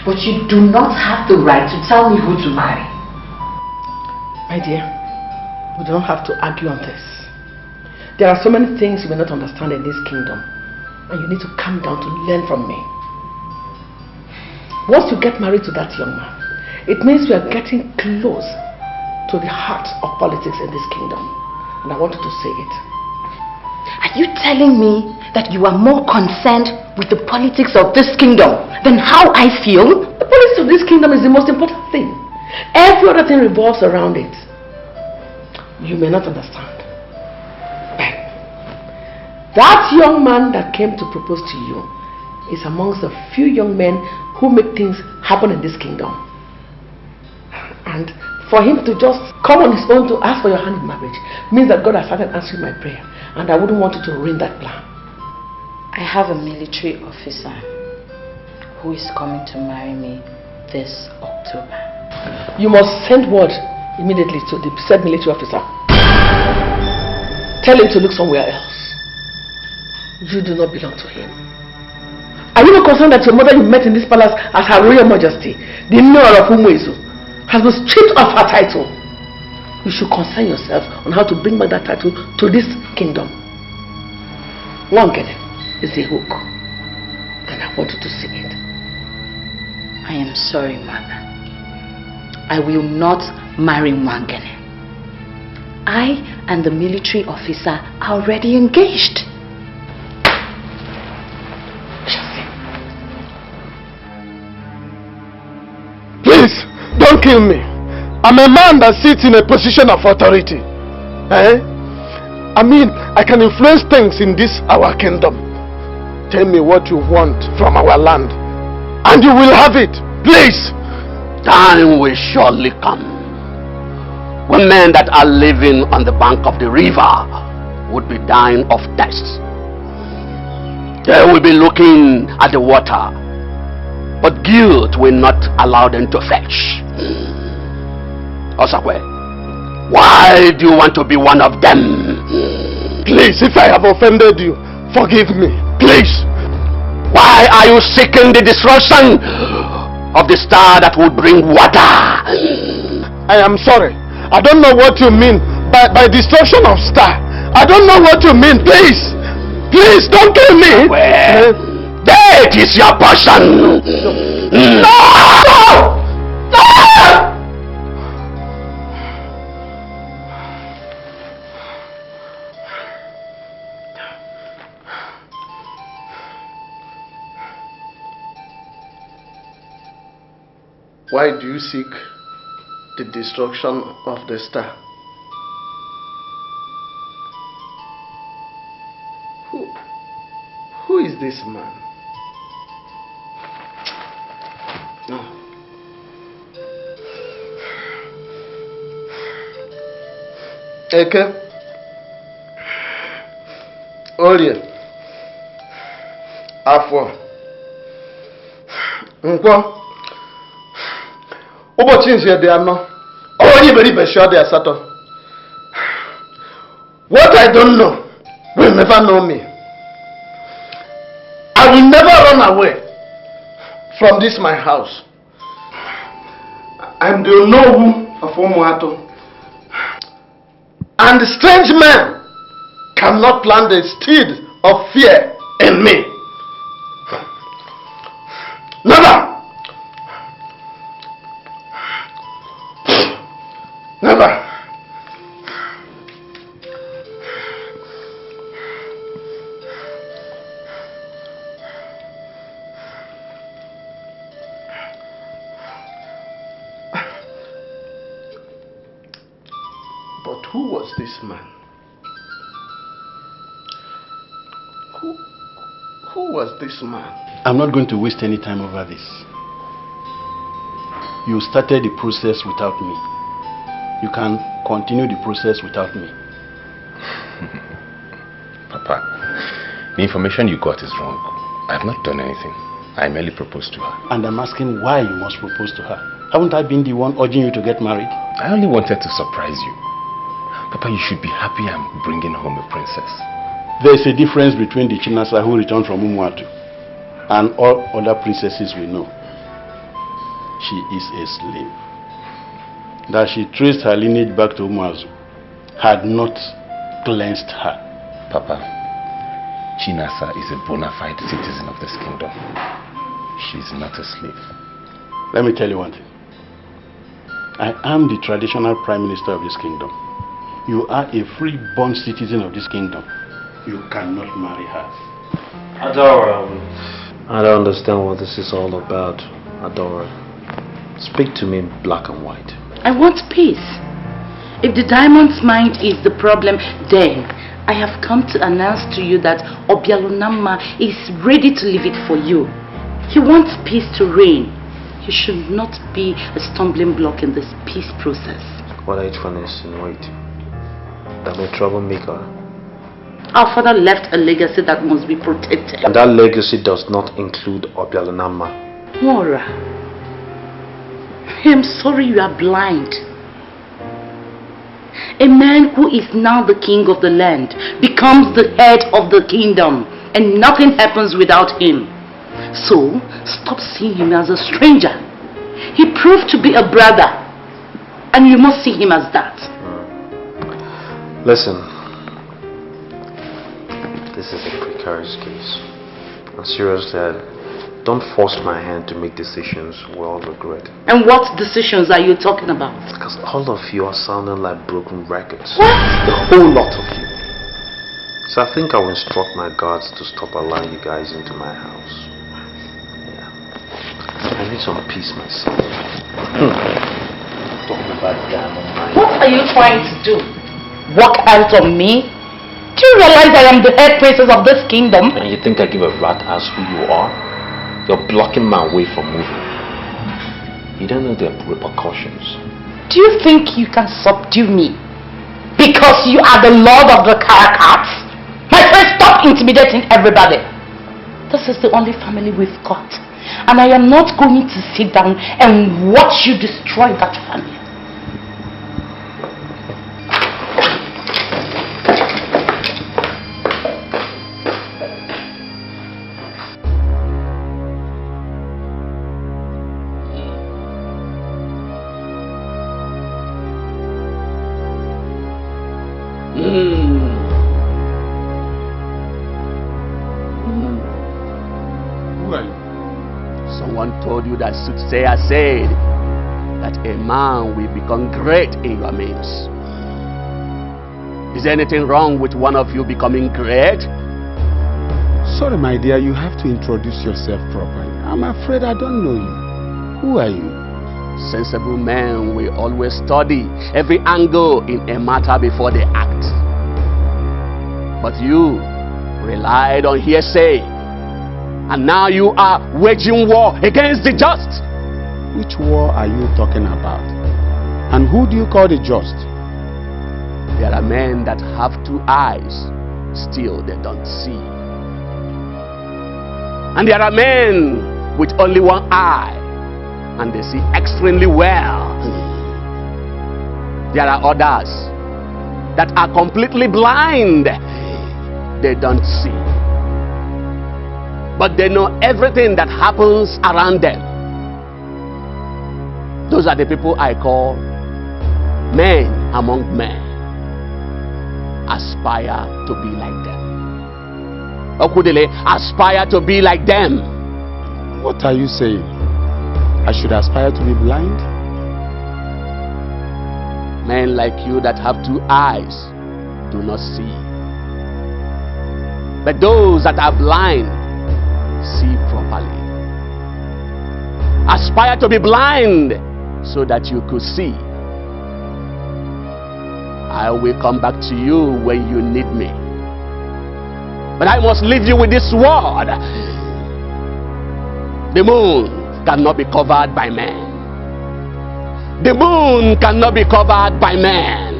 but you do not have the right to tell me who to marry. My dear, we don't have to argue on this. There are so many things you may not understand in this kingdom, and you need to calm down to learn from me. Once you get married to that young man, it means we are getting close to the heart of politics in this kingdom, and I wanted to say it. Are you telling me that you are more concerned with the politics of this kingdom than how I feel? The politics of this kingdom is the most important thing. Every other thing revolves around it. You may not understand. But that young man that came to propose to you is amongst the few young men who make things happen in this kingdom. And for him to just come on his own to ask for your hand in marriage means that God has started answering my prayer, and I wouldn't want you to ruin that plan. I have a military officer who is coming to marry me this October. You must send word immediately to the said military officer. Tell him to look somewhere else. You do not belong to him. Are you not concerned that your mother you met in this palace as Her Royal Majesty, the Nora of Umuezu, has been stripped of her title? You should concern yourself on how to bring back that title to this kingdom. Wangene is the hook, and I want you to see it. I am sorry, Mother. I will not marry Wangene. I and the military officer are already engaged. Please, don't kill me. I'm a man that sits in a position of authority. I mean, I can influence things in this our kingdom. Tell me what you want from our land, and you will have it. Please. Time will surely come when men that are living on the bank of the river would be dying of thirst. They will be looking at the water, but guilt will not allow them to fetch. Ozokwor, why do you want to be one of them? Please, if I have offended you, forgive me. Please. Why are you seeking the destruction of the star that will bring water? I am sorry. I don't know what you mean by destruction of star. I don't know what you mean. Please. Please, don't kill me. Well, that is your portion. No! No! Why do you seek the destruction of the star? Who is this man? No. Eke, Olie, Afọ, Nkwọ, ụbọchị nze dị anọ, onye iberibe shọ dị asatọ. What I don't know will never know me. I will never run away from this my house. I'm the Onowu of Umuato. And the strange man cannot plant a seed of fear in me. Never. Never. But who was this man? Who was this man? I'm not going to waste any time over this. You started the process without me. You can continue the process without me. Papa, the information you got is wrong. I have not done anything. I merely proposed to her. And I'm asking why you must propose to her. Haven't I been the one urging you to get married? I only wanted to surprise you. Papa, you should be happy I'm bringing home a princess. There is a difference between the Chinasa who returned from Umuatu and all other princesses we know. She is a slave. That she traced her lineage back to Umuazu had not cleansed her. Papa, Chinasa is a bona fide citizen of this kingdom. She is not a slave. Let me tell you one thing. I am the traditional prime minister of this kingdom. You are a free-born citizen of this kingdom. You cannot marry her. Adora, I don't understand what this is all about. Adora, speak to me black and white. I want peace. If the diamond's mind is the problem, then I have come to announce to you that Obialunama is ready to leave it for you. He wants peace to reign. He should not be a stumbling block in this peace process. What are you trying to insinuate? That I'm a troublemaker? Our father left a legacy that must be protected. And that legacy does not include Obialunama. Mora, I am sorry you are blind. A man who is now the king of the land becomes the head of the kingdom, and nothing happens without him. So, stop seeing him as a stranger. He proved to be a brother, and you must see him as that. Listen, this is a precarious case. And seriously, don't force my hand to make decisions we'll regret. And what decisions are you talking about? Because all of you are sounding like broken records. What? The whole lot of you. So I think I will instruct my guards to stop allowing you guys into my house. Yeah. I need some peace myself. Talking about diamond mine. What are you trying to do? Walk out on me? Do you realize I am the head princess of this kingdom? And you think I give a rat ass who you are? You're blocking my way from moving. You don't know the repercussions. Do you think you can subdue me? Because you are the lord of the Caracats? My friend, stop intimidating everybody. This is the only family we've got. And I am not going to sit down and watch you destroy that family. Told you that soothsayer said that a man will become great in your midst. Is there anything wrong with one of you becoming great? Sorry, my dear, you have to introduce yourself properly. I'm afraid I don't know you. Who are you? Sensible men will always study every angle in a matter before they act. But you relied on hearsay. And now you are waging war against the just. Which war are you talking about? And who do you call the just? There are men that have two eyes, still they don't see. And there are men with only one eye, and they see extremely well. There are others that are completely blind. They don't see. But they know everything that happens around them. Those are the people I call men among men. Aspire to be like them. Okudele, aspire to be like them. What are you saying? I should aspire to be blind? Men like you that have two eyes do not see. But those that are blind see properly. Aspire to be blind so that you could see. I will come back to you when you need me. But I must leave you with this word. The moon cannot be covered by man. The moon cannot be covered by man.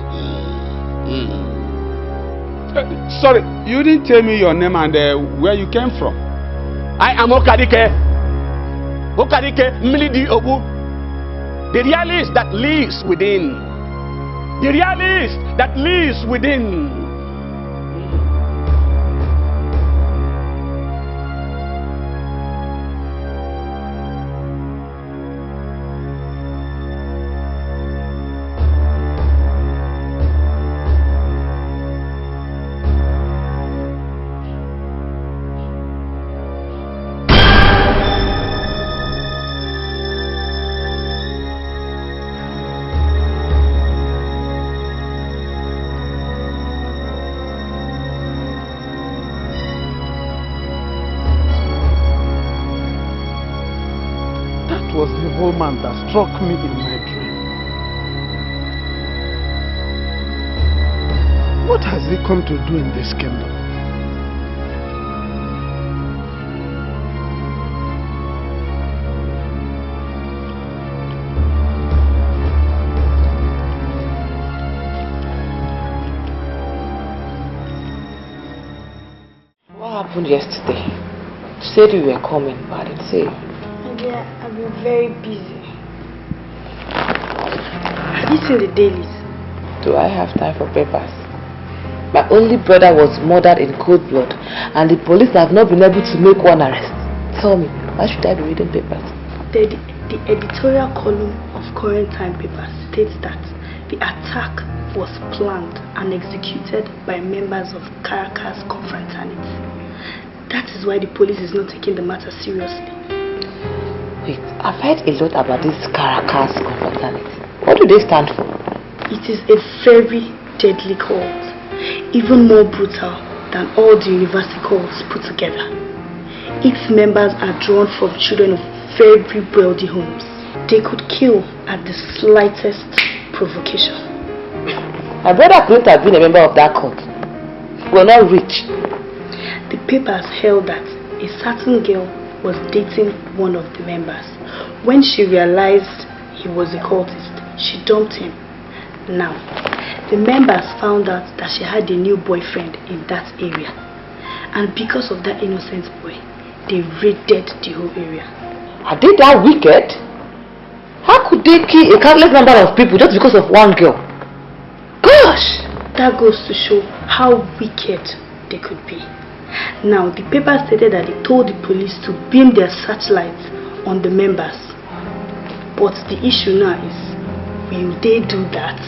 Sorry, you didn't tell me your name and where you came from. I am Okadike. Okadike Milidi Obu. The realist that lives within. The realist that lives within. Was the woman that struck me in my dream. What has he come to do in this kingdom? What happened yesterday? You said you were coming, but I didn't see you. Yeah, I've been very busy. Have you seen the dailies? Do I have time for papers? My only brother was murdered in cold blood and the police have not been able to make one arrest. Tell me, why should I be reading papers? The editorial column of Current Time papers states that the attack was planned and executed by members of Caracas confraternity. That is why the police is not taking the matter seriously. Wait, I've heard a lot about this Caracas confraternity. What do they stand for? It is a very deadly cult, even more brutal than all the university cults put together. Its members are drawn from children of very wealthy homes. They could kill at the slightest provocation. My brother couldn't have been a member of that cult. We're not rich. The papers held that a certain girl was dating one of the members. When she realized he was a cultist, she dumped him. Now, the members found out that she had a new boyfriend in that area. And because of that innocent boy, they raided the whole area. Are they that wicked? How could they kill a countless number of people just because of one girl? Gosh! That goes to show how wicked they could be. Now, the paper stated that they told the police to beam their searchlights on the members. But the issue now is, will they do that?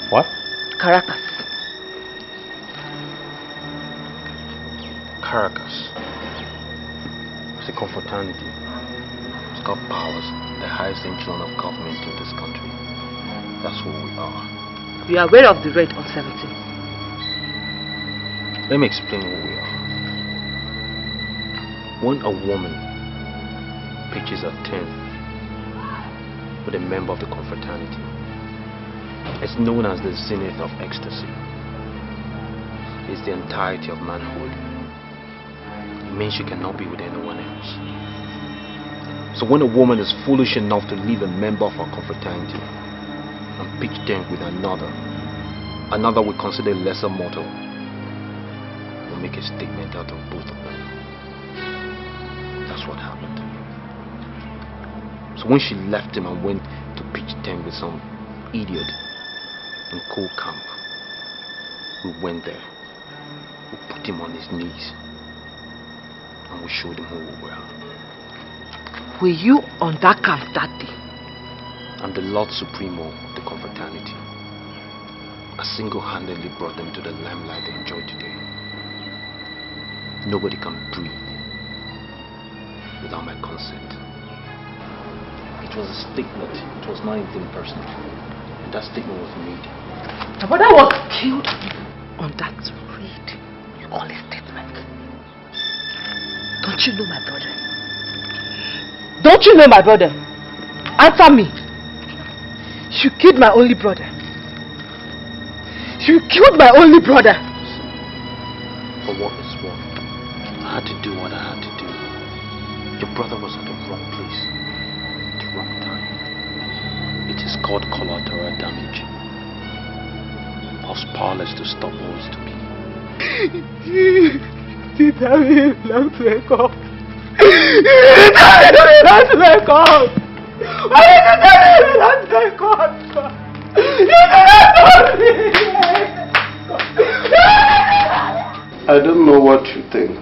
What? Caracas. Caracas. It's a confraternity. It's got powers, the highest echelon of government in this country. That's who we are. You are aware of the raid on 17th? Let me explain who we are. When a woman pitches a tent with a member of the confraternity, it's known as the zenith of ecstasy. It's the entirety of manhood. It means you cannot be with anyone else. So when a woman is foolish enough to leave a member of our confraternity and pitch tent with another we consider lesser mortal, will make a statement out of both of them. That's what happened. So when she left him and went to pitch tent with some idiot, in Coal Camp. We went there. We put him on his knees. And we showed him who we were. Were you on that camp that day? I'm the Lord Supremo of the confraternity. I single-handedly brought them to the limelight they enjoy today. Nobody can breathe without my consent. It was a statement. It was not anything personal. And that statement was made. My brother was killed on that reed. You call it statement. Don't you know my brother? Don't you know my brother? Answer me. You killed my only brother. You killed my only brother. For what it's worth, I had to do what I had to do. Your brother was at the wrong place, at the wrong time. It is called collateral damage. I was powerless to stop what was to be. Tell me not to wake up. Tell me not to wake up. Why did you tell me not to wake up? You did not tell me. I don't know what you think,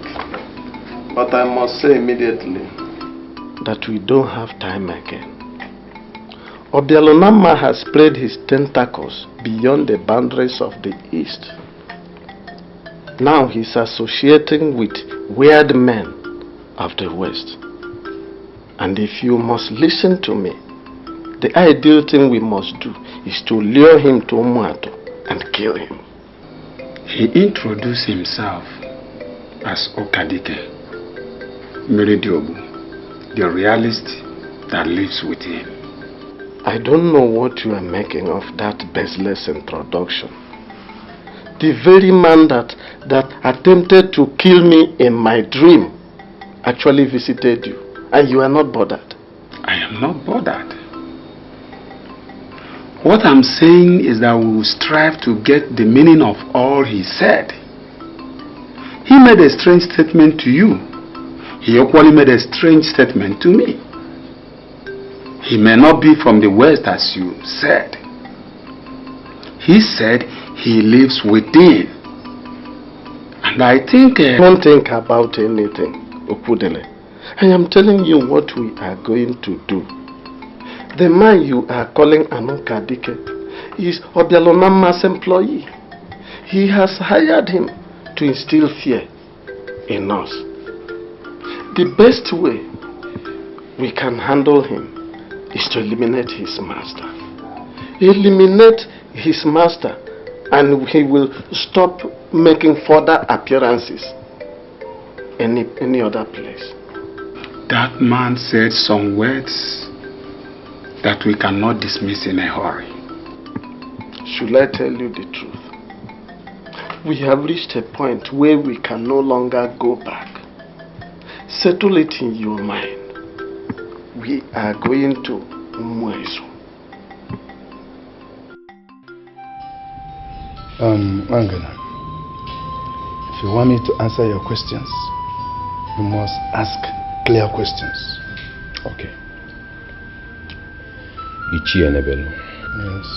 but I must say immediately that we don't have time again. Obialonama has spread his tentacles beyond the boundaries of the East. Now he's associating with weird men of the West. And if you must listen to me, the ideal thing we must do is to lure him to Umuato and kill him. He introduced himself as Okadike, Meridiobu, the realist that lives with him. I don't know what you are making of that baseless introduction. The very man that attempted to kill me in my dream actually visited you, and you are not bothered. I am not bothered. What I'm saying is that we will strive to get the meaning of all he said. He made a strange statement to you. He equally made a strange statement to me. He may not be from the West as you said. He said he lives within. And I think... Don't think about anything, Okudele. I am telling you what we are going to do. The man you are calling Anokadike is Obialonama's employee. He has hired him to instill fear in us. The best way we can handle him is to eliminate his master. Eliminate his master and he will stop making further appearances any other place. That man said some words that we cannot dismiss in a hurry. Should I tell you the truth? We have reached a point where we can no longer go back. Settle it in your mind. We are going to Mweso. Angela, if you want me to answer your questions, you must ask clear questions. Okay. Ichi Enebelu. Yes.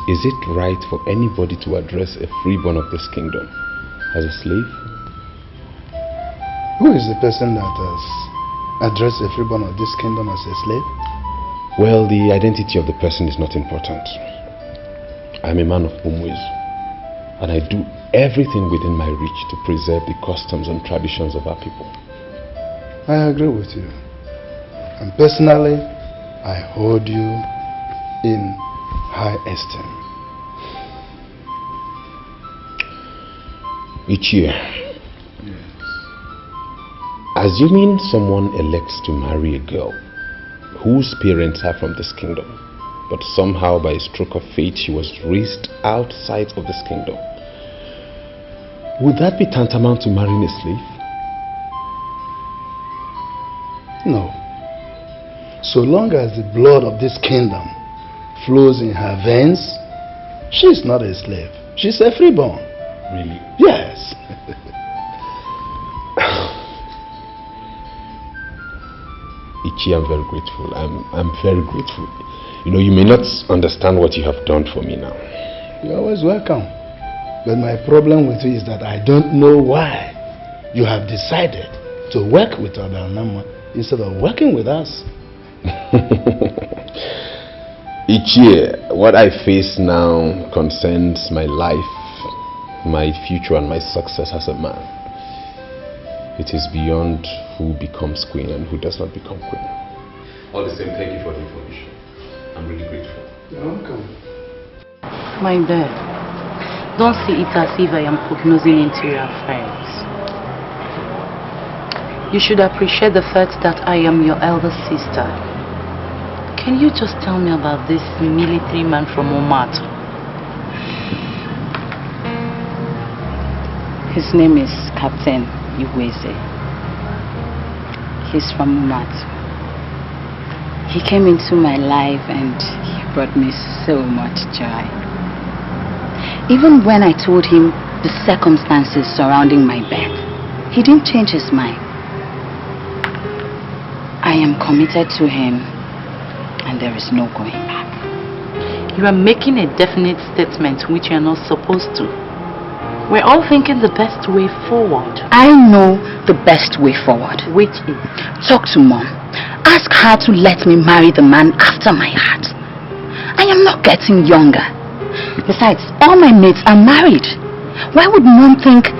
Is it right for anybody to address a freeborn of this kingdom as a slave? Who is the person that has addressed a freeborn of this kingdom as a slave? Well, the identity of the person is not important. I'm a man of Umwezu, and I do everything within my reach to preserve the customs and traditions of our people. I agree with you. And personally, I hold you in high esteem. Each year, assuming someone elects to marry a girl whose parents are from this kingdom, but somehow by a stroke of fate she was raised outside of this kingdom, would that be tantamount to marrying a slave? No. So long as the blood of this kingdom flows in her veins, she's not a slave. She's a freeborn. Really? Yes. Ichi, I'm very grateful. I'm very grateful. You know, you may not understand what you have done for me now. You're always welcome. But my problem with you is that I don't know why you have decided to work with Obialunama instead of working with us. Each year, what I face now concerns my life, my future, and my success as a man. It is beyond who becomes queen and who does not become queen. All the same, thank you for the information. I'm really grateful. You're welcome. My dear, don't see it as if I am prognosing into your affairs. You should appreciate the fact that I am your elder sister. Can you just tell me about this military man from Omat? His name is Captain Iweze. He's from Omat. He came into my life and he brought me so much joy. Even when I told him the circumstances surrounding my birth, he didn't change his mind. I am committed to him and there is no going back. You are making a definite statement which you are not supposed to. We're all thinking the best way forward. I know the best way forward. Which is? Talk to Mom. Ask her to let me marry the man after my heart. I am not getting younger. Besides, all my mates are married. Why would Mom think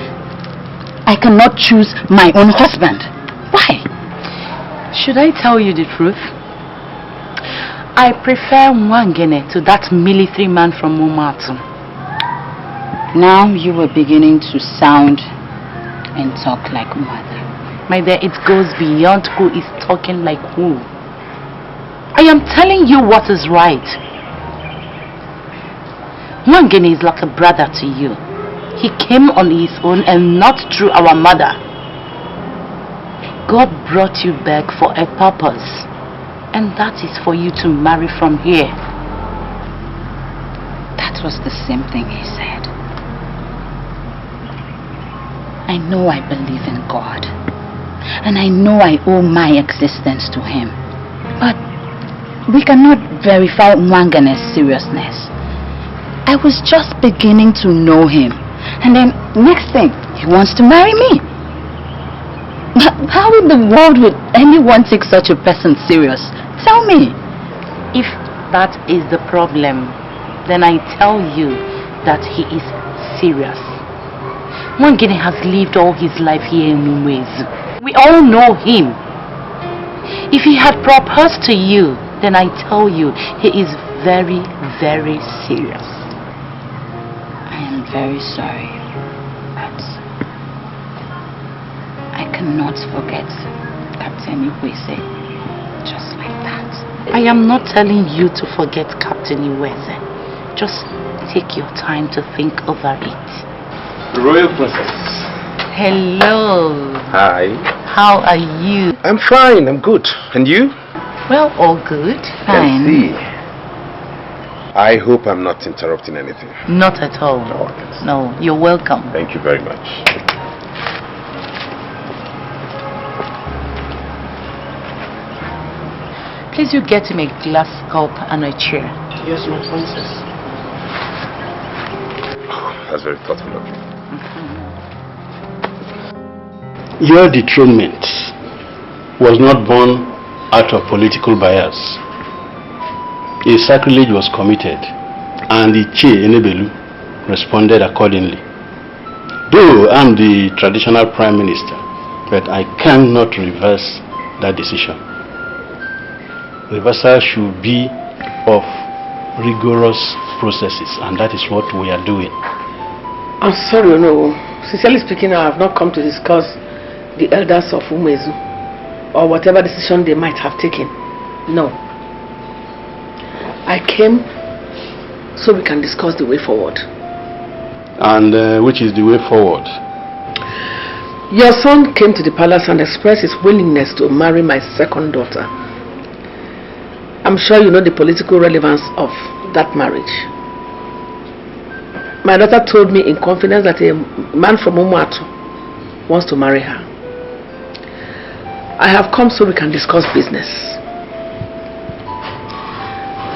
I cannot choose my own husband? Why? Should I tell you the truth? I prefer Mwangene to that military man from Omatu. Now you are beginning to sound and talk like mother. My dear, it goes beyond who is talking like who. I am telling you what is right. Mwangene is like a brother to you. He came on his own and not through our mother. God brought you back for a purpose, and that is for you to marry from here. That was the same thing he said. I know I believe in God, and I know I owe my existence to him. But we cannot verify Mwangane's seriousness. I was just beginning to know him, and then next thing, he wants to marry me. How in the world would anyone take such a person serious? Tell me. If that is the problem, then I tell you that he is serious. Mwangene has lived all his life here in Umwezu. We all know him. If he had proposed to you, then I tell you he is very, very serious. I am very sorry, but I cannot forget Captain Iweze just like that. I am not telling you to forget Captain Iweze. Just take your time to think over it. Royal Princess. Hello. Hi. How are you? I'm fine, I'm good. And you? Well, all good. Fine. I see. I hope I'm not interrupting anything. Not at all. No, you're welcome. Thank you very much. Please, you get him a glass cup and a chair. Yes, my princess. Oh, that's very thoughtful of you. Your dethronement was not born out of political bias. A sacrilege was committed, and Ichie Enebelu responded accordingly. Though I'm the traditional prime minister, but I cannot reverse that decision. Reversal should be of rigorous processes, and that is what we are doing. I'm sorry, no. Sincerely speaking, I have not come to discuss the elders of Umezu or whatever decision they might have taken. No. I came so we can discuss the way forward. And which is the way forward? Your son came to the palace and expressed his willingness to marry my second daughter. I'm sure you know the political relevance of that marriage. My daughter told me in confidence that a man from Umuatu wants to marry her. I have come so we can discuss business.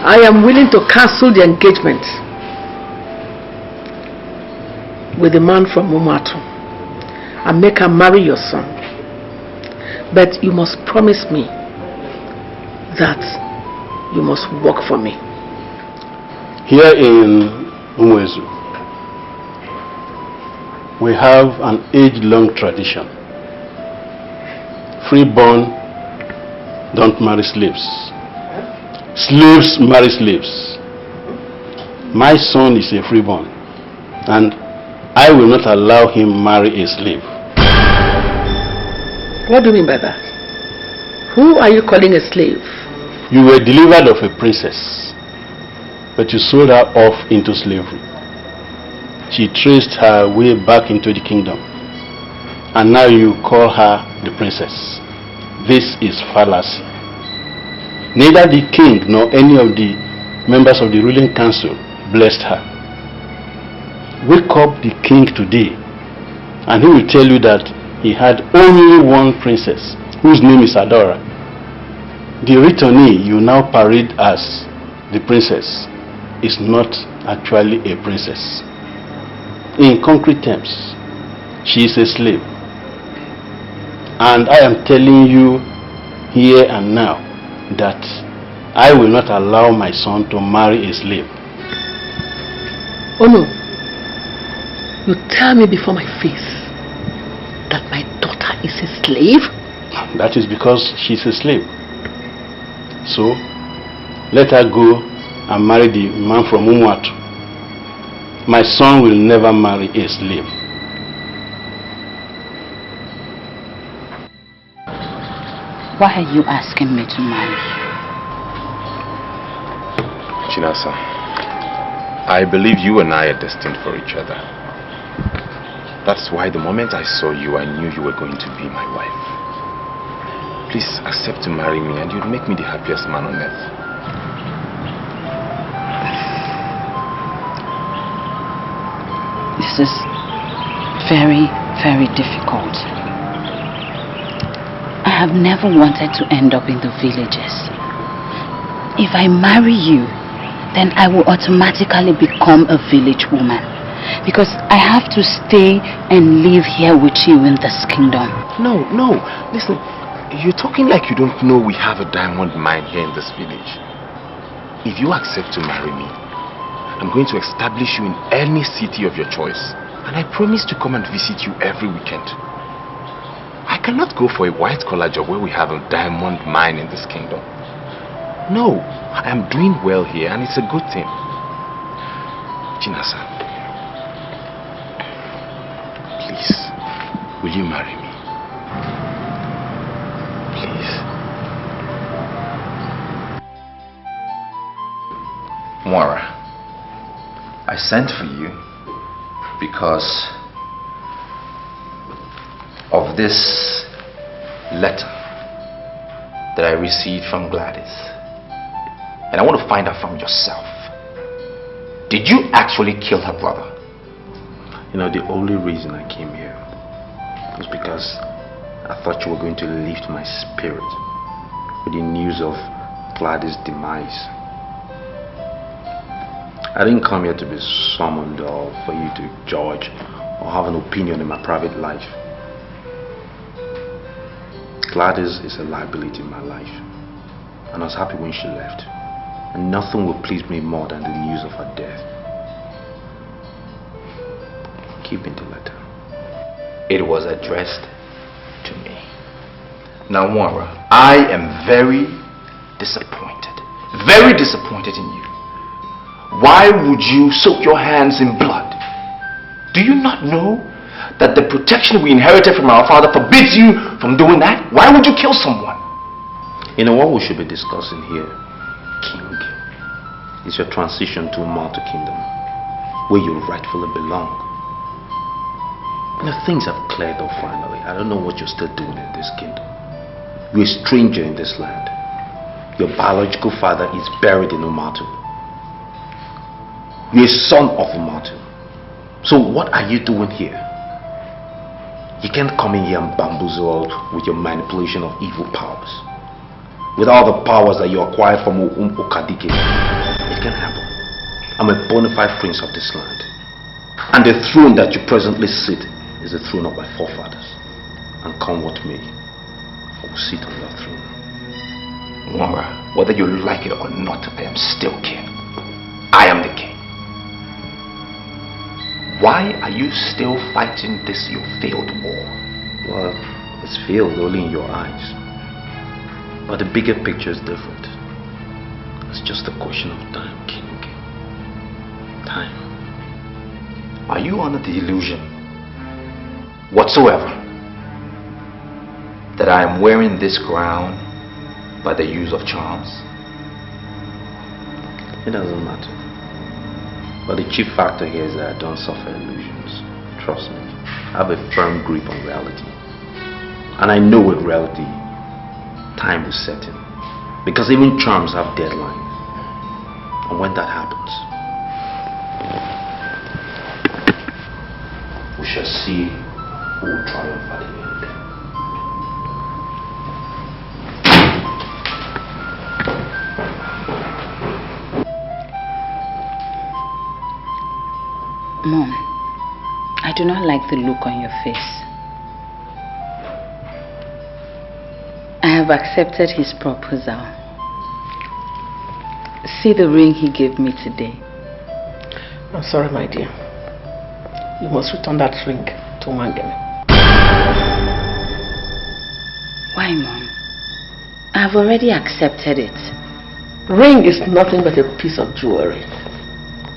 I am willing to cancel the engagement with the man from Umatu and make her marry your son. But you must promise me that you must work for me. Here in Umwezu, we have an age-long tradition. Freeborn don't marry slaves. Slaves marry slaves. My son is a freeborn, and I will not allow him marry a slave. What do you mean by that? Who are you calling a slave? You were delivered of a princess, but you sold her off into slavery. She traced her way back into the kingdom, and now you call her the princess. This is fallacy. Neither the king nor any of the members of the ruling council blessed her. Wake up the king today, and he will tell you that he had only one princess, whose name is Adora. The returnee you now parade as the princess is not actually a princess. In concrete terms, she is a slave. And I am telling you here and now that I will not allow my son to marry a slave. Oh no. You tell me before my face that my daughter is a slave? That is because she's a slave. So, let her go and marry the man from Umwatu. My son will never marry a slave. Why are you asking me to marry? Chinasa, I believe you and I are destined for each other. That's why the moment I saw you, I knew you were going to be my wife. Please accept to marry me and you'd make me the happiest man on earth. This is very, very difficult. I have never wanted to end up in the villages. If I marry you, then I will automatically become a village woman. Because I have to stay and live here with you in this kingdom. No, listen. You're talking like you don't know we have a diamond mine here in this village. If you accept to marry me, I'm going to establish you in any city of your choice. And I promise to come and visit you every weekend. I cannot go for a white-collar job where we have a diamond mine in this kingdom. No, I am doing well here and it's a good thing. Chinasa, please, will you marry me? Mwara, I sent for you because of this letter that I received from Gladys. And I want to find out from yourself. Did you actually kill her brother? You know, the only reason I came here was because I thought you were going to lift my spirit with the news of Gladys' demise. I didn't come here to be summoned or for you to judge or have an opinion in my private life. Gladys is a liability in my life, and I was happy when she left. And nothing will please me more than the news of her death. Keep in the letter. It was addressed to me. Now, Mwara, I am very disappointed in you. Why would you soak your hands in blood? Do you not know that the protection we inherited from our father forbids you from doing that? Why would you kill someone? You know what we should be discussing here, King, is your transition to Umatu Kingdom, where you rightfully belong. You know, things have cleared up finally. I don't know what you're still doing in this kingdom. You're a stranger in this land. Your biological father is buried in Umatu. You're a son of Umatu. So what are you doing here? You can't come in here and bamboozle with your manipulation of evil powers. With all the powers that you acquired from Okadike. It can't happen. I'm a bona fide prince of this land. And the throne that you presently sit is the throne of my forefathers. And come what may, I will sit on your throne. Mora, whether you like it or not, I am still king. I am the king. Why are you still fighting this your failed war? Well, it's failed only in your eyes. But the bigger picture is different. It's just a question of time, king. Time. Are you under the illusion whatsoever that I am wearing this crown by the use of charms? It doesn't matter. But the chief factor here is that I don't suffer illusions. Trust me. I have a firm grip on reality. And I know with reality, time will set in. Because even charms have deadlines. And when that happens, we shall see who will triumph at the end. Mom, I do not like the look on your face. I have accepted his proposal. See the ring he gave me today. I'm sorry, my dear. You must return that ring to Wangene. Why, Mom? I have already accepted it. Ring is nothing but a piece of jewelry.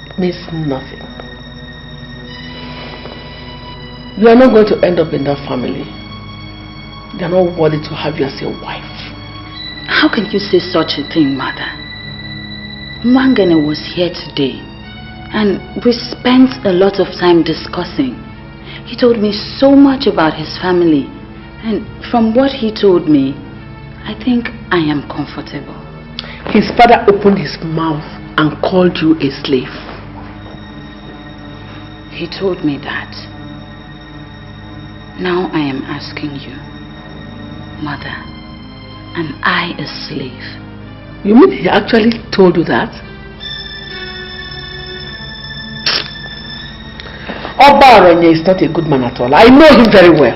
It means nothing. You are not going to end up in that family. They are not worthy to have you as a wife. How can you say such a thing, Mother? Wangene was here today and we spent a lot of time discussing. He told me so much about his family, and from what he told me, I think I am comfortable. His father opened his mouth and called you a slave. He told me that. Now I am asking you, Mother, am I a slave? You mean he actually told you that? Oba Aranya is not a good man at all. I know him very well.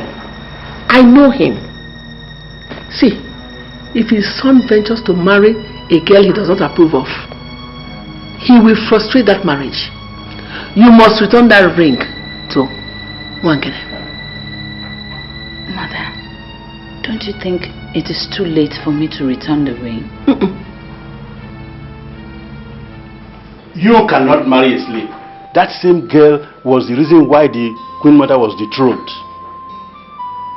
I know him. See, if his son ventures to marry a girl he does not approve of, he will frustrate that marriage. You must return that ring to Wangene. Mother, don't you think it is too late for me to return the ring? You cannot marry a slave. That same girl was the reason why the Queen Mother was dethroned.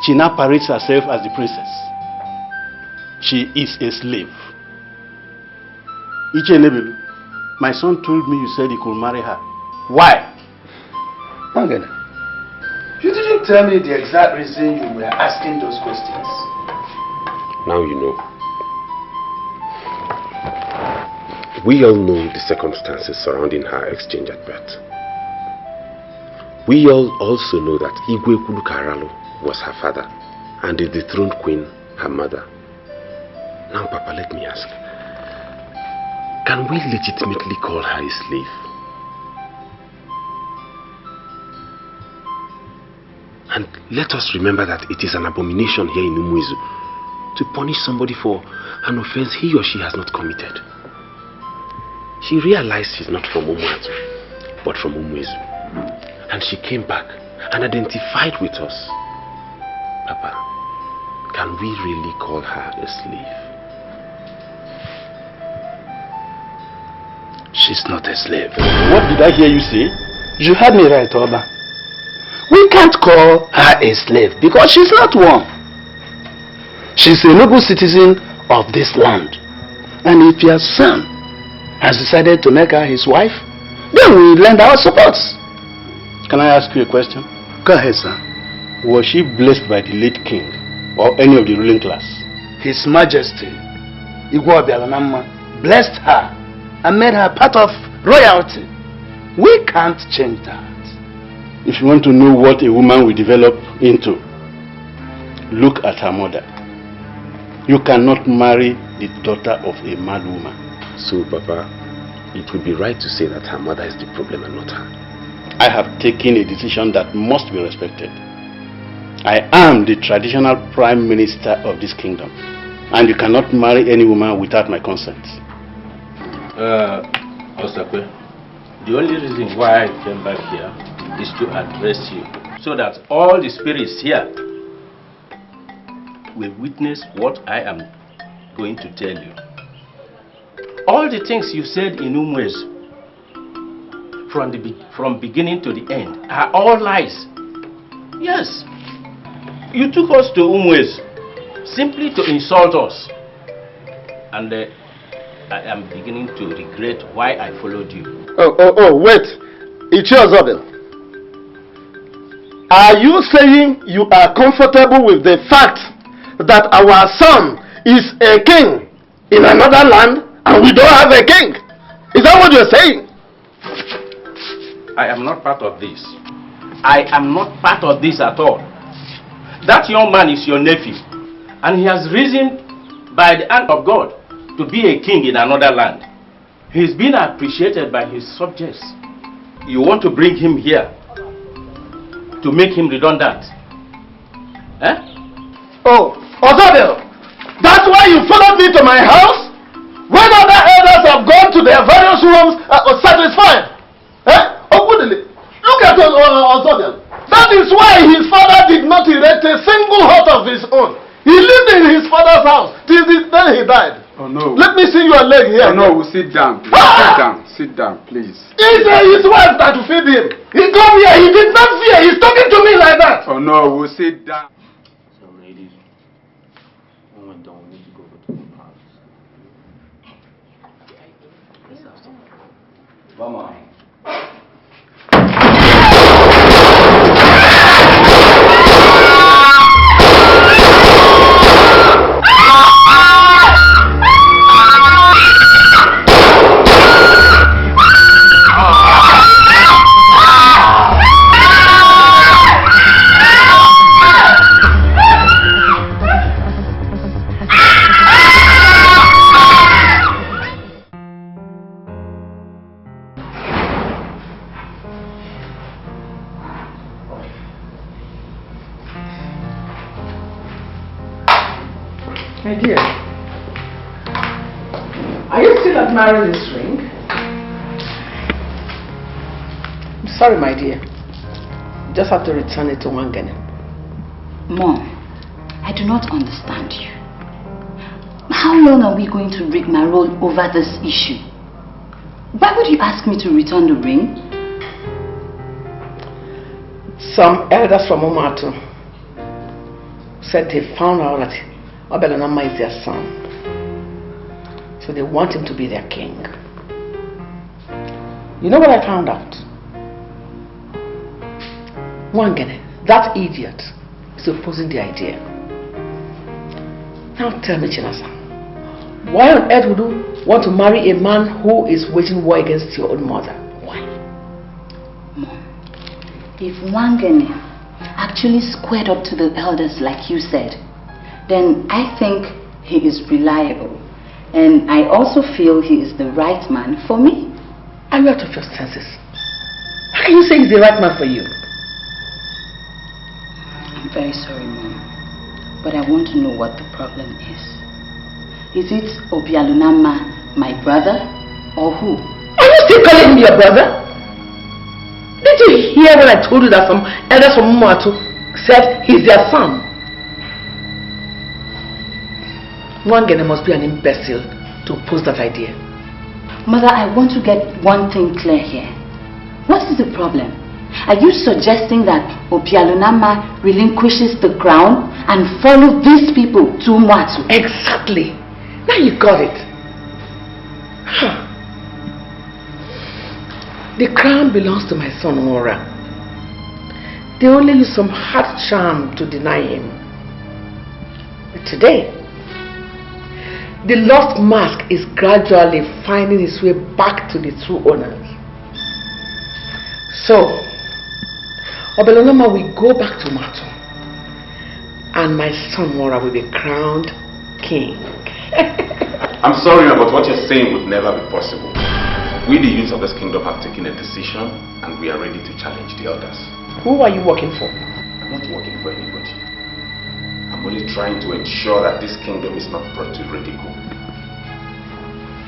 She now parades herself as the princess. She is a slave. Ichenebelu, my son told me you said he could marry her. Why? Wangene, you didn't tell me the exact reason you were asking those questions. Now you know. We all know the circumstances surrounding her exchange at birth. We all also know that Igwe Kulukaralo was her father and the dethroned queen her mother. Now, Papa, let me ask, can we legitimately call her a slave? And let us remember that it is an abomination here in Umuezu to punish somebody for an offense he or she has not committed. She realized she's not from Umuezu, but from Umuezu. And she came back and identified with us. Papa, can we really call her a slave? She's not a slave. What did I hear you say? You heard me right, Oba. We can't call her a slave because she's not one. She's a noble citizen of this land. And if your son has decided to make her his wife, then we lend our support. Can I ask you a question? Go ahead, sir. Was she blessed by the late king or any of the ruling class? His Majesty, Igwe Obialanama, blessed her and made her part of royalty. We can't change that. If you want to know what a woman will develop into, look at her mother. You cannot marry the daughter of a mad woman. So, Papa, it would be right to say that her mother is the problem and not her. I have taken a decision that must be respected. I am the traditional prime minister of this kingdom, and you cannot marry any woman without my consent. Ozokwor, the only reason why I came back here is to address you, so that all the spirits here will witness what I am going to tell you. All the things you said in Umwez, from beginning to the end, are all lies. Yes, you took us to Umwez simply to insult us, and I am beginning to regret why I followed you. Wait, it's yours, Abel. Are you saying you are comfortable with the fact that our son is a king in another land and we don't have a king? Is that what you're saying? I am not part of this. I am not part of this at all. That young man is your nephew, and he has risen by the hand of God to be a king in another land. He's been appreciated by his subjects. You want to bring him here to make him redundant? Eh? Oh, Ozokwor, that's why you followed me to my house? When other elders have gone to their various rooms satisfied? Eh? Look at Ozokwor. That is why his father did not erect a single hut of his own. He lived in his father's house till the day he died. Oh no. Let me see your leg here. Oh no, we'll sit down. Sit down, please. It's his wife that will feed him. He come here, he did not fear. He's talking to me like that. Oh no, we'll sit down. So ladies, when we're done, we need to go to the house. Let's have some. Mama. My dear, are you still admiring this ring? I'm sorry, my dear. You just have to return it to Wangene. Mom, I do not understand you. How long are we going to rig my role over this issue? Why would you ask me to return the ring? Some elders from Omatu said they found out that Obelanama is their son. So they want him to be their king. You know what I found out? Wangene, that idiot, is opposing the idea. Now tell me, Chinasa, why on earth would you want to marry a man who is waging war against your own mother? Why? Mom, if Wangene actually squared up to the elders like you said, then I think he is reliable. And I also feel he is the right man for me. Are you out of your senses? How can you say he's the right man for you? I'm very sorry, Mom. But I want to know what the problem is. Is it Obialunama, my brother, or who? Are you still calling him your brother? Did you hear when I told you that some elders from Umatu said he's their son? Wangene must be an imbecile to oppose that idea. Mother, I want to get one thing clear here. What is the problem? Are you suggesting that Obialunama relinquishes the crown and follow these people to Umatu? Exactly. Now you got it. The crown belongs to my son Ora. They only use some hard charm to deny him. But today, the lost mask is gradually finding its way back to the true owners. So, Obelanoma will go back to Mato, and my son Mora will be crowned king. I'm sorry, but what you're saying would never be possible. We, the youth of this kingdom, have taken a decision and we are ready to challenge the others. Who are you working for? I'm not working for anybody. I'm only trying to ensure that this kingdom is not brought to ridicule.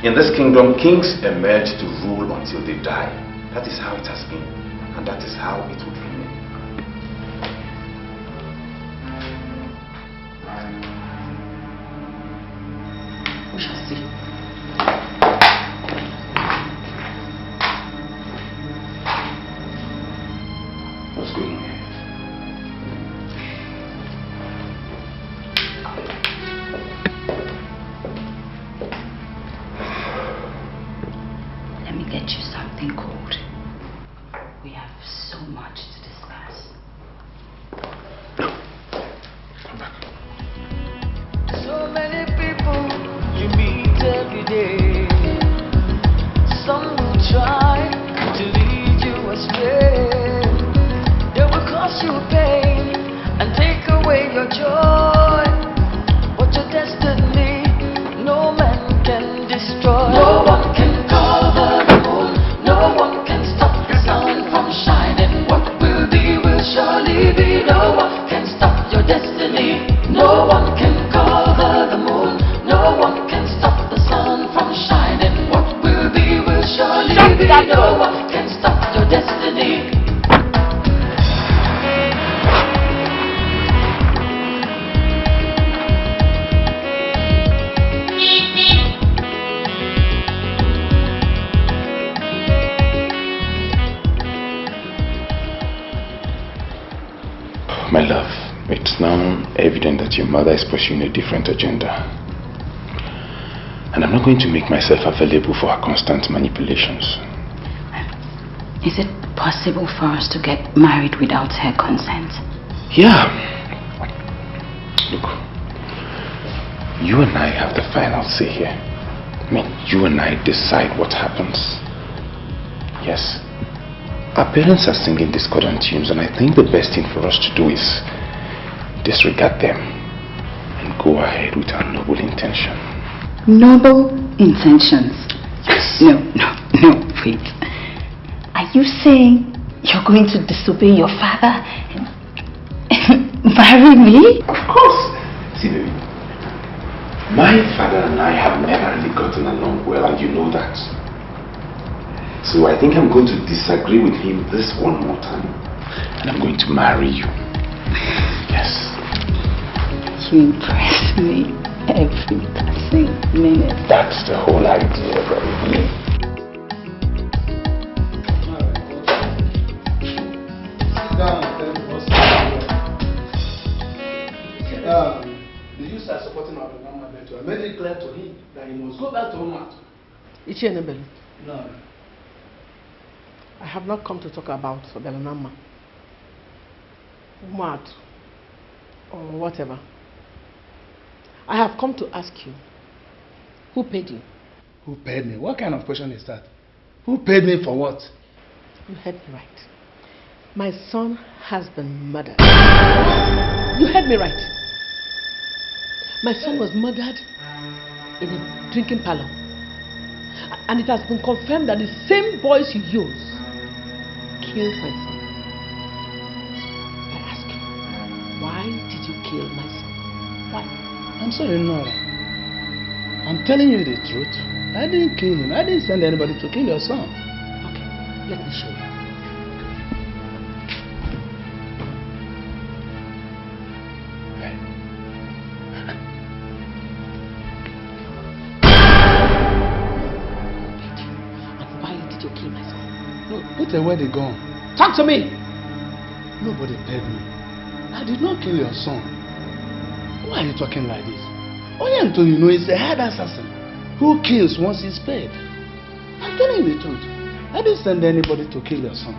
In this kingdom, kings emerge to rule until they die. That is how it has been, and that is how it would remain. We shall see. What's going on here? Let me get you something cold. We have so much to discuss. Come back. So many people you meet every day. Some will try to lead you astray. They will cause you pain and take away your joy. But your destiny, no man can destroy. No one can cover the moon. No one can stop the sun from shining. What will be will surely be. No one can stop your destiny. No one can cover the moon. No one can stop the sun from shining. What will be will surely be. No one can stop your destiny. My love, it's now evident that your mother is pursuing a different agenda. And I'm not going to make myself available for her constant manipulations. Is it possible for us to get married without her consent? Yeah. Look, you and I have the final say here. I mean, you and I decide what happens. Yes. Our parents are singing discordant tunes, and I think the best thing for us to do is disregard them and go ahead with our noble intention. Noble intentions? Yes. No, wait. Are you saying you're going to disobey your father and marry me? Of course. See, baby, my father and I have never really gotten along well, and you know that. So I think I'm going to disagree with him this one more time, and I'm going to marry you. Yes. You impress me every passing minute. That's the whole idea, baby. The youths are supporting our government. I made it clear to him that he must go back to home. No. I have not come to talk about Belanama, Mat, or whatever. I have come to ask you, who paid you? Who paid me? What kind of question is that? Who paid me for what? You heard me right. My son has been murdered. You heard me right. My son was murdered in a drinking parlor. And it has been confirmed that the same boys you use killed my son. I ask you, why did you kill my son? Why? I'm sorry, Nora. I'm telling you the truth. I didn't kill him. I didn't send anybody to kill your son. Okay, let me show you. And why did you kill my son? No, put away the gun. Talk to me! Nobody paid me. I did not kill your son. Why are you talking like this? Onyanto, you know, is a hard assassin who kills once he's paid. I'm telling you the truth. I didn't send anybody to kill your son.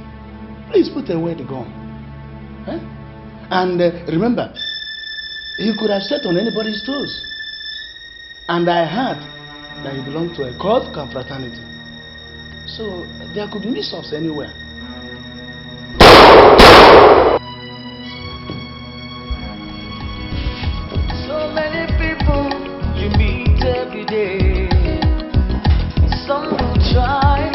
Please put away the gun. Huh? And remember, he could have stepped on anybody's toes. And I heard that he belonged to a cult confraternity. So there could be mix-ups anywhere. So many people you meet every day. Some will try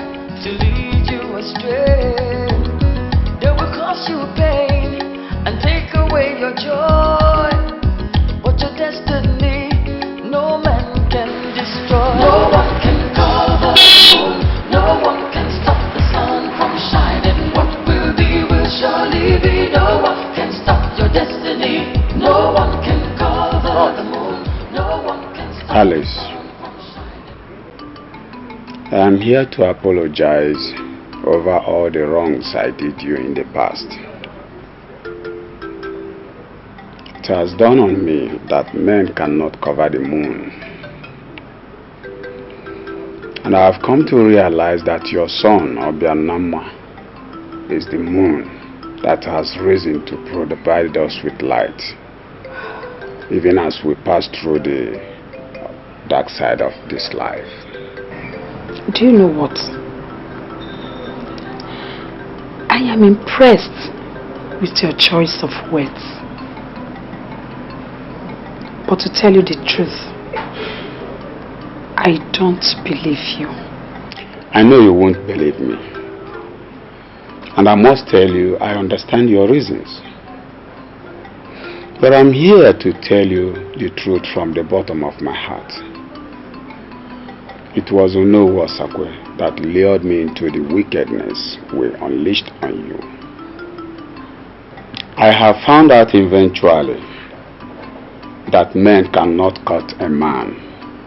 Alice, I am here to apologize over all the wrongs I did you in the past. It has dawned on me that men cannot cover the moon. And I have come to realize that your son, Obianama, is the moon that has risen to provide us with light, even as we pass through the dark side of this life. Do you know what? I am impressed with your choice of words. But to tell you the truth, I don't believe you. I know you won't believe me. And I must tell you, I understand your reasons. But I'm here to tell you the truth from the bottom of my heart. It was Ozokwor that lured me into the wickedness we unleashed on you. I have found out eventually that men cannot cut a man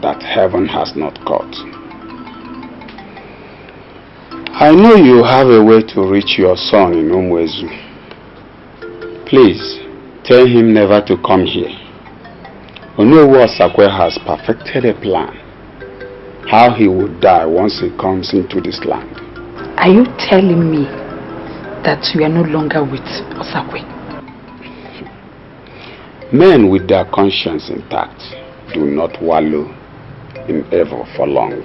that heaven has not cut. I know you have a way to reach your son in Umwezu. Please, tell him never to come here. Ozokwor has perfected a plan how he would die once he comes into this land. Are you telling me that you are no longer with Ozokwor? Men with their conscience intact do not wallow in evil for long.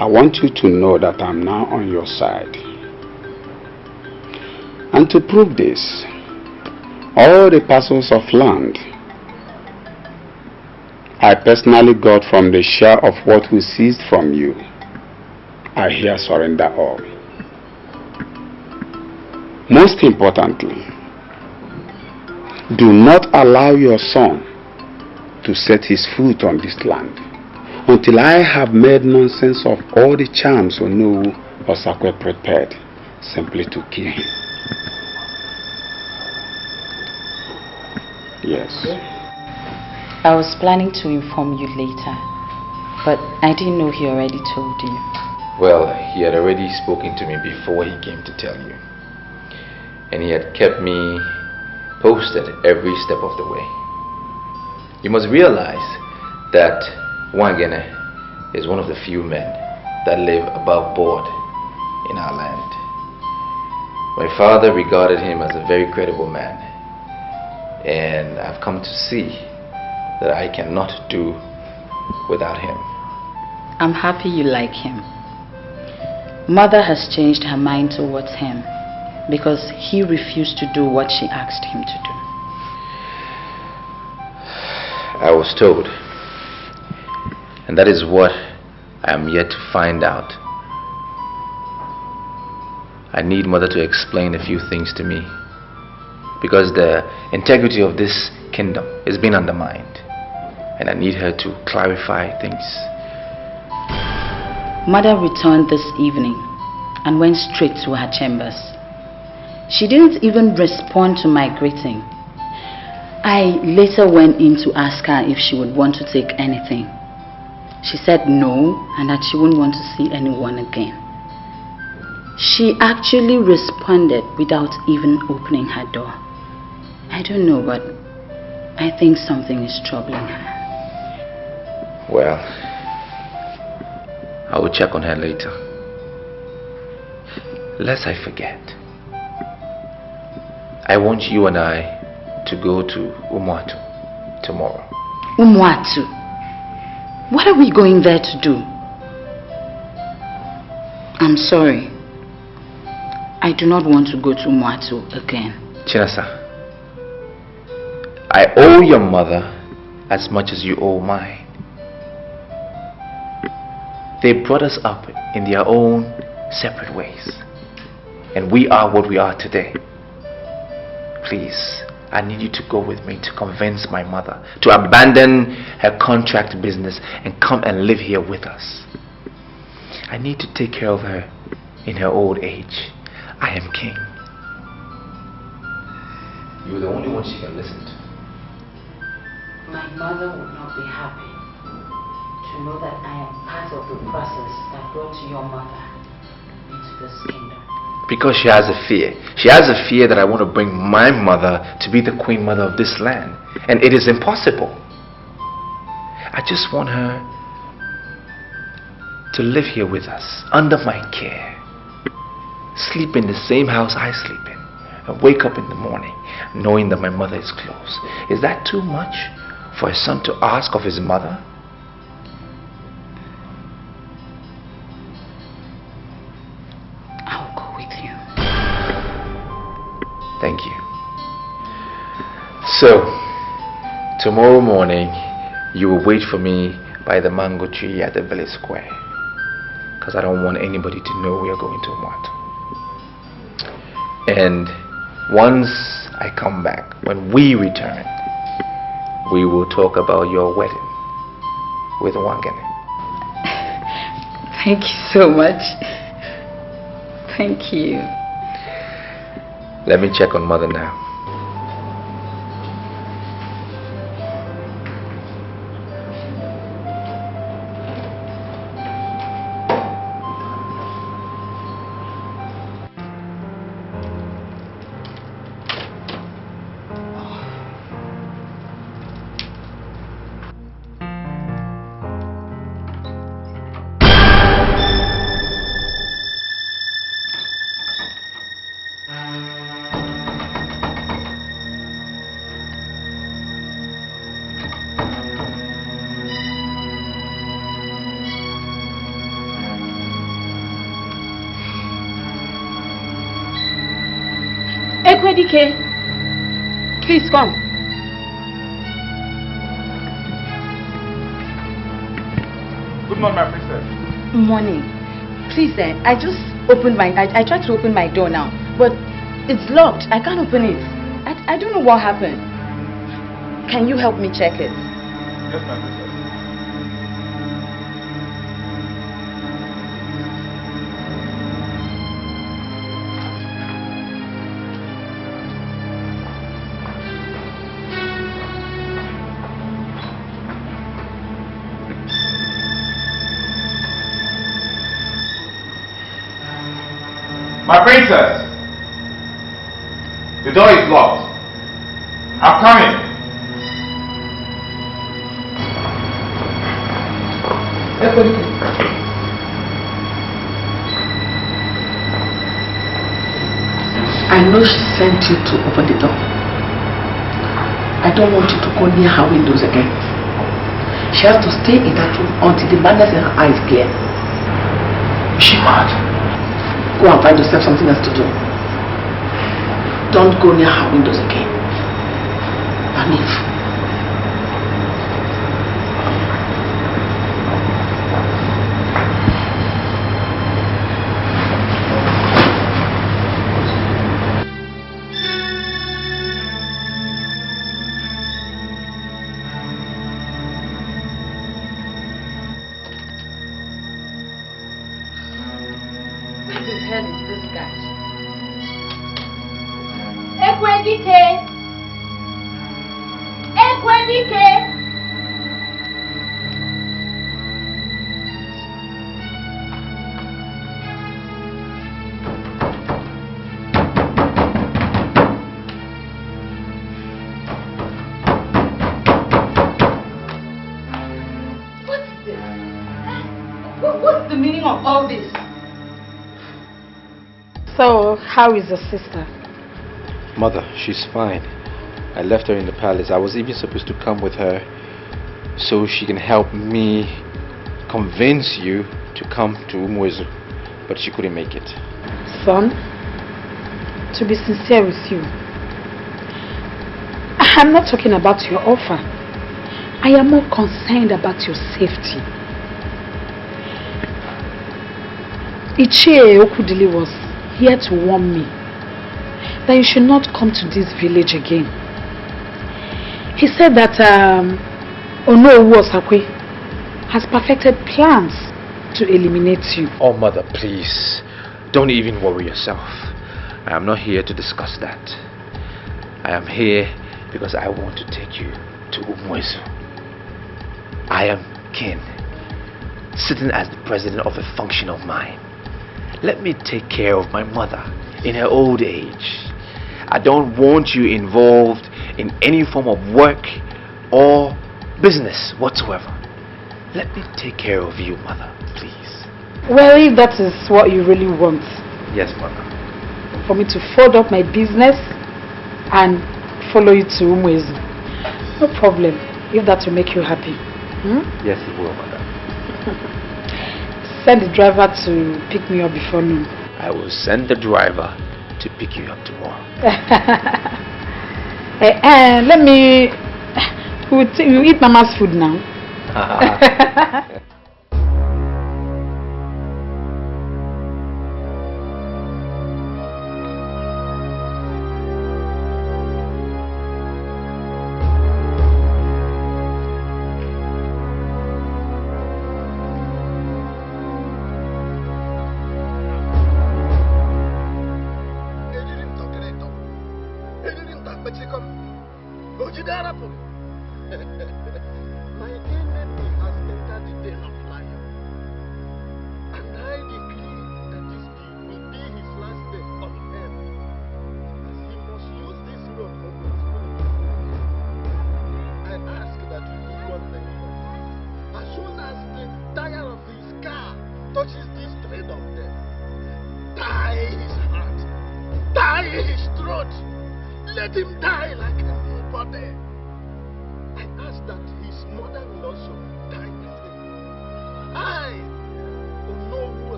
I want you to know that I'm now on your side. And to prove this, all the parcels of land I personally got from the share of what we seized from you, I here surrender all. Most importantly, do not allow your son to set his foot on this land until I have made nonsense of all the charms Ozokwor prepared simply to kill him. Yes. I was planning to inform you later, but I didn't know he already told you. Well, he had already spoken to me before he came to tell you. And he had kept me posted every step of the way. You must realize that Wangene is one of the few men that live above board in our land. My father regarded him as a very credible man, and I've come to see that I cannot do without him. I'm happy you like him. Mother has changed her mind towards him because he refused to do what she asked him to do. I was told, and that is what I am yet to find out. I need Mother to explain a few things to me because the integrity of this kingdom is being undermined, and I need her to clarify things. Mother returned this evening and went straight to her chambers. She didn't even respond to my greeting. I later went in to ask her if she would want to take anything. She said no, and that she wouldn't want to see anyone again. She actually responded without even opening her door. I don't know, but I think something is troubling her. Well, I will check on her later. Lest I forget, I want you and I to go to Umuatu tomorrow. Umuatu? What are we going there to do? I'm sorry. I do not want to go to Umuatu again. Chinasa, I owe your mother as much as you owe mine. They brought us up in their own separate ways, and we are what we are today. Please, I need you to go with me to convince my mother to abandon her contract business and come and live here with us. I need to take care of her in her old age. I am king. You're the only one she can listen to. My mother would not be happy. to know that I am part of the process that brought your mother into this kingdom. Because she has a fear. She has a fear that I want to bring my mother to be the queen mother of this land. And it is impossible. I just want her to live here with us, under my care. Sleep in the same house I sleep in. And wake up in the morning knowing that my mother is close. Is that too much for a son to ask of his mother? I'll go with you. Thank you. So, tomorrow morning, you will wait for me by the mango tree at the village square. Because I don't want anybody to know we are going to Umwatu. And once I come back, when we return, we will talk about your wedding with Wangene. Thank you so much. Thank you. Let me check on mother now. Ekwedike, please come. Good morning, my princess. Morning. Please, I just opened I tried to open my door now, but it's locked. I can't open it. I don't know what happened. Can you help me check it? Yes, my princess. My princess! The door is locked. I'm coming. I know she sent you to open the door. I don't want you to go near her windows again. She has to stay in that room until the madness in her eyes clear. Is she mad? Go and find yourself something else to do. Don't go near her windows again. And leave. What's the meaning of all this? So, how is your sister? Mother, she's fine. I left her in the palace. I was even supposed to come with her so she can help me convince you to come to Umwezu, but she couldn't make it. Son, to be sincere with you, I'm not talking about your offer. I am more concerned about your safety. Ichie Okudili was here to warn me that you should not come to this village again. He said that Ozokwor has perfected plans to eliminate you. Oh, Mother, please. Don't even worry yourself. I am not here to discuss that. I am here because I want to take you to Umwezu. I am king. sitting as the president of a function of mine. Let me take care of my mother in her old age. I don't want you involved in any form of work or business whatsoever. Let me take care of you, mother, please. Well, if that is what you really want. Yes, mother. For me to fold up my business and follow you to Umwezi. No problem, if that will make you happy. Yes, it will, mother. Send the driver to pick me up before noon. I will send the driver to pick you up tomorrow. Let me... We'll eat Mama's food now.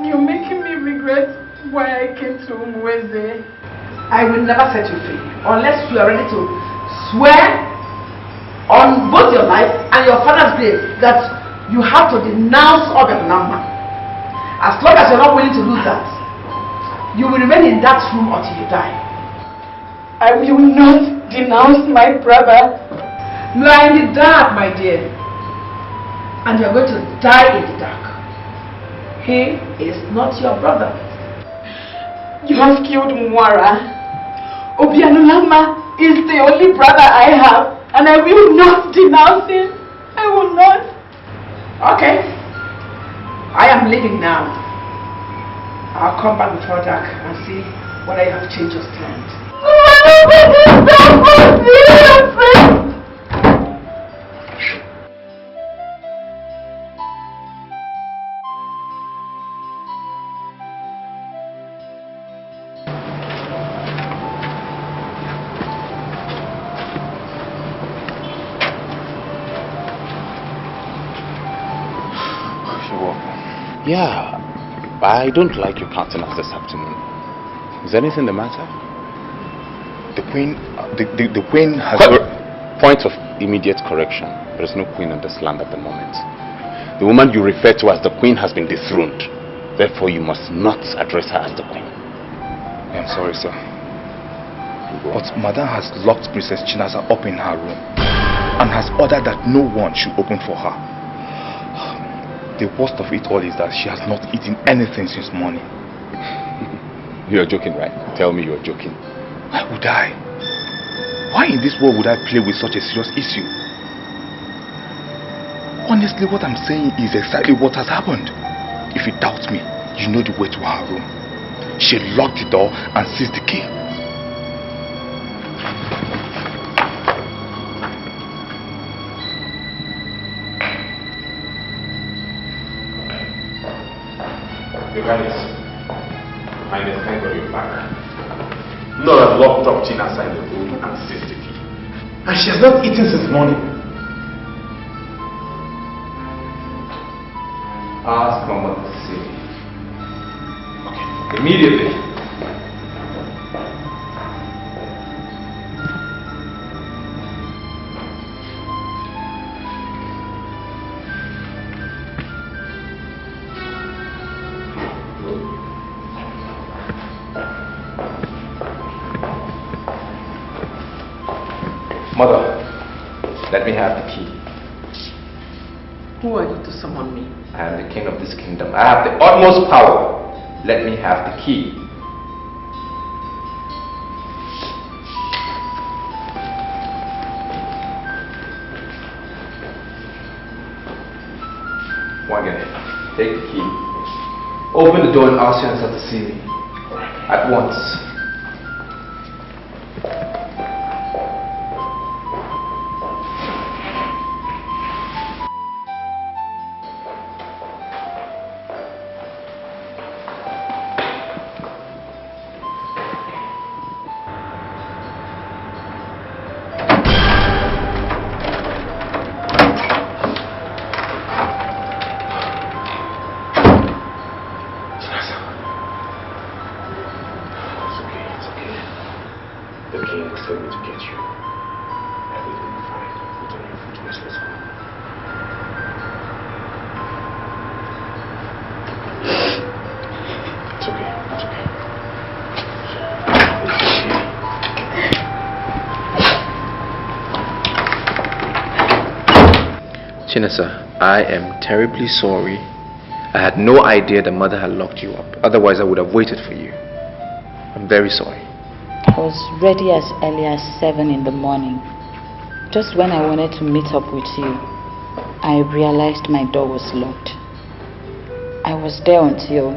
You're making me regret why I came to Umweze. I will never set you free unless you are ready to swear on both your life and your father's grave that you have to denounce Obianama. As long as you're not willing to do that, you will remain in that room until you die. I will not denounce my brother. You are in the dark, my dear. And you are going to die in the dark. He is not your brother. You have killed Mwara. Obianulama is the only brother I have, and I will not denounce him. I will not. Okay. I am leaving now. I'll come back before dark and see whether you have changed your stand. Yeah, I don't like your countenance this afternoon. Is anything the matter? The queen has... Point of immediate correction. There is no queen in this land at the moment. The woman you refer to as the queen has been dethroned. Therefore, you must not address her as the queen. I'm sorry, sir. But Madame has locked Princess Chinaza up in her room and has ordered that no one should open for her. The worst of it all is that she has not eaten anything since morning. You're joking, right? Tell me you're joking. Why would I? Why in this world would I play with such a serious issue? Honestly, what I'm saying is exactly what has happened. If you doubt me, you know the way to her room. She locked the door and seized the key. Your Highness, thank God you're back. Nora locked up Tina inside the room and seized the key. And she has not eaten since morning. Ask Mama to see me. Okay. Immediately. Mother, let me have the key. Who are you to summon me? I am the king of this kingdom. I have the utmost power. Let me have the key. Wagene, take the key. Open the door and ask your answer to see me. At once. Chinasa, I am terribly sorry. I had no idea the mother had locked you up. Otherwise, I would have waited for you. I'm very sorry. I was ready as early as 7 in the morning. Just when I wanted to meet up with you, I realized my door was locked. I was there until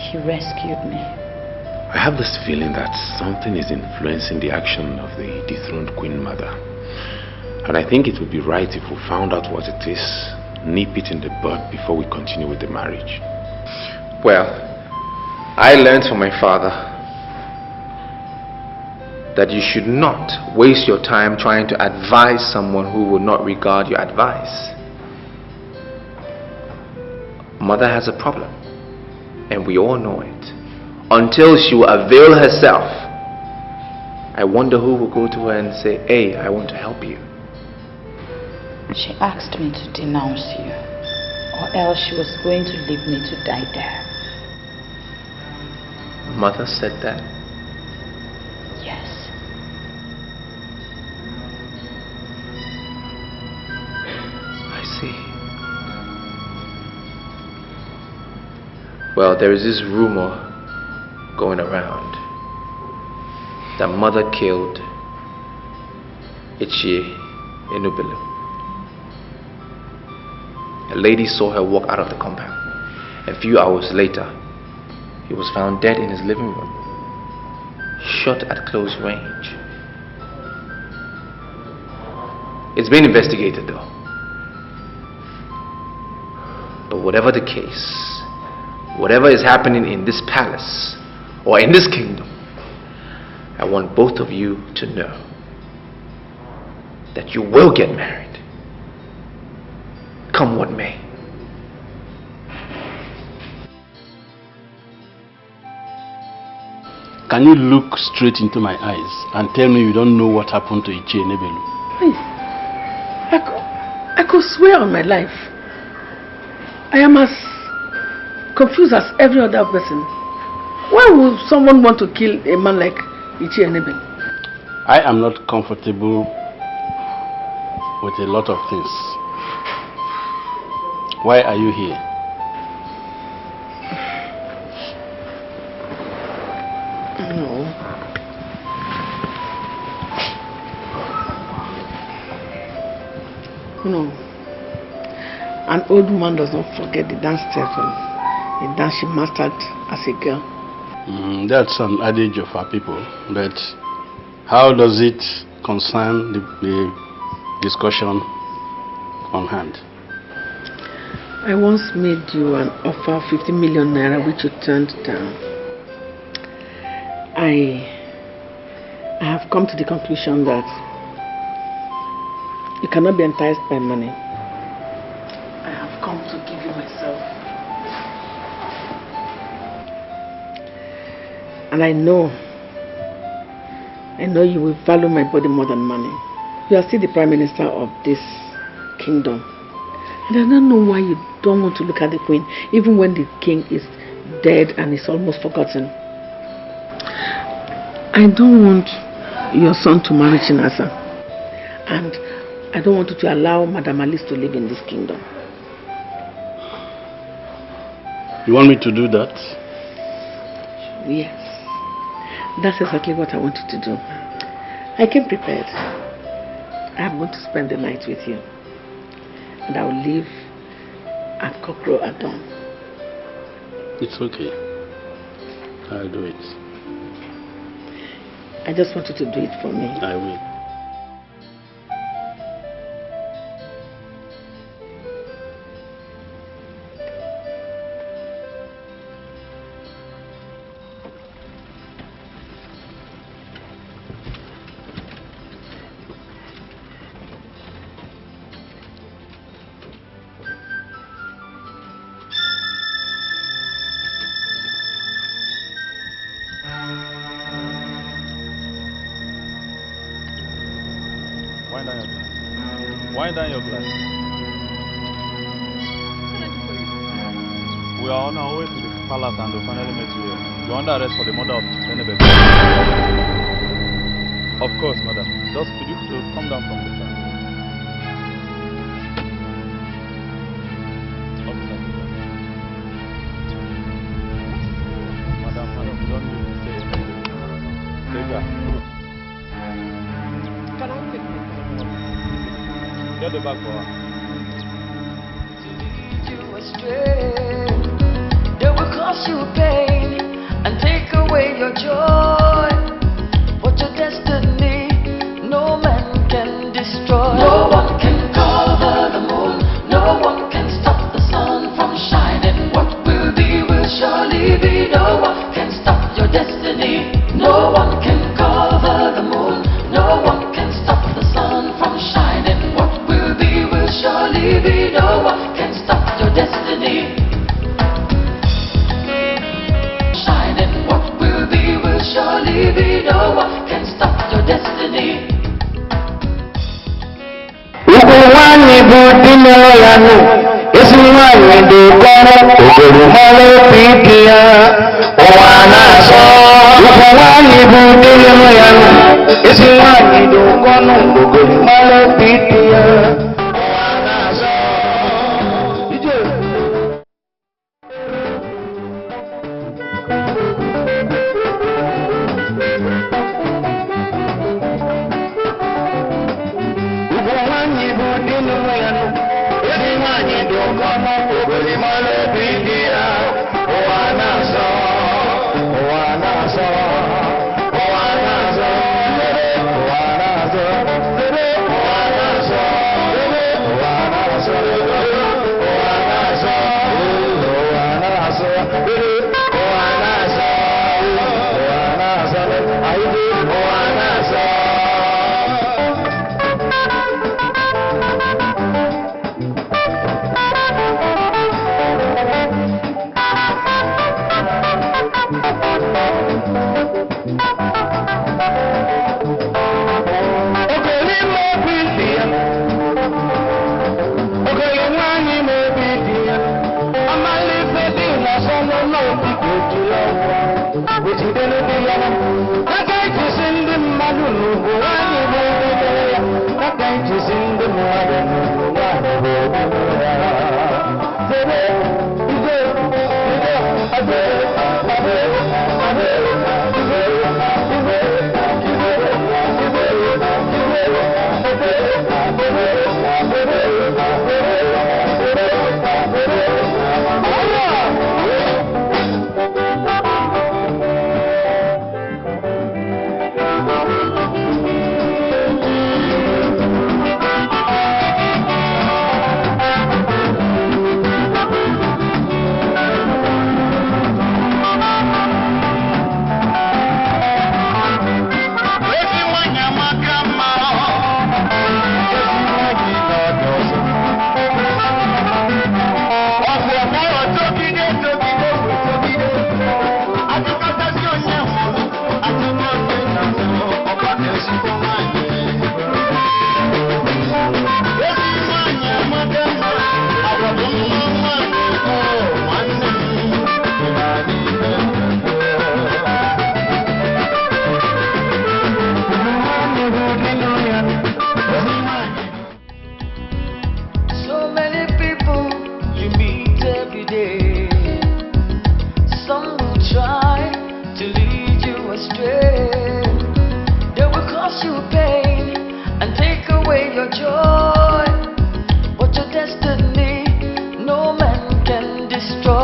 he rescued me. I have this feeling that something is influencing the action of the dethroned Queen Mother. And I think it would be right if we found out what it is, nip it in the bud before we continue with the marriage. Well, I learned from my father that you should not waste your time trying to advise someone who will not regard your advice. Mother has a problem. and we all know it, until she will avail herself, I wonder who will go to her and say, hey, I want to help you. She asked me to denounce you, or else she was going to leave me to die there. Mother said that? Yes. I see. Well, there is this rumor going around that Mother killed Ichie Enubelu. A lady saw her walk out of the compound. A few hours later, he was found dead in his living room, shot at close range. It's been investigated though. But whatever the case, whatever is happening in this palace or in this kingdom, I want both of you to know that you will get married, come what may. Can you look straight into my eyes and tell me you don't know what happened to Ichie Enubelu? Please. I could swear on my life. I am as confused as every other person. Why would someone want to kill a man like Ichie Enubelu? I am not comfortable with a lot of things. Why are you here? No. No. An old woman does not forget the dance steps of a dance she mastered as a girl. That's an adage of our people, but how does it concern the discussion on hand? I once made you an offer of 50 million naira which you turned down. I have come to the conclusion that you cannot be enticed by money. I have come to give you myself. And I know you will value my body more than money. You are still the Prime Minister of this kingdom. And I don't know why you don't want to look at the Queen, even when the King is dead and is almost forgotten. I don't want your son to marry Chinasa. And I don't want you to allow Madam Alice to live in this kingdom. You want me to do that? Yes. That's exactly what I want you to do. I came prepared. I'm going to spend the night with you. And I will leave at cockcrow at dawn. It's okay. I'll do it. I just want you to do it for me. I will. Wind down your glass. We are on our way to the palace and we finally met you here. You're under arrest for the murder of Enubelu. Of course, madam. Just could you come down from the car? Officer, madam, you don't need to say anything. Take her. Can I take it? Get the bag for her. You astray. They will cause you pain and take away your joy. But your destiny, no man can destroy. No one can cover the moon. No one can stop the sun from shining. What will be will surely be. No one can stop your destiny. No one can cover the moon. No one can stop the sun from shining. What will be will budinoyanu esimwani dokoro ogorumalo pikia owanaso ukwani budinoyanu esimwani dokoro ogorumalo pikia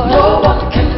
No one can